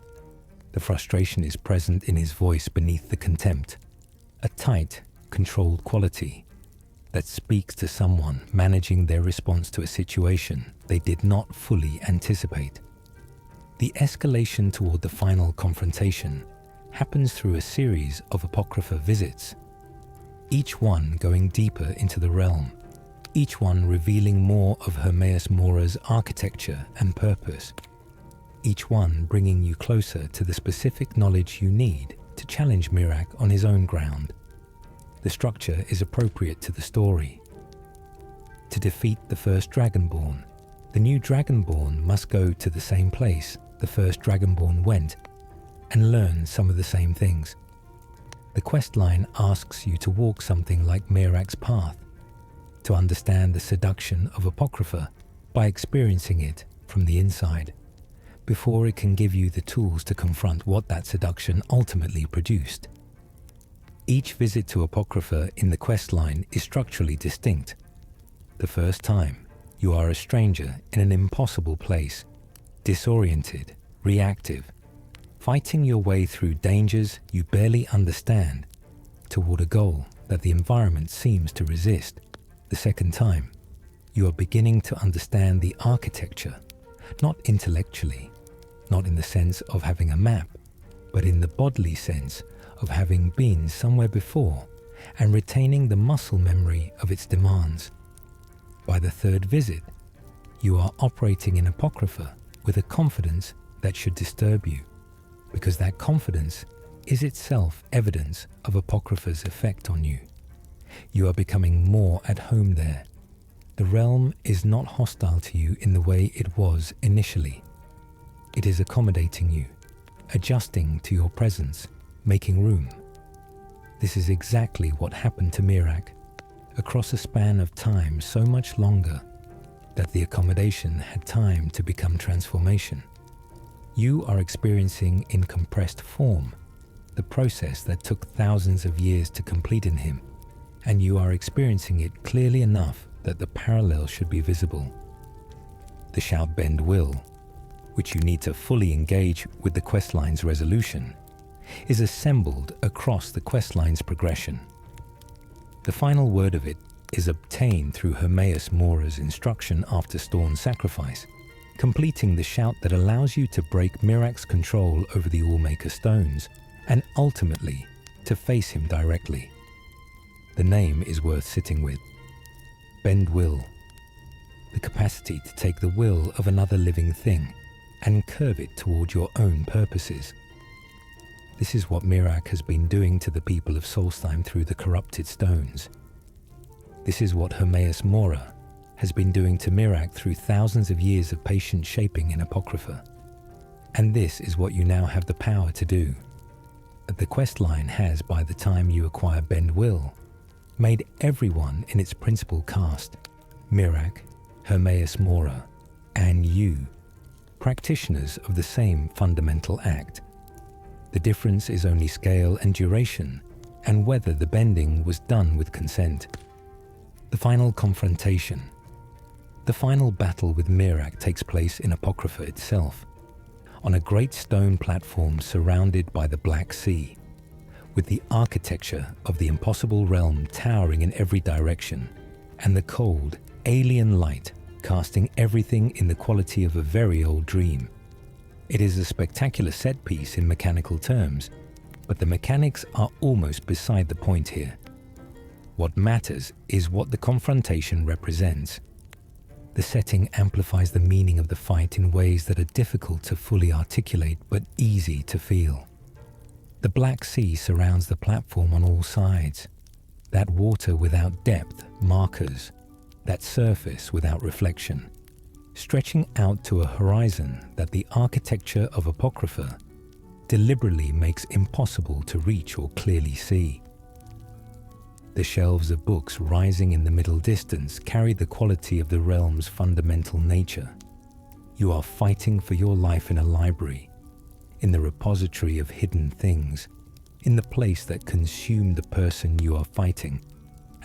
A: The frustration is present in his voice beneath the contempt, a tight, controlled quality that speaks to someone managing their response to a situation they did not fully anticipate. The escalation toward the final confrontation happens through a series of Apocrypha visits, each one going deeper into the realm, each one revealing more of Hermaeus Mora's architecture and purpose, each one bringing you closer to the specific knowledge you need to challenge Miraak on his own ground. The structure is appropriate to the story. To defeat the first Dragonborn, the new Dragonborn must go to the same place the first Dragonborn went and learn some of the same things. The questline asks you to walk something like Miraak's path, to understand the seduction of Apocrypha by experiencing it from the inside, before it can give you the tools to confront what that seduction ultimately produced. Each visit to Apocrypha in the questline is structurally distinct. The first time, you are a stranger in an impossible place, disoriented, reactive, fighting your way through dangers you barely understand toward a goal that the environment seems to resist. The second time, you are beginning to understand the architecture, not intellectually, not in the sense of having a map, but in the bodily sense of having been somewhere before and retaining the muscle memory of its demands. By the third visit, You are operating in Apocrypha with a confidence that should disturb you, because that confidence is itself evidence of Apocrypha's effect on you. You are becoming more at home there. The realm is not hostile to you in the way it was initially. It is accommodating you, adjusting to your presence, making room. This is exactly what happened to Miraak, across a span of time so much longer that the accommodation had time to become transformation. You are experiencing in compressed form the process that took thousands of years to complete in him, and you are experiencing it clearly enough that the parallel should be visible. The shout bend will, which you need to fully engage with the questline's resolution, is assembled across the questline's progression. The final word of it is obtained through Hermaeus Mora's instruction after Storn's sacrifice, completing the shout that allows you to break Miraak's control over the Allmaker stones and ultimately to face him directly. The name is worth sitting with. Bend will. The capacity to take the will of another living thing and curve it toward your own purposes. This is what Miraak has been doing to the people of Solstheim through the corrupted stones. This is what Hermaeus Mora has been doing to Miraak through thousands of years of patient shaping in Apocrypha. And this is what you now have the power to do. The questline has, by the time you acquire Bend Will, made everyone in its principal cast, Miraak, Hermaeus Mora, and you, practitioners of the same fundamental act. The difference is only scale and duration, and whether the bending was done with consent. The Final Confrontation. The final battle with Miraak takes place in Apocrypha itself, on a great stone platform surrounded by the Black Sea, with the architecture of the impossible realm towering in every direction, and the cold, alien light casting everything in the quality of a very old dream. It is a spectacular set piece in mechanical terms, but the mechanics are almost beside the point here. What matters is what the confrontation represents. The setting amplifies the meaning of the fight in ways that are difficult to fully articulate but easy to feel. The Black Sea surrounds the platform on all sides. That water without depth, markers, that surface without reflection, stretching out to a horizon that the architecture of Apocrypha deliberately makes impossible to reach or clearly see. The shelves of books rising in the middle distance carry the quality of the realm's fundamental nature. You are fighting for your life in a library, in the repository of hidden things, in the place that consumed the person you are fighting,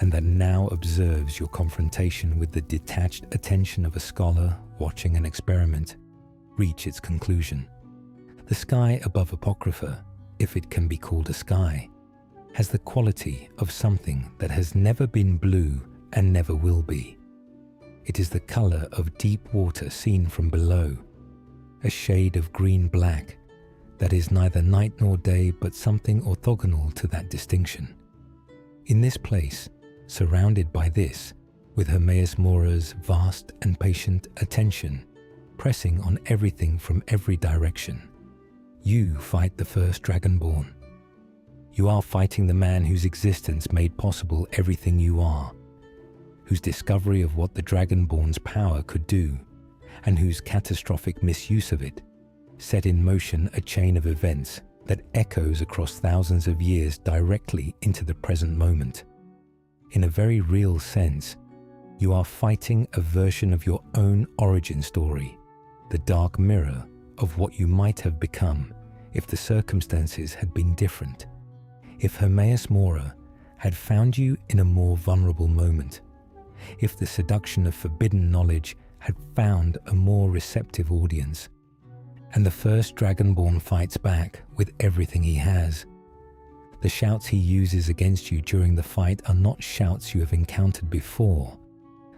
A: and that now observes your confrontation with the detached attention of a scholar watching an experiment reach its conclusion. The sky above Apocrypha, if it can be called a sky, has the quality of something that has never been blue and never will be. It is the color of deep water seen from below, a shade of green-black that is neither night nor day but something orthogonal to that distinction. In this place, surrounded by this, with Hermaeus Mora's vast and patient attention pressing on everything from every direction, you fight the first Dragonborn. You are fighting the man whose existence made possible everything you are, whose discovery of what the Dragonborn's power could do, and whose catastrophic misuse of it set in motion a chain of events that echoes across thousands of years directly into the present moment. In a very real sense, you are fighting a version of your own origin story, the dark mirror of what you might have become if the circumstances had been different. If Hermaeus Mora had found you in a more vulnerable moment, if the seduction of forbidden knowledge had found a more receptive audience, and the first Dragonborn fights back with everything he has, the shouts he uses against you during the fight are not shouts you have encountered before.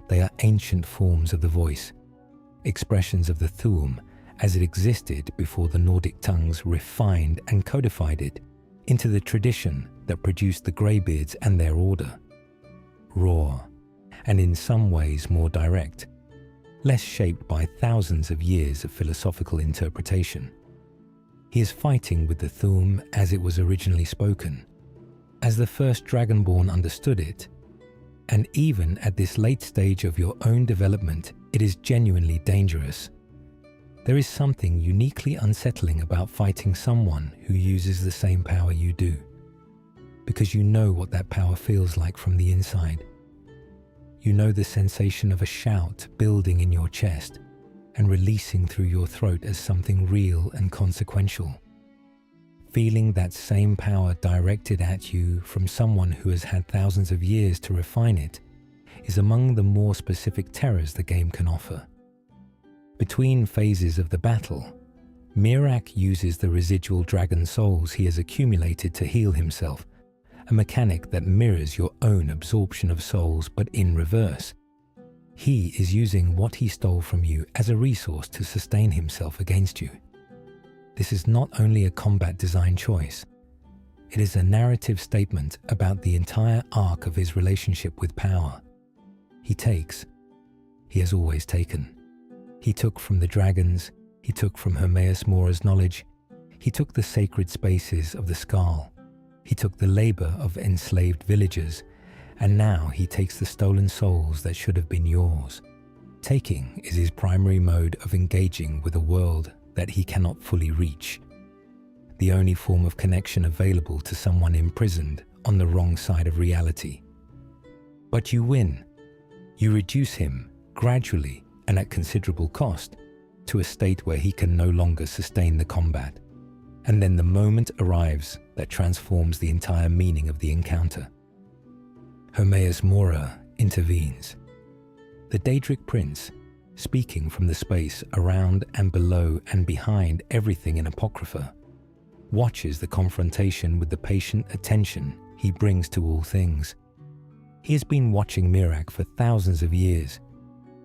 A: They are ancient forms of the voice, expressions of the Thu'um as it existed before the Nordic tongues refined and codified it into the tradition that produced the Greybeards and their order. Raw, and in some ways more direct, less shaped by thousands of years of philosophical interpretation. He is fighting with the Thu'um as it was originally spoken, as the first Dragonborn understood it, and even at this late stage of your own development, it is genuinely dangerous. There is something uniquely unsettling about fighting someone who uses the same power you do, because you know what that power feels like from the inside. You know the sensation of a shout building in your chest and releasing through your throat as something real and consequential. Feeling that same power directed at you from someone who has had thousands of years to refine it is among the more specific terrors the game can offer. Between phases of the battle, Miraak uses the residual dragon souls he has accumulated to heal himself, a mechanic that mirrors your own absorption of souls but in reverse. He is using what he stole from you as a resource to sustain himself against you. This is not only a combat design choice, it is a narrative statement about the entire arc of his relationship with power. He takes. He has always taken. He took from the dragons, he took from Hermaeus Mora's knowledge, he took the sacred spaces of the Skal, he took the labor of enslaved villagers, and now he takes the stolen souls that should have been yours. Taking is his primary mode of engaging with a world that he cannot fully reach, the only form of connection available to someone imprisoned on the wrong side of reality. But you win. You reduce him, gradually and at considerable cost, to a state where he can no longer sustain the combat. And then the moment arrives that transforms the entire meaning of the encounter. Hermaeus Mora intervenes. The Daedric Prince, speaking from the space around and below and behind everything in Apocrypha, watches the confrontation with the patient attention he brings to all things. He has been watching Miraak for thousands of years.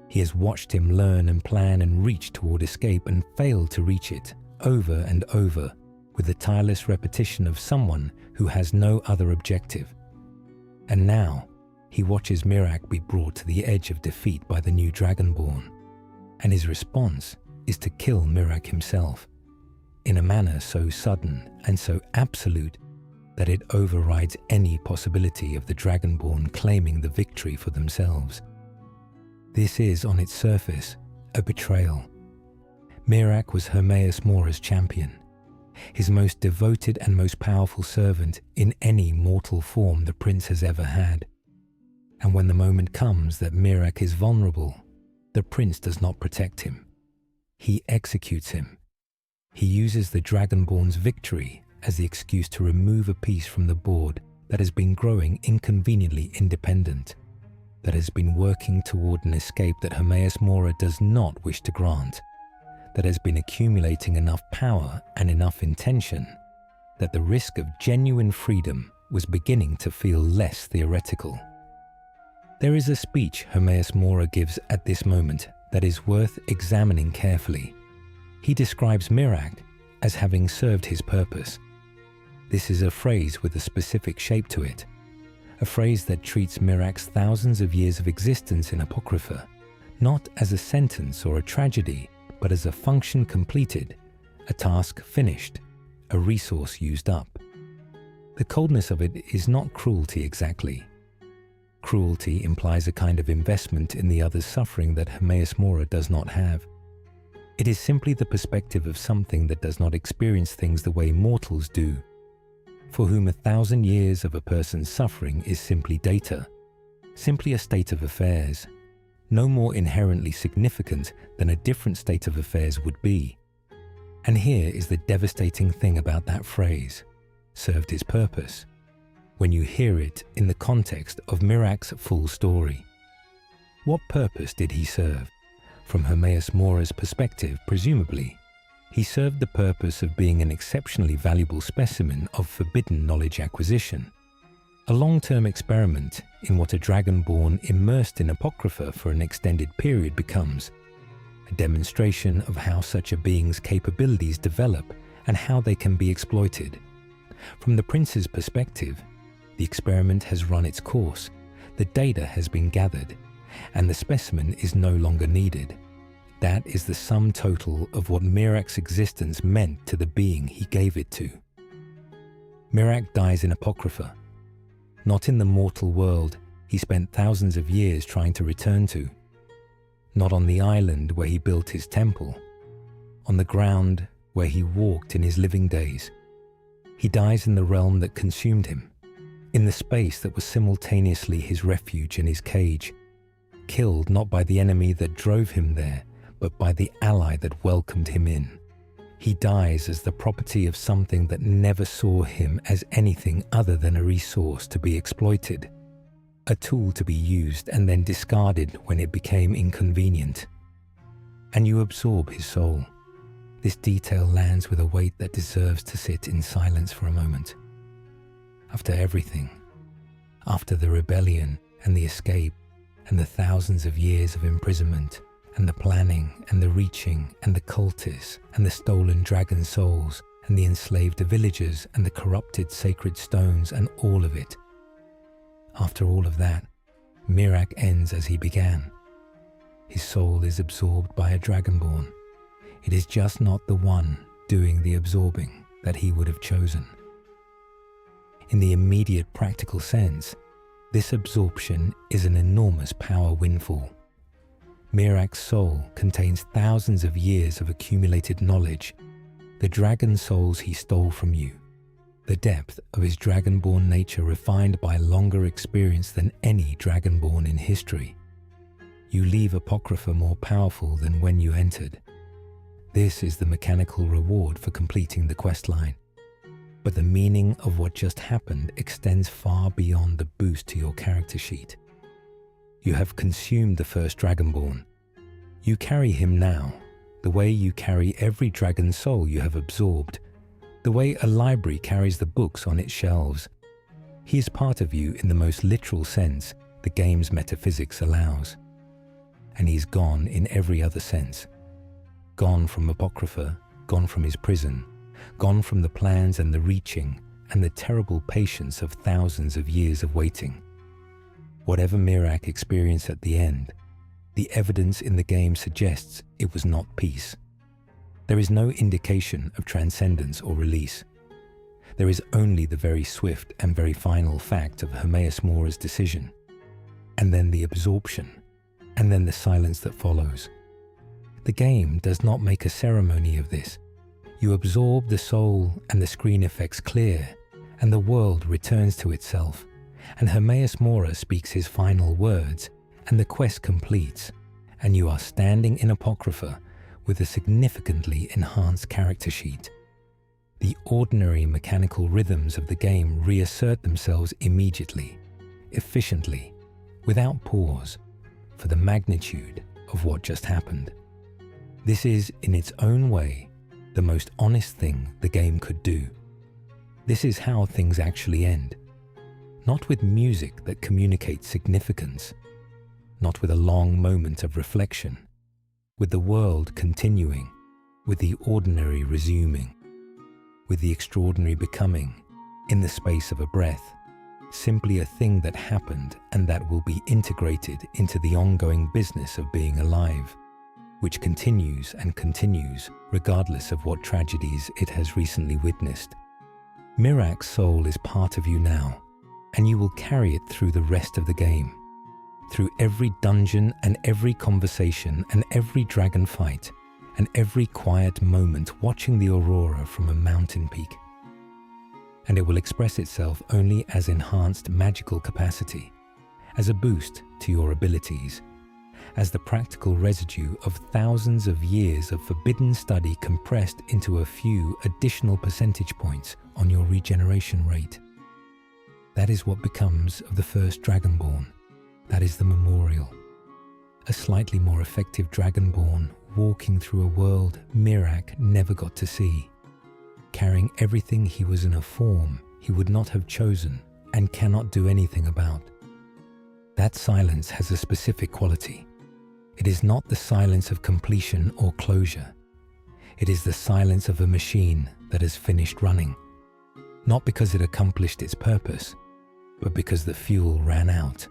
A: He has watched him learn and plan and reach toward escape and fail to reach it over and over with the tireless repetition of someone who has no other objective. And now he watches Miraak be brought to the edge of defeat by the new Dragonborn, and his response is to kill Miraak himself in a manner so sudden and so absolute that it overrides any possibility of the Dragonborn claiming the victory for themselves. This is, on its surface, a betrayal. Miraak was Hermaeus Mora's champion, his most devoted and most powerful servant in any mortal form the prince has ever had. And when the moment comes that Miraak is vulnerable, the prince does not protect him. He executes him. He uses the Dragonborn's victory as the excuse to remove a piece from the board that has been growing inconveniently independent, that has been working toward an escape that Hermaeus Mora does not wish to grant, that has been accumulating enough power and enough intention that the risk of genuine freedom was beginning to feel less theoretical. There is a speech Hermaeus Mora gives at this moment that is worth examining carefully. He describes Miraak as having served his purpose. This is a phrase with a specific shape to it, a phrase that treats Miraak's thousands of years of existence in Apocrypha not as a sentence or a tragedy, but as a function completed, a task finished, a resource used up. The coldness of it is not cruelty exactly. Cruelty implies a kind of investment in the other's suffering that Hermaeus Mora does not have. It is simply the perspective of something that does not experience things the way mortals do, for whom 1,000 years of a person's suffering is simply data, simply a state of affairs, no more inherently significant than a different state of affairs would be. And here is the devastating thing about that phrase, served his purpose, when you hear it in the context of Miraak's full story. What purpose did he serve? From Hermaeus Mora's perspective, presumably, he served the purpose of being an exceptionally valuable specimen of forbidden knowledge acquisition, a long-term experiment in what a Dragonborn immersed in Apocrypha for an extended period becomes, a demonstration of how such a being's capabilities develop and how they can be exploited. From the prince's perspective, the experiment has run its course, the data has been gathered, and the specimen is no longer needed. That is the sum total of what Miraak's existence meant to the being he gave it to. Miraak dies in Apocrypha, not in the mortal world he spent thousands of years trying to return to, not on the island where he built his temple, on the ground where he walked in his living days. He dies in the realm that consumed him, in the space that was simultaneously his refuge and his cage, killed not by the enemy that drove him there, but by the ally that welcomed him in. He dies as the property of something that never saw him as anything other than a resource to be exploited, a tool to be used and then discarded when it became inconvenient. And you absorb his soul. This detail lands with a weight that deserves to sit in silence for a moment. After everything, after the rebellion and the escape and the thousands of years of imprisonment and the planning and the reaching and the cultists and the stolen dragon souls and the enslaved villagers and the corrupted sacred stones and all of it, after all of that, Miraak ends as he began. His soul is absorbed by a Dragonborn. It is just not the one doing the absorbing that he would have chosen. In the immediate practical sense, this absorption is an enormous power windfall. Miraak's soul contains thousands of years of accumulated knowledge, the dragon souls he stole from you, the depth of his dragonborn nature refined by longer experience than any dragonborn in history. You leave Apocrypha more powerful than when you entered. This is the mechanical reward for completing the questline. But the meaning of what just happened extends far beyond the boost to your character sheet. You have consumed the first Dragonborn. You carry him now, the way you carry every dragon soul you have absorbed, the way a library carries the books on its shelves. He is part of you in the most literal sense the game's metaphysics allows. And he's gone in every other sense. Gone from Apocrypha, gone from his prison, gone from the plans and the reaching and the terrible patience of thousands of years of waiting. Whatever Miraak experienced at the end, the evidence in the game suggests it was not peace. There is no indication of transcendence or release. There is only the very swift and very final fact of Hermaeus Mora's decision, and then the absorption, and then the silence that follows. The game does not make a ceremony of this. You absorb the soul and the screen effects clear, and the world returns to itself, and Hermaeus Mora speaks his final words, and the quest completes, and you are standing in Apocrypha with a significantly enhanced character sheet. The ordinary mechanical rhythms of the game reassert themselves immediately, efficiently, without pause, for the magnitude of what just happened. This is, in its own way, the most honest thing the game could do. This is how things actually end. Not with music that communicates significance, not with a long moment of reflection, with the world continuing, with the ordinary resuming, with the extraordinary becoming, in the space of a breath, simply a thing that happened and that will be integrated into the ongoing business of being alive, which continues and continues regardless of what tragedies it has recently witnessed. Miraak's soul is part of you now, and you will carry it through the rest of the game, through every dungeon and every conversation and every dragon fight and every quiet moment watching the aurora from a mountain peak. And it will express itself only as enhanced magical capacity, as a boost to your abilities, as the practical residue of thousands of years of forbidden study compressed into a few additional percentage points on your regeneration rate. That is what becomes of the first Dragonborn. That is the memorial. A slightly more effective Dragonborn walking through a world Miraak never got to see, carrying everything he was in a form he would not have chosen and cannot do anything about. That silence has a specific quality. It is not the silence of completion or closure. It is the silence of a machine that has finished running, not because it accomplished its purpose, but because the fuel ran out.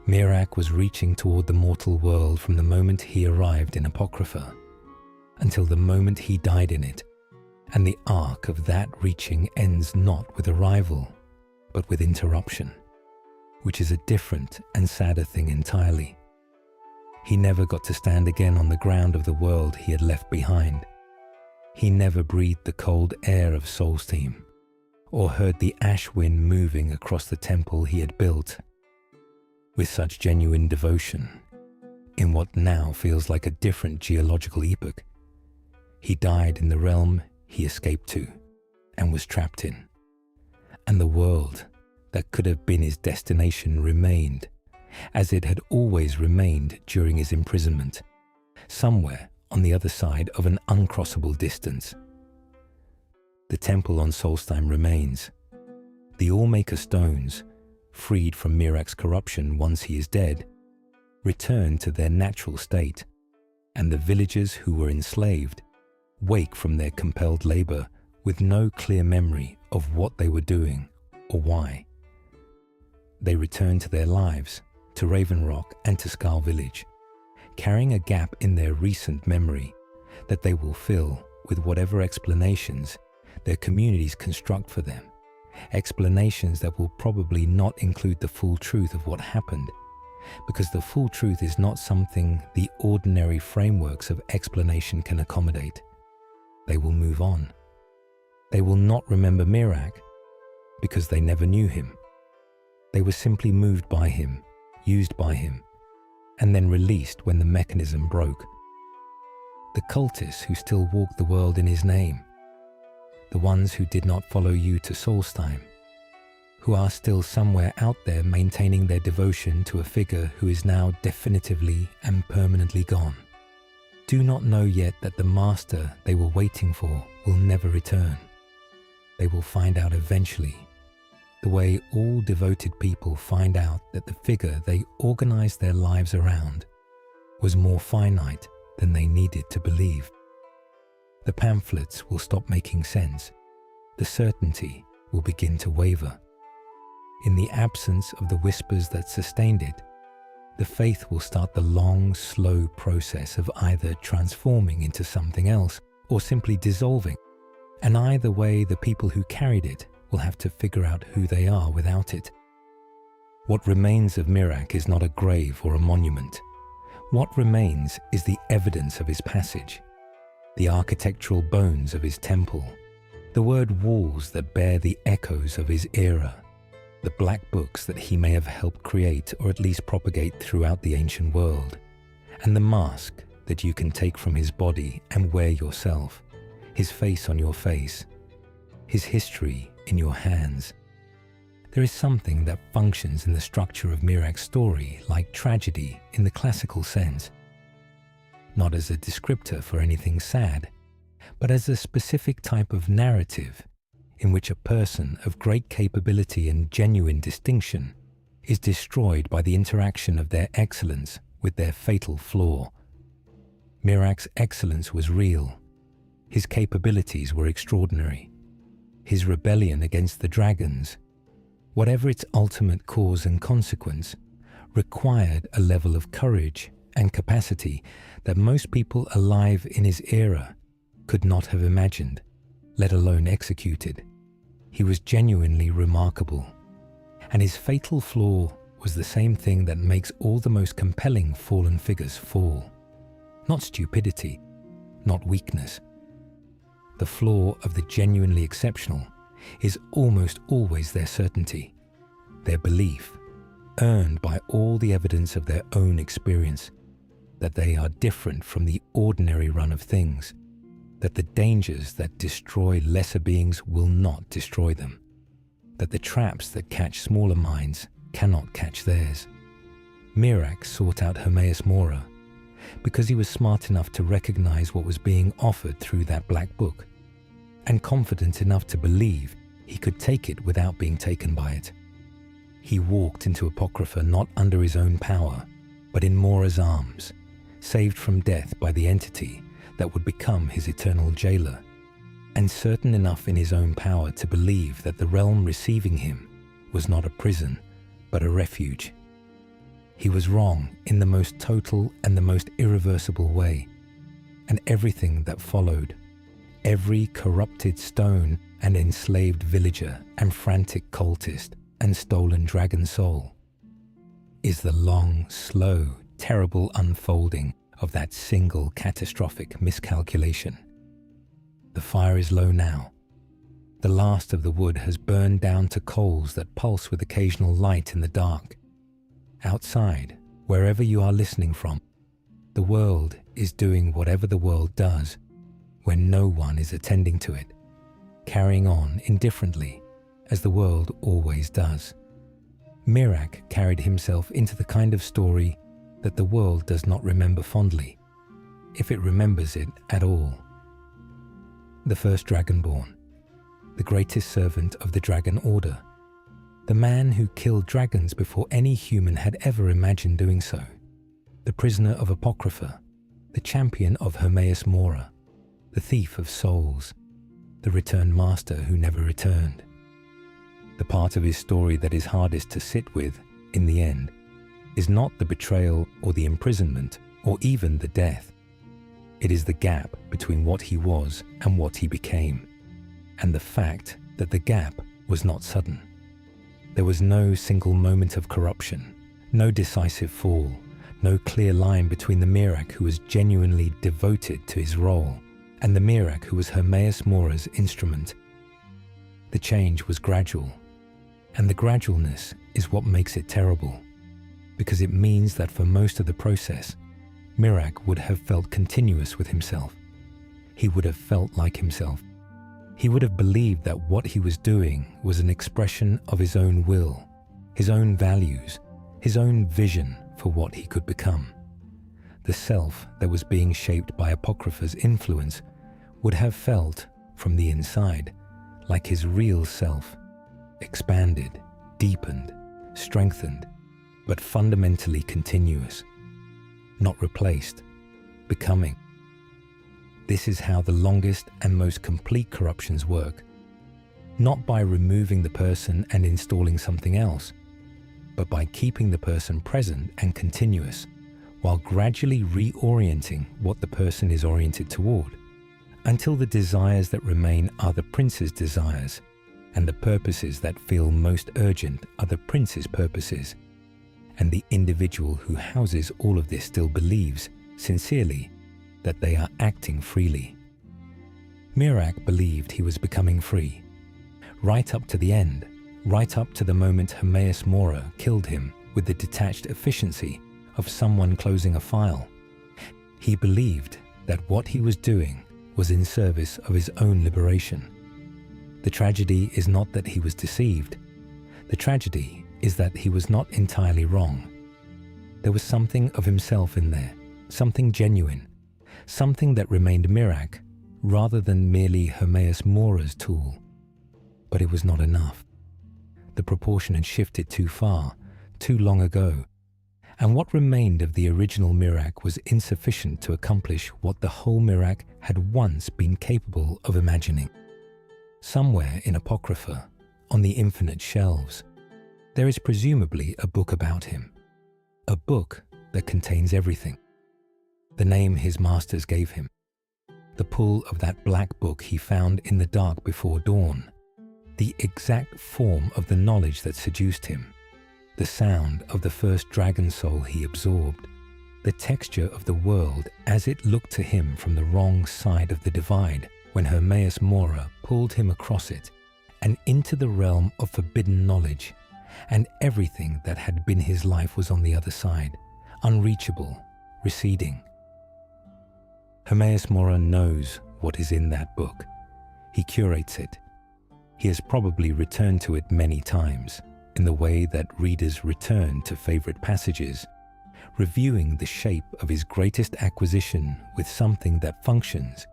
A: Miraak was reaching toward the mortal world from the moment he arrived in Apocrypha, until the moment he died in it, and the arc of that reaching ends not with arrival, but with interruption, which is a different and sadder thing entirely. He never got to stand again on the ground of the world he had left behind. He never breathed the cold air of Solstheim, or heard the ash wind moving across the temple he had built with such genuine devotion, in what now feels like a different geological epoch. He died in the realm he escaped to and was trapped in, and the world that could have been his destination remained, as it had always remained during his imprisonment, somewhere on the other side of an uncrossable distance. The temple on Solstheim remains. The Allmaker stones, freed from Miraak's corruption once he is dead, return to their natural state, and the villagers who were enslaved wake from their compelled labor with no clear memory of what they were doing or why. They return to their lives, to Raven Rock and to Skull Village, carrying a gap in their recent memory that they will fill with whatever explanations their communities construct for them, explanations that will probably not include the full truth of what happened, because the full truth is not something the ordinary frameworks of explanation can accommodate. They will move on. They will not remember Miraak because they never knew him. They were simply moved by him, used by him, and then released when the mechanism broke. The cultists who still walk the world in his name, the ones who did not follow you to Solstheim, who are still somewhere out there maintaining their devotion to a figure who is now definitively and permanently gone, do not know yet that the master they were waiting for will never return. They will find out eventually, the way all devoted people find out that the figure they organized their lives around was more finite than they needed to believe. The pamphlets will stop making sense. The certainty will begin to waver. In the absence of the whispers that sustained it, the faith will start the long, slow process of either transforming into something else or simply dissolving. And either way, the people who carried it will have to figure out who they are without it. What remains of Miraak is not a grave or a monument. What remains is the evidence of his passage, the architectural bones of his temple, the word walls that bear the echoes of his era, the black books that he may have helped create or at least propagate throughout the ancient world, and the mask that you can take from his body and wear yourself, his face on your face, his history in your hands. There is something that functions in the structure of Miraak's story like tragedy in the classical sense, not as a descriptor for anything sad, but as a specific type of narrative in which a person of great capability and genuine distinction is destroyed by the interaction of their excellence with their fatal flaw. Miraak's excellence was real. His capabilities were extraordinary. His rebellion against the dragons, whatever its ultimate cause and consequence, required a level of courage and capacity that most people alive in his era could not have imagined, let alone executed. He was genuinely remarkable, and his fatal flaw was the same thing that makes all the most compelling fallen figures fall. Not stupidity, not weakness. The flaw of the genuinely exceptional is almost always their certainty, their belief, earned by all the evidence of their own experience, that they are different from the ordinary run of things, that the dangers that destroy lesser beings will not destroy them, that the traps that catch smaller minds cannot catch theirs. Miraak sought out Hermaeus Mora because he was smart enough to recognize what was being offered through that black book, and confident enough to believe he could take it without being taken by it. He walked into Apocrypha not under his own power, but in Mora's arms, saved from death by the entity that would become his eternal jailer, and certain enough in his own power to believe that the realm receiving him was not a prison, but a refuge. He was wrong in the most total and the most irreversible way. And everything that followed, every corrupted stone and enslaved villager and frantic cultist and stolen dragon soul, is the long, slow, terrible unfolding of that single catastrophic miscalculation. The fire is low now. The last of the wood has burned down to coals that pulse with occasional light in the dark. Outside, wherever you are listening from, the world is doing whatever the world does when no one is attending to it, carrying on indifferently as the world always does. Miraak carried himself into the kind of story that the world does not remember fondly, if it remembers it at all. The first Dragonborn, the greatest servant of the Dragon Order, the man who killed dragons before any human had ever imagined doing so, the prisoner of Apocrypha, the champion of Hermaeus Mora, the thief of souls, the returned master who never returned. The part of his story that is hardest to sit with, in the end, is not the betrayal or the imprisonment or even the death. It is the gap between what he was and what he became, and the fact that the gap was not sudden. There was no single moment of corruption, no decisive fall, no clear line between the Miraak who was genuinely devoted to his role and the Miraak who was Hermaeus Mora's instrument. The change was gradual, and the gradualness is what makes it terrible, because it means that for most of the process, Miraak would have felt continuous with himself. He would have felt like himself. He would have believed that what he was doing was an expression of his own will, his own values, his own vision for what he could become. The self that was being shaped by Apocrypha's influence would have felt, from the inside, like his real self, expanded, deepened, strengthened, but fundamentally continuous, not replaced, becoming. This is how the longest and most complete corruptions work, not by removing the person and installing something else, but by keeping the person present and continuous, while gradually reorienting what the person is oriented toward, until the desires that remain are the prince's desires, and the purposes that feel most urgent are the prince's purposes, and the individual who houses all of this still believes, sincerely, that they are acting freely. Miraak believed he was becoming free, right up to the end, right up to the moment Hermaeus Mora killed him with the detached efficiency of someone closing a file. He believed that what he was doing was in service of his own liberation. The tragedy is not that he was deceived. The tragedy is that he was not entirely wrong. There was something of himself in there, something genuine, something that remained Miraak rather than merely Hermaeus Mora's tool. But it was not enough. The proportion had shifted too far, too long ago, and what remained of the original Miraak was insufficient to accomplish what the whole Miraak had once been capable of imagining. Somewhere in Apocrypha, on the infinite shelves, there is presumably a book about him, a book that contains everything. The name his masters gave him, the pull of that black book he found in the dark before dawn, the exact form of the knowledge that seduced him, the sound of the first dragon soul he absorbed, the texture of the world as it looked to him from the wrong side of the divide when Hermaeus Mora pulled him across it and into the realm of forbidden knowledge, and everything that had been his life was on the other side, unreachable, receding. Hermaeus Mora knows what is in that book. He curates it. He has probably returned to it many times, in the way that readers return to favorite passages, reviewing the shape of his greatest acquisition with something that functions,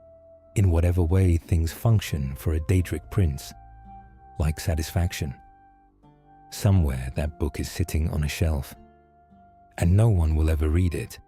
A: in whatever way things function for a Daedric prince, like satisfaction. Somewhere that book is sitting on a shelf, and no one will ever read it.